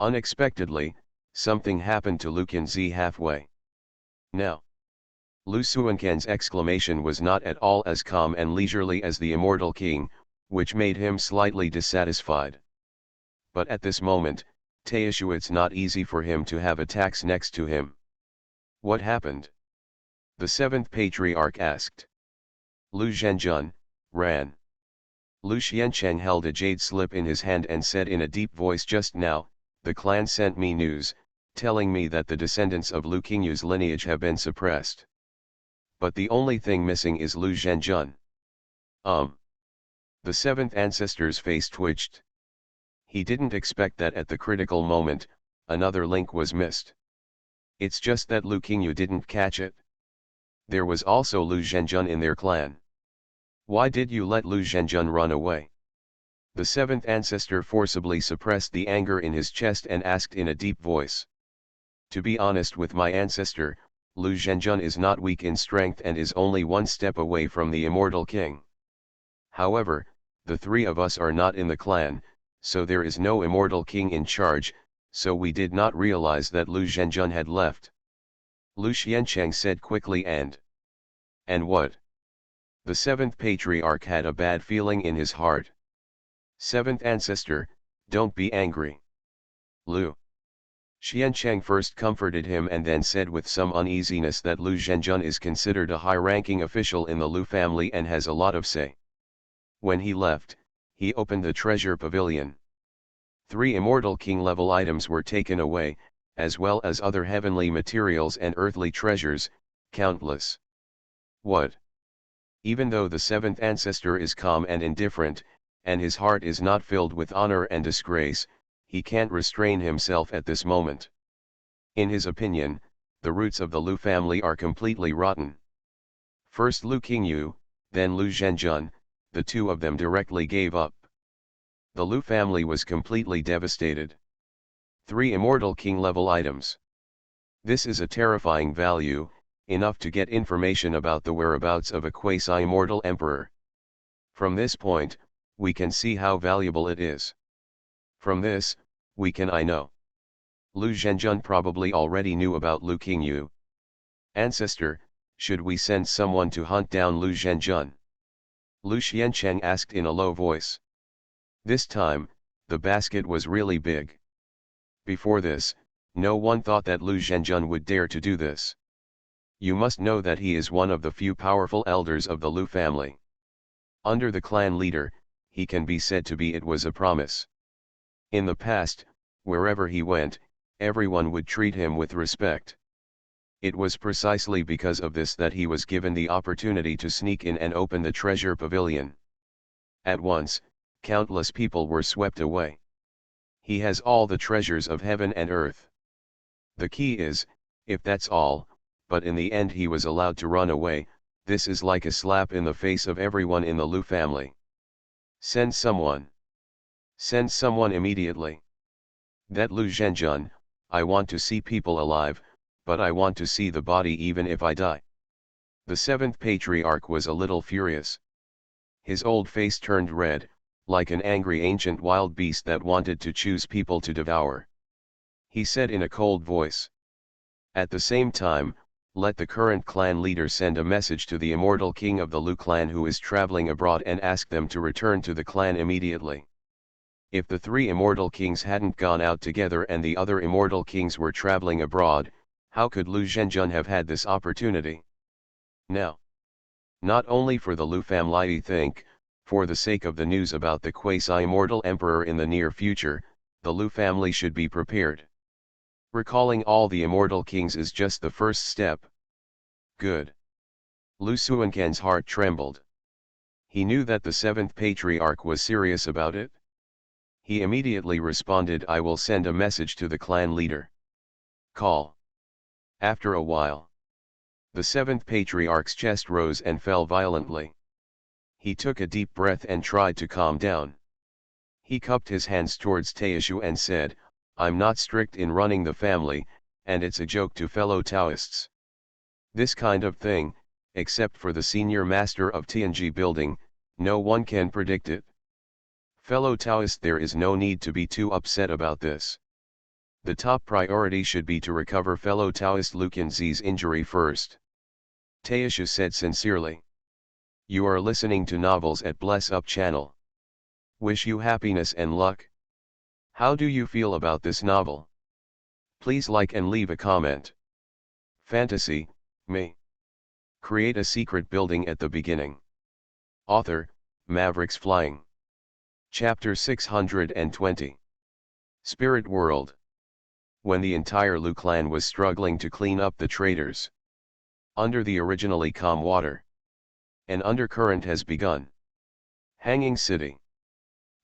Unexpectedly, something happened to Lu Qinzi halfway. Now, Lu Suanquan's exclamation was not at all as calm and leisurely as the immortal king, which made him slightly dissatisfied. But at this moment, Taishu, it's not easy for him to have attacks next to him. What happened? The seventh patriarch asked. Lu Zhenjun ran. Lu Xiancheng held a jade slip in his hand and said in a deep voice, just now, the clan sent me news, telling me that the descendants of Lu Qingyu's lineage have been suppressed. But the only thing missing is Lu Zhenjun. The seventh ancestor's face twitched. He didn't expect that at the critical moment, another link was missed. It's just that Lu Qingyu didn't catch it. There was also Lu Zhenjun in their clan. Why did you let Lu Zhenjun run away? The seventh ancestor forcibly suppressed the anger in his chest and asked in a deep voice. To be honest with my ancestor, Lu Zhenjun is not weak in strength and is only one step away from the immortal king. However, the three of us are not in the clan, so there is no immortal king in charge, so we did not realize that Lu Zhenjun had left. Lu Xiancheng said quickly. And what? The seventh patriarch had a bad feeling in his heart. Seventh ancestor, don't be angry. Lu Xiancheng first comforted him and then said with some uneasiness that Lu Zhenjun is considered a high-ranking official in the Lu family and has a lot of say. When he left, he opened the treasure pavilion. 3 immortal king-level items were taken away, as well as other heavenly materials and earthly treasures, countless. What? Even though the seventh ancestor is calm and indifferent, and his heart is not filled with honor and disgrace, he can't restrain himself at this moment. In his opinion, the roots of the Lu family are completely rotten. First Lu Qingyu, then Lu Zhenjun, the two of them directly gave up. The Lu family was completely devastated. 3 immortal king-level items. This is a terrifying value, enough to get information about the whereabouts of a quasi-immortal emperor. From this point, we can see how valuable it is. From this, I know. Lu Zhenjun probably already knew about Lu Qingyu. Ancestor, should we send someone to hunt down Lu Zhenjun? Lu Xiancheng asked in a low voice. This time, the basket was really big. Before this, no one thought that Lu Zhenjun would dare to do this. You must know that he is one of the few powerful elders of the Lu family. Under the clan leader, he can be said to be it was a promise. In the past, wherever he went, everyone would treat him with respect. It was precisely because of this that he was given the opportunity to sneak in and open the treasure pavilion. At once, countless people were swept away. He has all the treasures of heaven and earth. The key is, if that's all, but in the end he was allowed to run away, this is like a slap in the face of everyone in the Lu family. Send someone. Send someone immediately. That Lu Zhenjun, I want to see people alive, but I want to see the body even if I die. The seventh patriarch was a little furious. His old face turned red, like an angry ancient wild beast that wanted to choose people to devour. He said in a cold voice. At the same time, let the current clan leader send a message to the immortal king of the Lu clan who is traveling abroad and ask them to return to the clan immediately. If the 3 immortal kings hadn't gone out together and the other immortal kings were traveling abroad, how could Lu Zhenjun have had this opportunity? Now, not only for the Lu family, I think, for the sake of the news about the quasi-immortal emperor in the near future, the Lu family should be prepared. Recalling all the immortal kings is just the first step. Good. Lu Suanquan's heart trembled. He knew that the seventh patriarch was serious about it. He immediately responded, I will send a message to the clan leader. Call. After a while, the seventh patriarch's chest rose and fell violently. He took a deep breath and tried to calm down. He cupped his hands towards Taishu and said, I'm not strict in running the family, and it's a joke to fellow Taoists. This kind of thing, except for the senior master of Tianji building, no one can predict it. Fellow Taoists, there is no need to be too upset about this. The top priority should be to recover fellow Taoist Lu Qinzi's injury first. Taisha said sincerely. You are listening to novels at Bless Up channel. Wish you happiness and luck. How do you feel about this novel? Please like and leave a comment. Fantasy, me. Create a secret building at the beginning. Author, Mavericks Flying. Chapter 620. Spirit World. When the entire Lu clan was struggling to clean up the traitors under the originally calm water, an undercurrent has begun. Hanging City.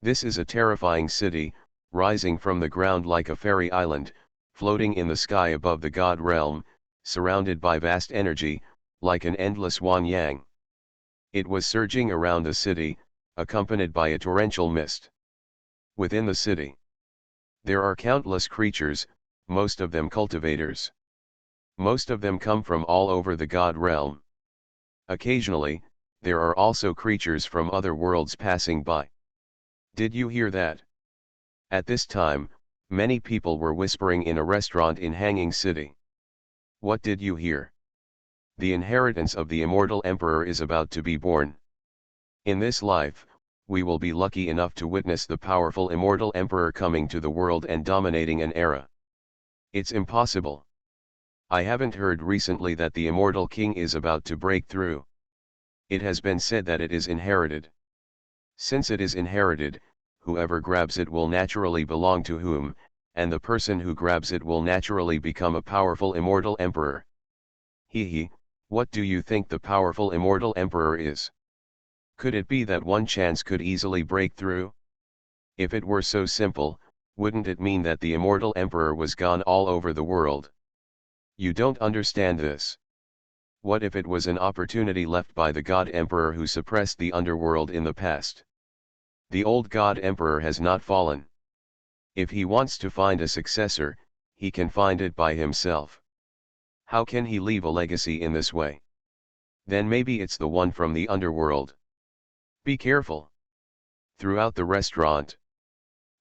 This is a terrifying city, rising from the ground like a fairy island, floating in the sky above the god realm, surrounded by vast energy, like an endless yin-yang. It was surging around the city, accompanied by a torrential mist. Within the city, there are countless creatures, most of them cultivators. Most of them come from all over the god realm. Occasionally, there are also creatures from other worlds passing by. Did you hear that? At this time, many people were whispering in a restaurant in Hanging City. What did you hear? The inheritance of the immortal emperor is about to be born. In this life, we will be lucky enough to witness the powerful immortal emperor coming to the world and dominating an era. It's impossible. I haven't heard recently that the immortal king is about to break through. It has been said that it is inherited. Since it is inherited, whoever grabs it will naturally belong to whom, and the person who grabs it will naturally become a powerful immortal emperor. Hee, what do you think the powerful immortal emperor is? Could it be that one chance could easily break through? If it were so simple, wouldn't it mean that the immortal emperor was gone all over the world? You don't understand this. What if it was an opportunity left by the god emperor who suppressed the underworld in the past? The old god emperor has not fallen. If he wants to find a successor, he can find it by himself. How can he leave a legacy in this way? Then maybe it's the one from the underworld. Be careful. Throughout the restaurant,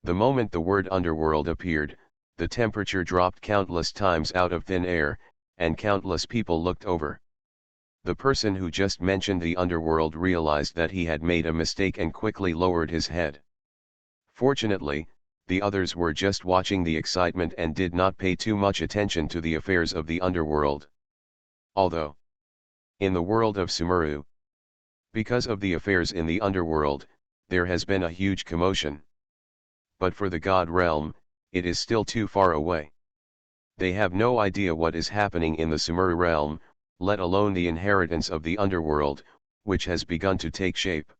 the moment the word underworld appeared, the temperature dropped countless times out of thin air, and countless people looked over. The person who just mentioned the underworld realized that he had made a mistake and quickly lowered his head. Fortunately, the others were just watching the excitement and did not pay too much attention to the affairs of the underworld. Although, in the world of Sumeru, because of the affairs in the underworld, there has been a huge commotion. But for the god realm, it is still too far away. They have no idea what is happening in the Sumeru realm, let alone the inheritance of the underworld, which has begun to take shape.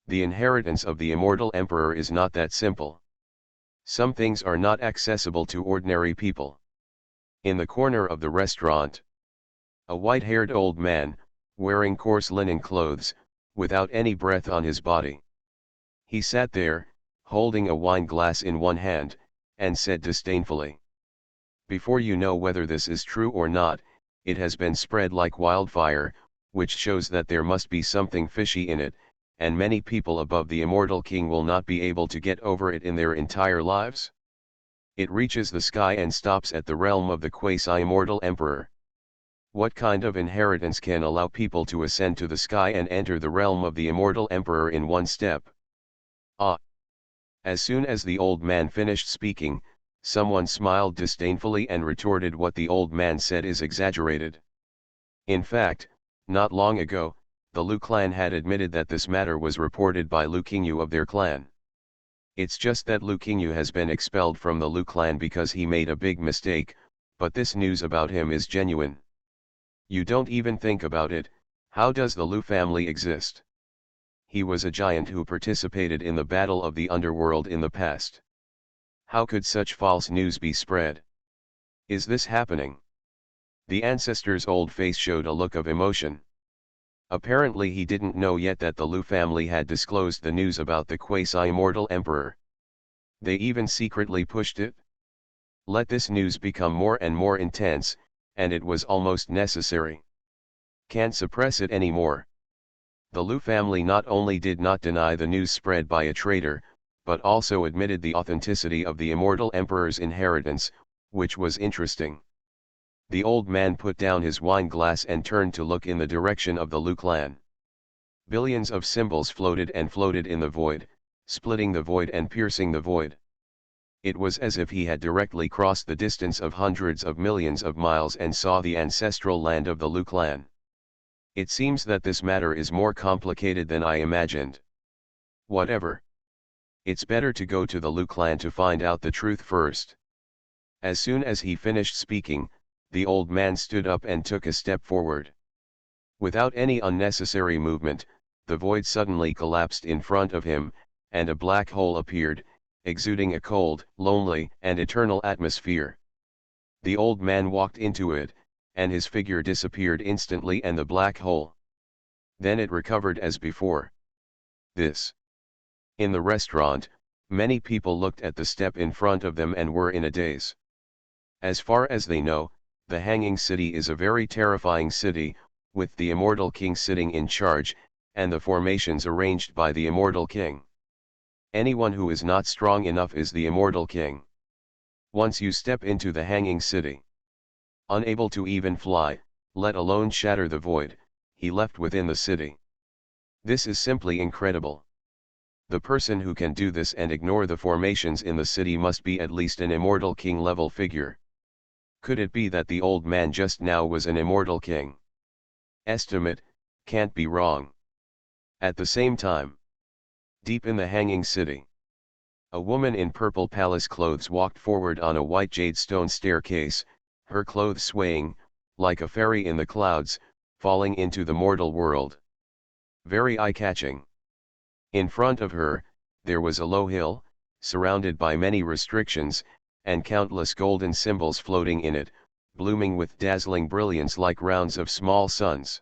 The inheritance of the immortal emperor is not that simple. Some things are not accessible to ordinary people. In the corner of the restaurant, a white-haired old man, wearing coarse linen clothes, without any breath on his body. He sat there, holding a wine glass in one hand, and said disdainfully, "Before you know whether this is true or not, it has been spread like wildfire, which shows that there must be something fishy in it, and many people above the immortal king will not be able to get over it in their entire lives. It reaches the sky and stops at the realm of the quasi-immortal emperor. What kind of inheritance can allow people to ascend to the sky and enter the realm of the immortal emperor in one step?" Ah! As soon as the old man finished speaking, someone smiled disdainfully and retorted what the old man said is exaggerated. In fact, not long ago, the Lu clan had admitted that this matter was reported by Lu Qingyu of their clan. It's just that Lu Qingyu has been expelled from the Lu clan because he made a big mistake, but this news about him is genuine. You don't even think about it, how does the Lu family exist? He was a giant who participated in the battle of the underworld in the past. How could such false news be spread? Is this happening? The ancestor's old face showed a look of emotion. Apparently he didn't know yet that the Lu family had disclosed the news about the quasi-immortal emperor. They even secretly pushed it. Let this news become more and more intense, and it was almost necessary. Can't suppress it anymore. The Lu family not only did not deny the news spread by a traitor, but also admitted the authenticity of the immortal emperor's inheritance, which was interesting. The old man put down his wine glass and turned to look in the direction of the Lu clan. Billions of symbols floated and floated in the void, splitting the void and piercing the void. It was as if he had directly crossed the distance of hundreds of millions of miles and saw the ancestral land of the Lu clan. It seems that this matter is more complicated than I imagined. Whatever. It's better to go to the Lu clan to find out the truth first. As soon as he finished speaking, the old man stood up and took a step forward. Without any unnecessary movement, the void suddenly collapsed in front of him, and a black hole appeared, exuding a cold, lonely, and eternal atmosphere. The old man walked into it, and his figure disappeared instantly and the black hole. Then it recovered as before. This. In the restaurant, many people looked at the step in front of them and were in a daze. As far as they know, the Hanging City is a very terrifying city, with the Immortal King sitting in charge, and the formations arranged by the Immortal King. Anyone who is not strong enough is the Immortal King. Once you step into the Hanging City, unable to even fly, let alone shatter the void, he left within the city. This is simply incredible. The person who can do this and ignore the formations in the city must be at least an Immortal King level figure. Could it be that the old man just now was an Immortal King? Estimate, can't be wrong. At the same time, deep in the Hanging City, a woman in purple palace clothes walked forward on a white jade stone staircase, her clothes swaying, like a fairy in the clouds, falling into the mortal world. Very eye-catching. In front of her, there was a low hill, surrounded by many restrictions, and countless golden symbols floating in it, blooming with dazzling brilliance like rounds of small suns.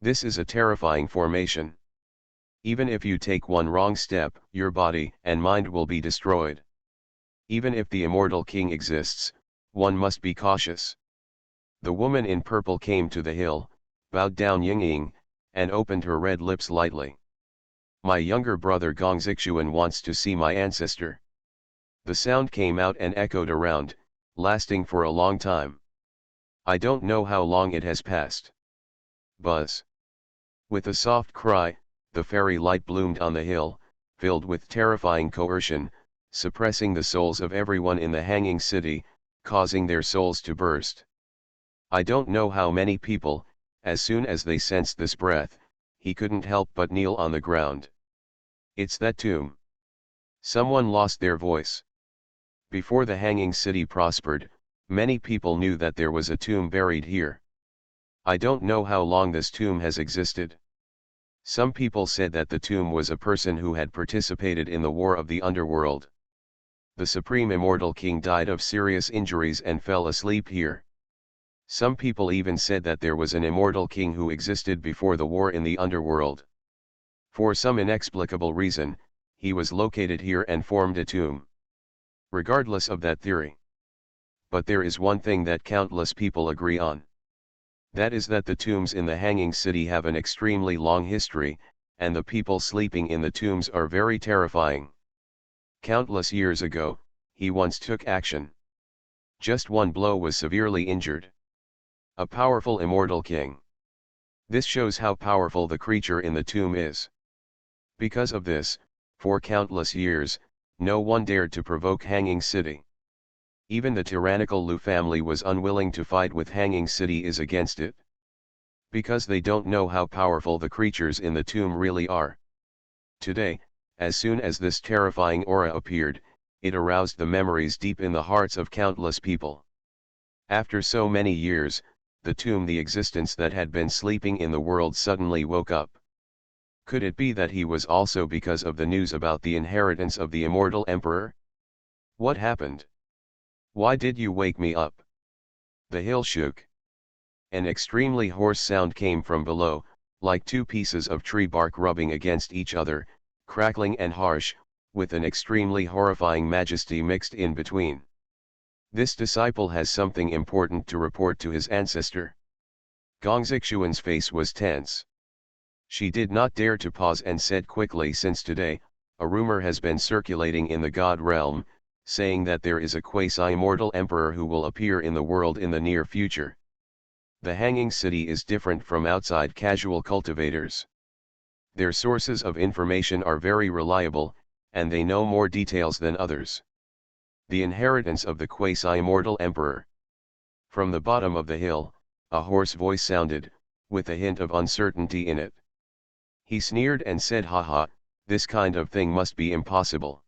This is a terrifying formation. Even if you take one wrong step, your body and mind will be destroyed. Even if the Immortal King exists, one must be cautious. The woman in purple came to the hill, bowed down Ying, and opened her red lips lightly. My younger brother Gongzixuan wants to see my ancestor. The sound came out and echoed around, lasting for a long time. I don't know how long it has passed. Buzz. With a soft cry, the fairy light bloomed on the hill, filled with terrifying coercion, suppressing the souls of everyone in the Hanging City, causing their souls to burst. I don't know how many people, as soon as they sensed this breath, he couldn't help but kneel on the ground. It's that tomb. Someone lost their voice. Before the Hanging City prospered, many people knew that there was a tomb buried here. I don't know how long this tomb has existed. Some people said that the tomb was a person who had participated in the war of the underworld. The Supreme Immortal King died of serious injuries and fell asleep here. Some people even said that there was an Immortal King who existed before the war in the underworld. For some inexplicable reason, he was located here and formed a tomb. Regardless of that theory. But there is one thing that countless people agree on. That is that the tombs in the Hanging City have an extremely long history, and the people sleeping in the tombs are very terrifying. Countless years ago, he once took action. Just one blow was severely injured. A powerful Immortal King. This shows how powerful the creature in the tomb is. Because of this, for countless years, no one dared to provoke Hanging City. Even the tyrannical Lu family was unwilling to fight with Hanging City is against it. Because they don't know how powerful the creatures in the tomb really are. Today, as soon as this terrifying aura appeared, it aroused the memories deep in the hearts of countless people. After so many years, the tomb, the existence that had been sleeping in the world, suddenly woke up. Could it be that he was also because of the news about the inheritance of the immortal emperor? What happened? Why did you wake me up? The hill shook. An extremely hoarse sound came from below, like two pieces of tree bark rubbing against each other, crackling and harsh, with an extremely horrifying majesty mixed in between. This disciple has something important to report to his ancestor. Gongzixuan's face was tense. She did not dare to pause and said quickly, since today, a rumor has been circulating in the God realm, saying that there is a quasi-immortal emperor who will appear in the world in the near future. The hanging city is different from outside casual cultivators. Their sources of information are very reliable, and they know more details than others. The inheritance of the quasi-immortal emperor. From the bottom of the hill, a hoarse voice sounded, with a hint of uncertainty in it. He sneered and said, "Ha ha, this kind of thing must be impossible.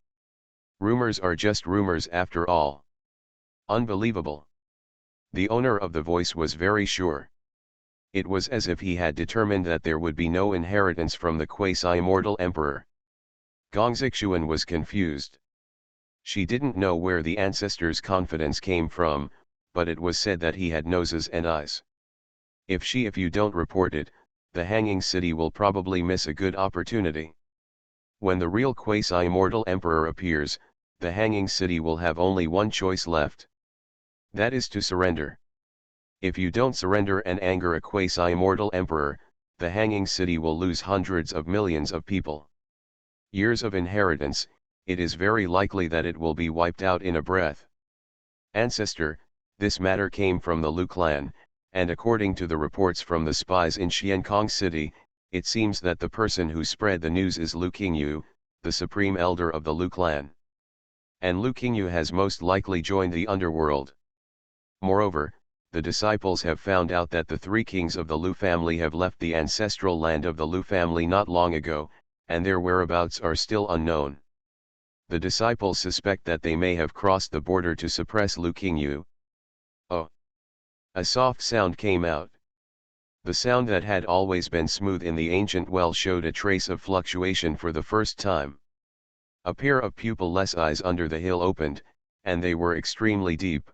Rumors are just rumors after all. Unbelievable." The owner of the voice was very sure. It was as if he had determined that there would be no inheritance from the quasi-immortal emperor. Gongzixuan was confused. She didn't know where the ancestor's confidence came from, but it was said that he had noses and eyes. If you don't report it, the hanging city will probably miss a good opportunity. When the real quasi-immortal emperor appears, the hanging city will have only one choice left. That is to surrender. If you don't surrender and anger a quasi-immortal emperor, the hanging city will lose hundreds of millions of people. Years of inheritance, it is very likely that it will be wiped out in a breath. Ancestor, this matter came from the Lu clan, and according to the reports from the spies in Xiankong City, it seems that the person who spread the news is Lu Qingyu, the supreme elder of the Lu clan. And Lu Qingyu has most likely joined the underworld. Moreover, the disciples have found out that the three kings of the Lu family have left the ancestral land of the Lu family not long ago, and their whereabouts are still unknown. The disciples suspect that they may have crossed the border to suppress Lu Qingyu. Oh! A soft sound came out. The sound that had always been smooth in the ancient well showed a trace of fluctuation for the first time. A pair of pupil-less eyes under the hill opened, and they were extremely deep.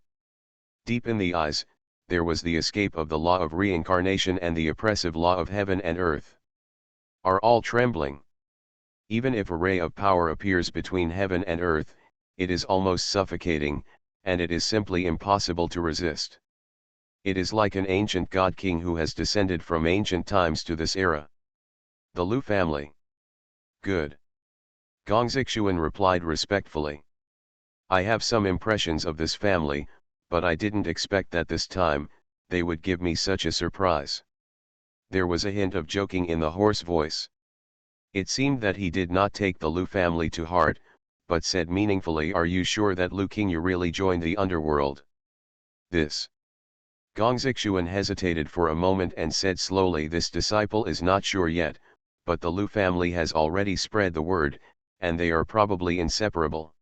Deep in the eyes, there was the escape of the law of reincarnation and the oppressive law of heaven and earth. Are all trembling? Even if a ray of power appears between heaven and earth, it is almost suffocating, and it is simply impossible to resist. It is like an ancient god king who has descended from ancient times to this era. The Lu family. Good. Gongzixuan replied respectfully. I have some impressions of this family, but I didn't expect that this time, they would give me such a surprise. There was a hint of joking in the hoarse voice. It seemed that he did not take the Lu family to heart, but said meaningfully, "Are you sure that Lu Qingyu really joined the underworld?" This. Gongzixuan hesitated for a moment and said slowly, "This disciple is not sure yet, but the Lu family has already spread the word, and they are probably inseparable.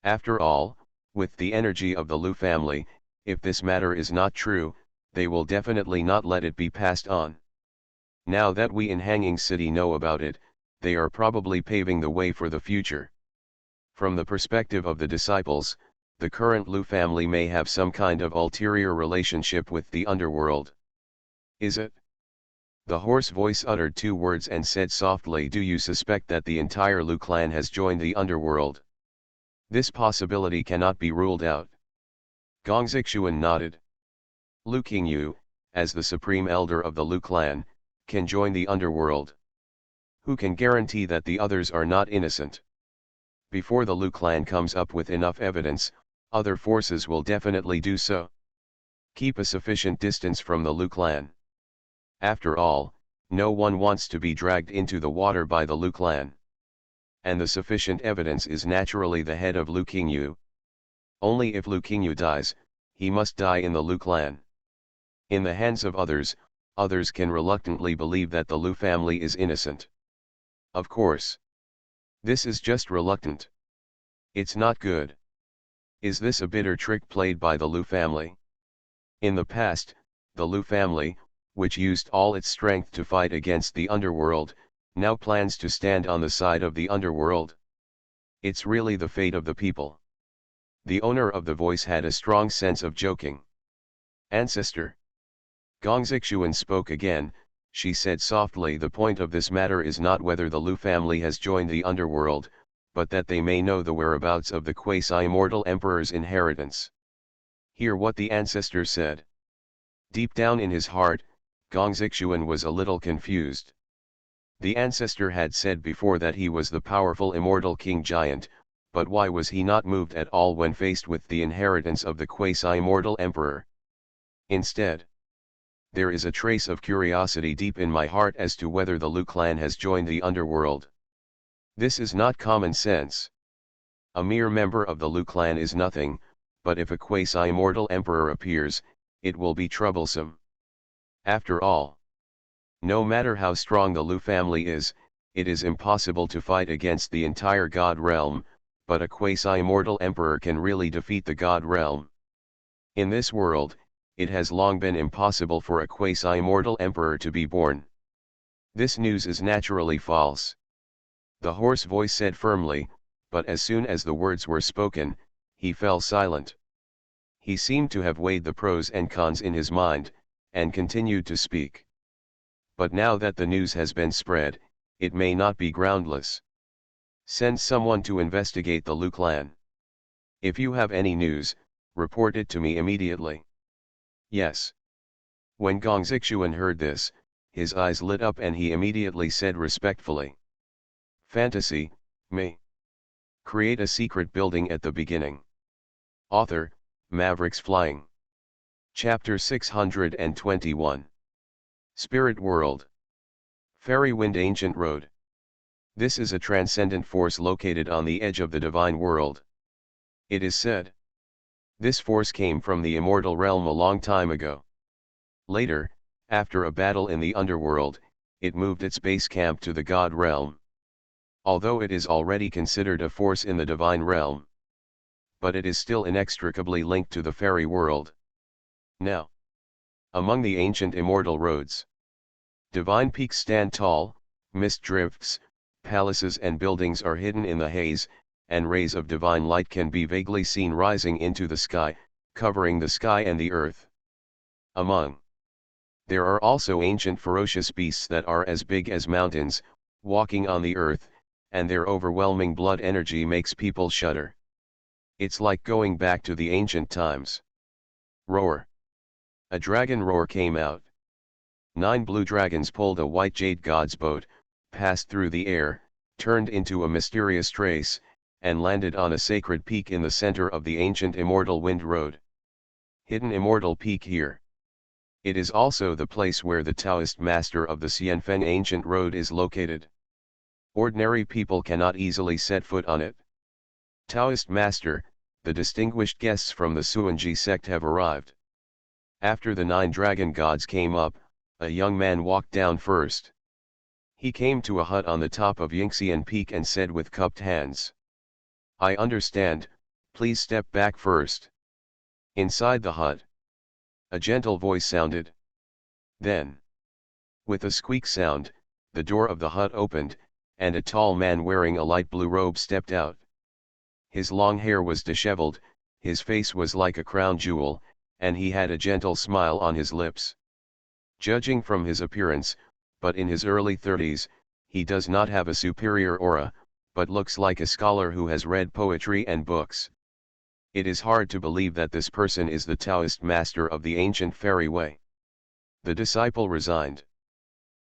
After all, with the energy of the Lu family, if this matter is not true, they will definitely not let it be passed on. Now that we in Hanging City know about it, they are probably paving the way for the future. From the perspective of the disciples, the current Lu family may have some kind of ulterior relationship with the underworld. Is it?" The hoarse voice uttered two words and said softly, "Do you suspect that the entire Lu clan has joined the underworld?" "This possibility cannot be ruled out." Gongzixuan nodded. "Lu Qingyu, as the supreme elder of the Lu clan, can join the underworld. Who can guarantee that the others are not innocent? Before the Lu clan comes up with enough evidence, other forces will definitely do so. Keep a sufficient distance from the Lu clan. After all, no one wants to be dragged into the water by the Lu clan. And the sufficient evidence is naturally the head of Lu Qingyu. Only if Lu Qingyu dies, he must die in the Lu clan. In the hands of others, others can reluctantly believe that the Lu family is innocent. Of course. This is just reluctant. It's not good. Is this a bitter trick played by the Lu family? In the past, the Lu family, which used all its strength to fight against the underworld, now plans to stand on the side of the underworld. It's really the fate of the people. The owner of the voice had a strong sense of joking. "Ancestor." Gongzixuan spoke again. She said softly, "The point of this matter is not whether the Lu family has joined the underworld, but that they may know the whereabouts of the quasi-immortal emperor's inheritance." Hear what the ancestor said. Deep down in his heart, Gongzixuan was a little confused. The ancestor had said before that he was the powerful immortal king giant, but why was he not moved at all when faced with the inheritance of the quasi-immortal emperor? Instead, there is a trace of curiosity deep in my heart as to whether the Lu clan has joined the underworld. This is not common sense. A mere member of the Lu clan is nothing, but if a quasi-immortal emperor appears, it will be troublesome. After all, no matter how strong the Lu family is, it is impossible to fight against the entire God realm, but a quasi-immortal emperor can really defeat the God realm. In this world, it has long been impossible for a quasi-immortal emperor to be born. This news is naturally false. The hoarse voice said firmly, but as soon as the words were spoken, he fell silent. He seemed to have weighed the pros and cons in his mind, and continued to speak. But now that the news has been spread, it may not be groundless. Send someone to investigate the Lu clan. If you have any news, report it to me immediately. Yes. When Gong Zixuan heard this, his eyes lit up and he immediately said respectfully. Fantasy, me. Create a secret building at the beginning. Author, Mavericks Flying. Chapter 621. Spirit World. Fairy Wind Ancient Road. This is a transcendent force located on the edge of the divine world. It is said, this force came from the immortal realm a long time ago. Later, after a battle in the underworld, it moved its base camp to the God realm. Although it is already considered a force in the divine realm, but it is still inextricably linked to the fairy world. Now, among the ancient immortal roads, divine peaks stand tall, mist drifts, palaces and buildings are hidden in the haze, and rays of divine light can be vaguely seen rising into the sky, covering the sky and the earth. There are also ancient ferocious beasts that are as big as mountains, walking on the earth, and their overwhelming blood energy makes people shudder. It's like going back to the ancient times. Roar. A dragon roar came out. 9 blue dragons pulled a white jade god's boat, passed through the air, turned into a mysterious trace, and landed on a sacred peak in the center of the ancient immortal wind road. Hidden immortal peak here. It is also the place where the Taoist master of the Xianfeng ancient road is located. Ordinary people cannot easily set foot on it. Taoist master, the distinguished guests from the Suanji sect have arrived. After the 9 dragon gods came up, a young man walked down first. He came to a hut on the top of Yingxian Peak and said with cupped hands, I understand, please step back first. Inside the hut, a gentle voice sounded. Then, with a squeak sound, the door of the hut opened, and a tall man wearing a light blue robe stepped out. His long hair was disheveled, his face was like a crown jewel, and he had a gentle smile on his lips. Judging from his appearance, but in his early 30s, he does not have a superior aura, but looks like a scholar who has read poetry and books. It is hard to believe that this person is the Taoist master of the ancient fairy way. The disciple resigned.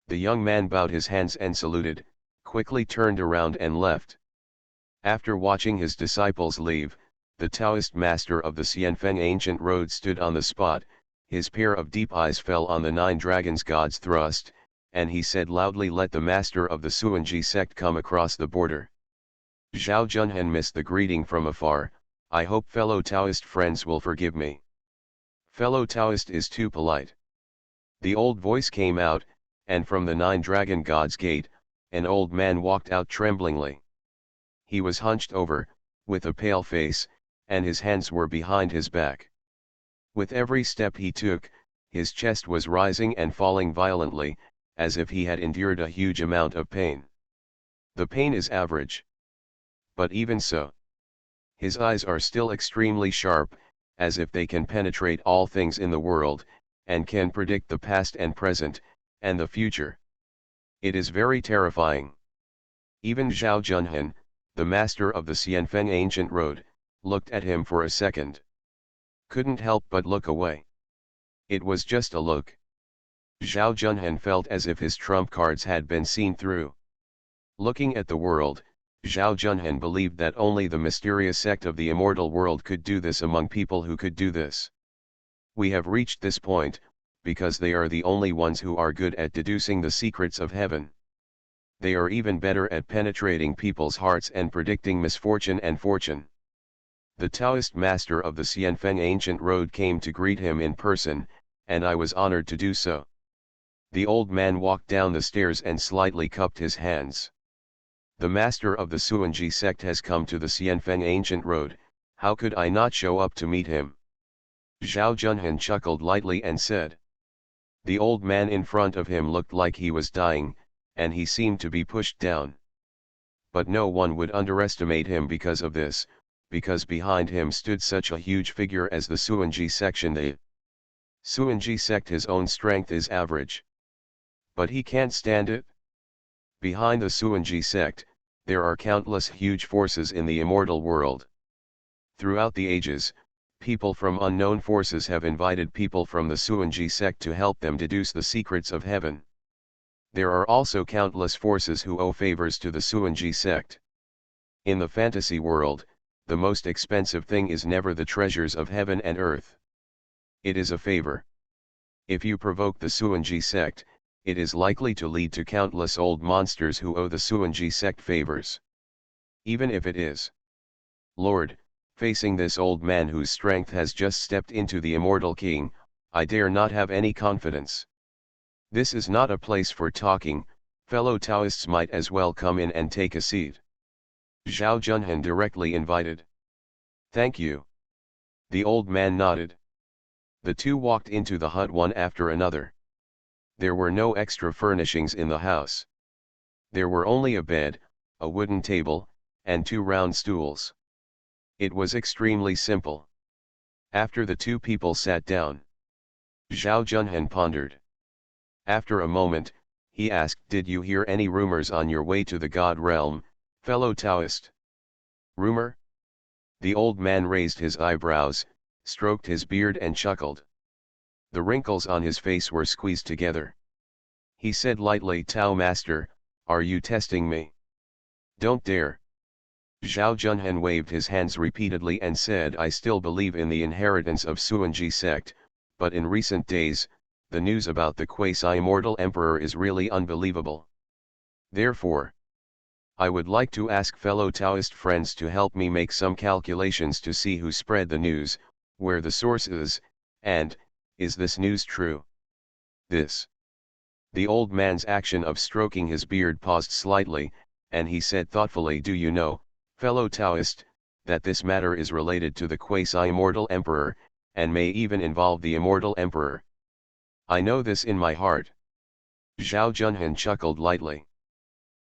The young man bowed his hands and saluted, quickly turned around and left. After watching his disciples leave, the Taoist master of the Xianfeng ancient road stood on the spot, his pair of deep eyes fell on the 9 dragons god's thrust, and he said loudly, let the master of the Suanji sect come across the border. Zhao Junhan missed the greeting from afar. I hope fellow Taoist friends will forgive me. Fellow Taoist is too polite. The old voice came out, and from the 9 dragon god's gate, an old man walked out tremblingly. He was hunched over, with a pale face, and his hands were behind his back. With every step he took, his chest was rising and falling violently, as if he had endured a huge amount of pain. The pain is average. But even so, his eyes are still extremely sharp, as if they can penetrate all things in the world, and can predict the past and present, and the future. It is very terrifying. Even Zhao Junhan, the master of the Xianfeng ancient road, looked at him for a second. Couldn't help but look away. It was just a look. Zhao Junhan felt as if his trump cards had been seen through. Looking at the world, Zhao Junhan believed that only the mysterious sect of the immortal world could do this among people who could do this. We have reached this point, because they are the only ones who are good at deducing the secrets of heaven. They are even better at penetrating people's hearts and predicting misfortune and fortune. The Taoist master of the Xianfeng ancient road came to greet him in person, and I was honored to do so. The old man walked down the stairs and slightly cupped his hands. The master of the Suanji sect has come to the Xianfeng ancient road, how could I not show up to meet him? Zhao Junhan chuckled lightly and said. The old man in front of him looked like he was dying, and he seemed to be pushed down. But no one would underestimate him because of this, because behind him stood such a huge figure as the Suanji section. The Suanji sect, his own strength is average. But he can't stand it. Behind the Suanji sect, there are countless huge forces in the immortal world. Throughout the ages, people from unknown forces have invited people from the Suanji sect to help them deduce the secrets of heaven. There are also countless forces who owe favors to the Suanji sect. In the fantasy world, the most expensive thing is never the treasures of heaven and earth. It is a favor. If you provoke the Suanji sect, it is likely to lead to countless old monsters who owe the Suanji sect favors. Even if it is Lord, facing this old man whose strength has just stepped into the immortal king, I dare not have any confidence. This is not a place for talking, fellow Taoists might as well come in and take a seat. Zhao Junhan directly invited. Thank you. The old man nodded. The two walked into the hut one after another. There were no extra furnishings in the house. There were only a bed, a wooden table, and 2 round stools. It was extremely simple. After the two people sat down, Zhao Junhan pondered. After a moment, he asked, did you hear any rumors on your way to the God realm, fellow Taoist? Rumor? The old man raised his eyebrows, stroked his beard and chuckled. The wrinkles on his face were squeezed together. He said lightly, Tao Master, are you testing me? Don't dare. Zhao Junhan waved his hands repeatedly and said, I still believe in the inheritance of Suanji sect, but in recent days, the news about the quasi-immortal emperor is really unbelievable. Therefore, I would like to ask fellow Taoist friends to help me make some calculations to see who spread the news, where the source is, and, is this news true? This. The old man's action of stroking his beard paused slightly, and he said thoughtfully, do you know, fellow Taoist, that this matter is related to the quasi-immortal emperor, and may even involve the immortal emperor? I know this in my heart. Zhao Junhan chuckled lightly.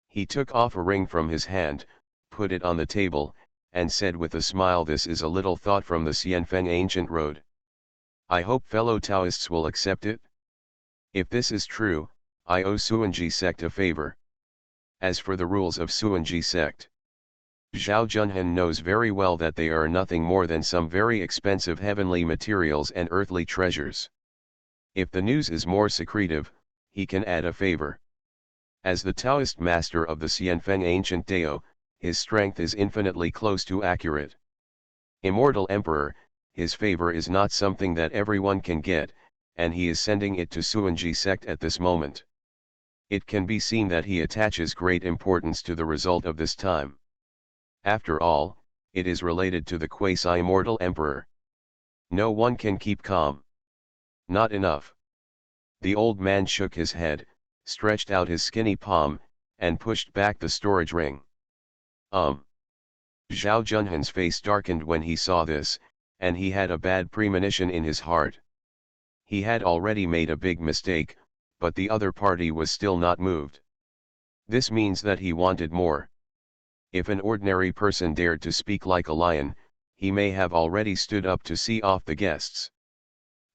He took off a ring from his hand, put it on the table, and said with a smile, this is a little thought from the Xianfeng ancient road. I hope fellow Taoists will accept it. If this is true, I owe Suanji sect a favor. As for the rules of Suanji sect, Zhao Junhan knows very well that they are nothing more than some very expensive heavenly materials and earthly treasures. If the news is more secretive, he can add a favor. As the Taoist master of the Xianfeng ancient Dao, his strength is infinitely close to accurate. Immortal Emperor, his favor is not something that everyone can get, and he is sending it to Suanji sect at this moment. It can be seen that he attaches great importance to the result of this time. After all, it is related to the quasi-immortal emperor. No one can keep calm. Not enough. The old man shook his head, stretched out his skinny palm, and pushed back the storage ring. Zhao Junhan's face darkened when he saw this, and he had a bad premonition in his heart. He had already made a big mistake, but the other party was still not moved. This means that he wanted more. If an ordinary person dared to speak like a lion, he may have already stood up to see off the guests.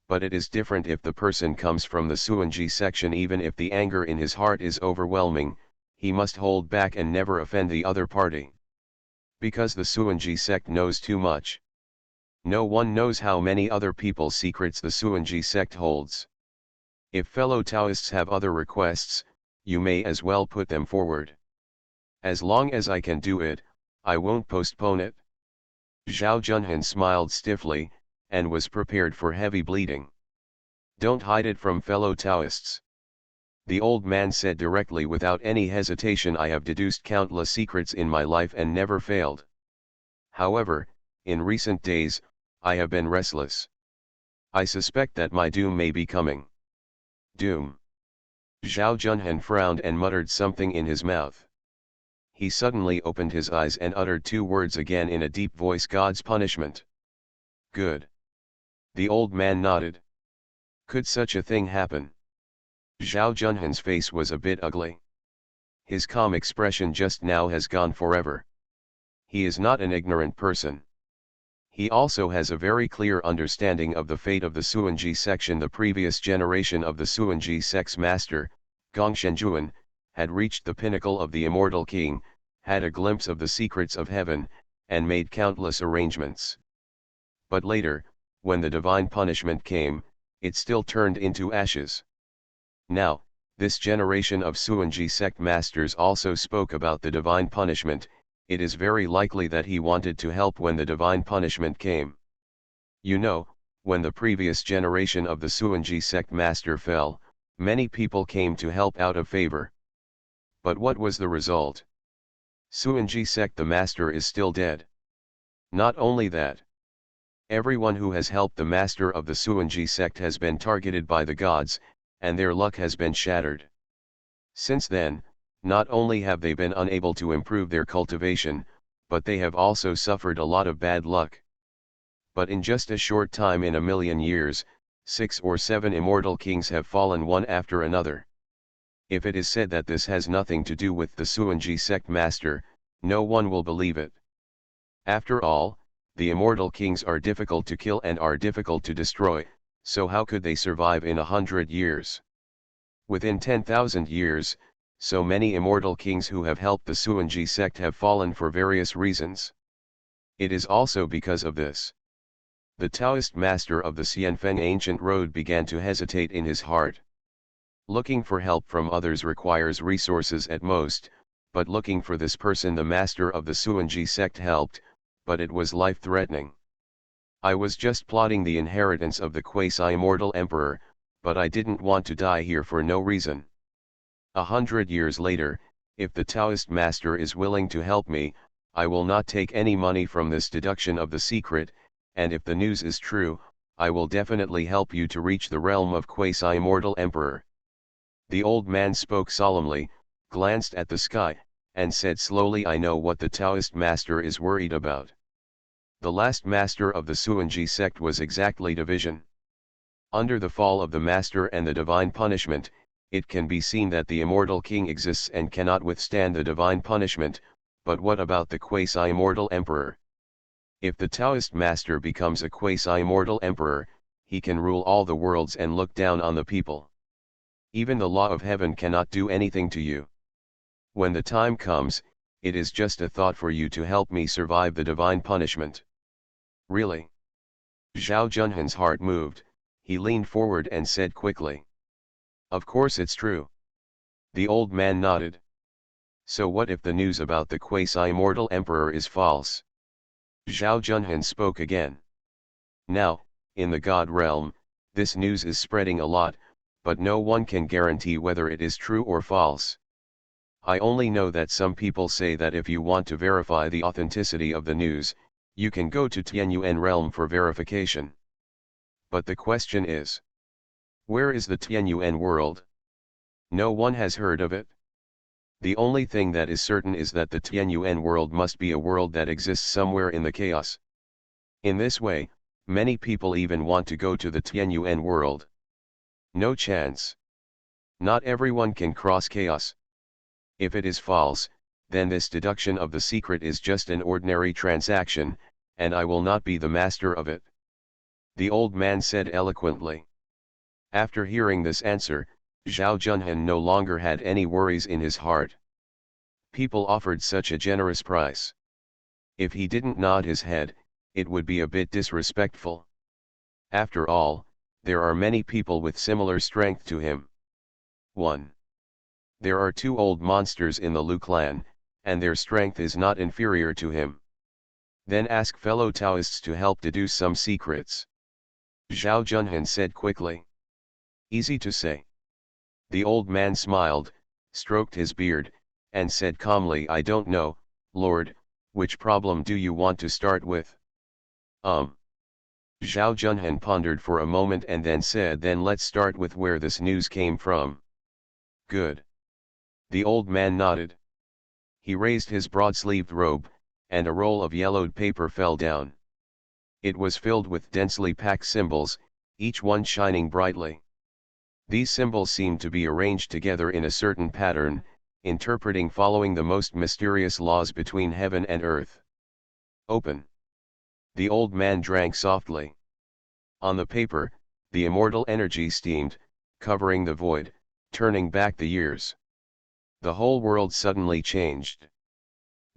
But it is different if the person comes from the Suanji section. Even if the anger in his heart is overwhelming, he must hold back and never offend the other party. Because the Suanji sect knows too much. No one knows how many other people's secrets the Suanji sect holds. If fellow Taoists have other requests, you may as well put them forward. As long as I can do it, I won't postpone it. Zhao Junhan smiled stiffly, and was prepared for heavy bleeding. Don't hide it from fellow Taoists. The old man said directly without any hesitation. I have deduced countless secrets in my life and never failed. However, in recent days, I have been restless. I suspect that my doom may be coming. Doom. Zhao Junhan frowned and muttered something in his mouth. He suddenly opened his eyes and uttered two words again in a deep voice: God's punishment. Good. The old man nodded. Could such a thing happen? Zhao Junhan's face was a bit ugly. His calm expression just now has gone forever. He is not an ignorant person. He also has a very clear understanding of the fate of the Suanji section. The previous generation of the Suanji sect's master, Gong Shenjuan, had reached the pinnacle of the immortal king, had a glimpse of the secrets of heaven, and made countless arrangements. But later, when the divine punishment came, it still turned into ashes. Now, this generation of Suanji sect masters also spoke about the divine punishment. It is very likely that he wanted to help when the divine punishment came. You know, when the previous generation of the Suanji sect master fell, many people came to help out of favor. But what was the result? Suanji sect the master is still dead. Not only that. Everyone who has helped the master of the Suanji sect has been targeted by the gods, and their luck has been shattered. Since then, not only have they been unable to improve their cultivation, but they have also suffered a lot of bad luck. But in just a short time, in a million years, 6 or 7 immortal kings have fallen one after another. If it is said that this has nothing to do with the Suanji sect master, no one will believe it. After all, the immortal kings are difficult to kill and are difficult to destroy, so how could they survive in 100 years? Within 10,000 years, so many immortal kings who have helped the Suanji sect have fallen for various reasons. It is also because of this. The Taoist master of the Xianfeng ancient road began to hesitate in his heart. Looking for help from others requires resources at most, but looking for this person, the master of the Suanji sect, helped, but it was life-threatening. I was just plotting the inheritance of the quasi-immortal emperor, but I didn't want to die here for no reason. 100 years later, if the Taoist master is willing to help me, I will not take any money from this deduction of the secret, and if the news is true, I will definitely help you to reach the realm of quasi-immortal emperor. The old man spoke solemnly, glanced at the sky, and said slowly, I know what the Taoist master is worried about. The last master of the Suanji sect was exactly division. Under the fall of the master and the divine punishment, it can be seen that the immortal king exists and cannot withstand the divine punishment, but what about the quasi-immortal emperor? If the Taoist master becomes a quasi-immortal emperor, he can rule all the worlds and look down on the people. Even the law of heaven cannot do anything to you. When the time comes, it is just a thought for you to help me survive the divine punishment. Really? Zhao Junhan's heart moved. He leaned forward and said quickly. Of course it's true. The old man nodded. So what if the news about the quasi-immortal emperor is false? Zhao Junhan spoke again. Now, in the God realm, this news is spreading a lot, but no one can guarantee whether it is true or false. I only know that some people say that if you want to verify the authenticity of the news, you can go to Tianyuan realm for verification. But the question is, where is the Tianyuan world? No one has heard of it. The only thing that is certain is that the Tianyuan world must be a world that exists somewhere in the chaos. In this way, many people even want to go to the Tianyuan world. No chance. Not everyone can cross chaos. If it is false, then this deduction of the secret is just an ordinary transaction, and I will not be the master of it. The old man said eloquently. After hearing this answer, Zhao Junhan no longer had any worries in his heart. People offered such a generous price. If he didn't nod his head, it would be a bit disrespectful. After all, there are many people with similar strength to him. 1. There are 2 old monsters in the Lu clan, and their strength is not inferior to him. Then ask fellow Taoists to help deduce some secrets. Zhao Junhan said quickly. Easy to say. The old man smiled, stroked his beard, and said calmly, I don't know, Lord, which problem do you want to start with? Zhao Junhan pondered for a moment and then said, then let's start with where this news came from. Good. The old man nodded. He raised his broad-sleeved robe, and a roll of yellowed paper fell down. It was filled with densely packed symbols, each one shining brightly. These symbols seemed to be arranged together in a certain pattern, interpreting following the most mysterious laws between heaven and earth. Open. The old man drank softly. On the paper, the immortal energy steamed, covering the void, turning back the years. The whole world suddenly changed.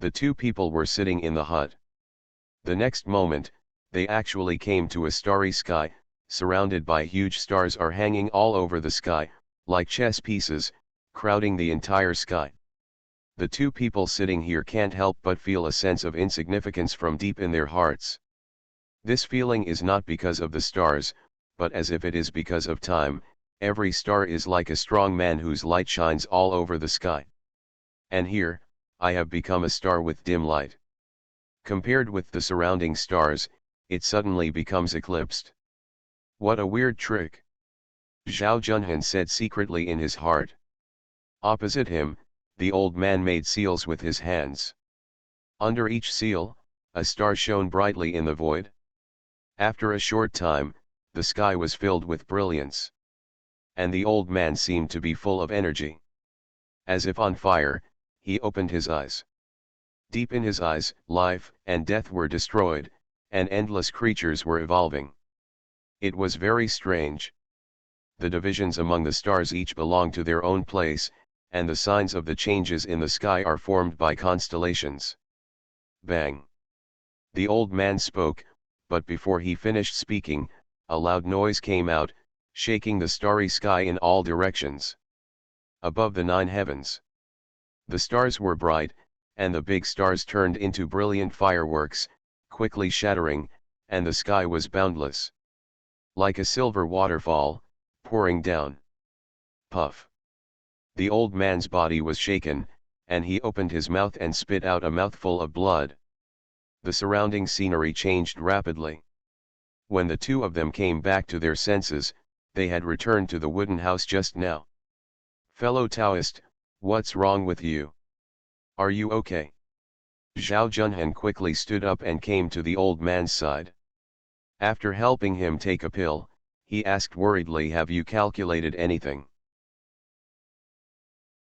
The two people were sitting in the hut. The next moment, they actually came to a starry sky, surrounded by huge stars are hanging all over the sky, like chess pieces, crowding the entire sky. The two people sitting here can't help but feel a sense of insignificance from deep in their hearts. This feeling is not because of the stars, but as if it is because of time. Every star is like a strong man whose light shines all over the sky. And here, I have become a star with dim light. Compared with the surrounding stars, it suddenly becomes eclipsed. What a weird trick! Zhao Junhan said secretly in his heart. Opposite him, the old man made seals with his hands. Under each seal, a star shone brightly in the void. After a short time, the sky was filled with brilliance. And the old man seemed to be full of energy. As if on fire, he opened his eyes. Deep in his eyes, life and death were destroyed, and endless creatures were evolving. It was very strange. The divisions among the stars each belong to their own place, and the signs of the changes in the sky are formed by constellations. Bang! The old man spoke, but before he finished speaking, a loud noise came out, shaking the starry sky in all directions. Above the 9 heavens, the stars were bright, and the big stars turned into brilliant fireworks, quickly shattering, and the sky was boundless. Like a silver waterfall, pouring down. Puff! The old man's body was shaken, and he opened his mouth and spit out a mouthful of blood. The surrounding scenery changed rapidly. When the two of them came back to their senses, they had returned to the wooden house just now. Fellow Taoist, what's wrong with you? Are you okay? Zhao Junhan quickly stood up and came to the old man's side. After helping him take a pill, he asked worriedly, have you calculated anything?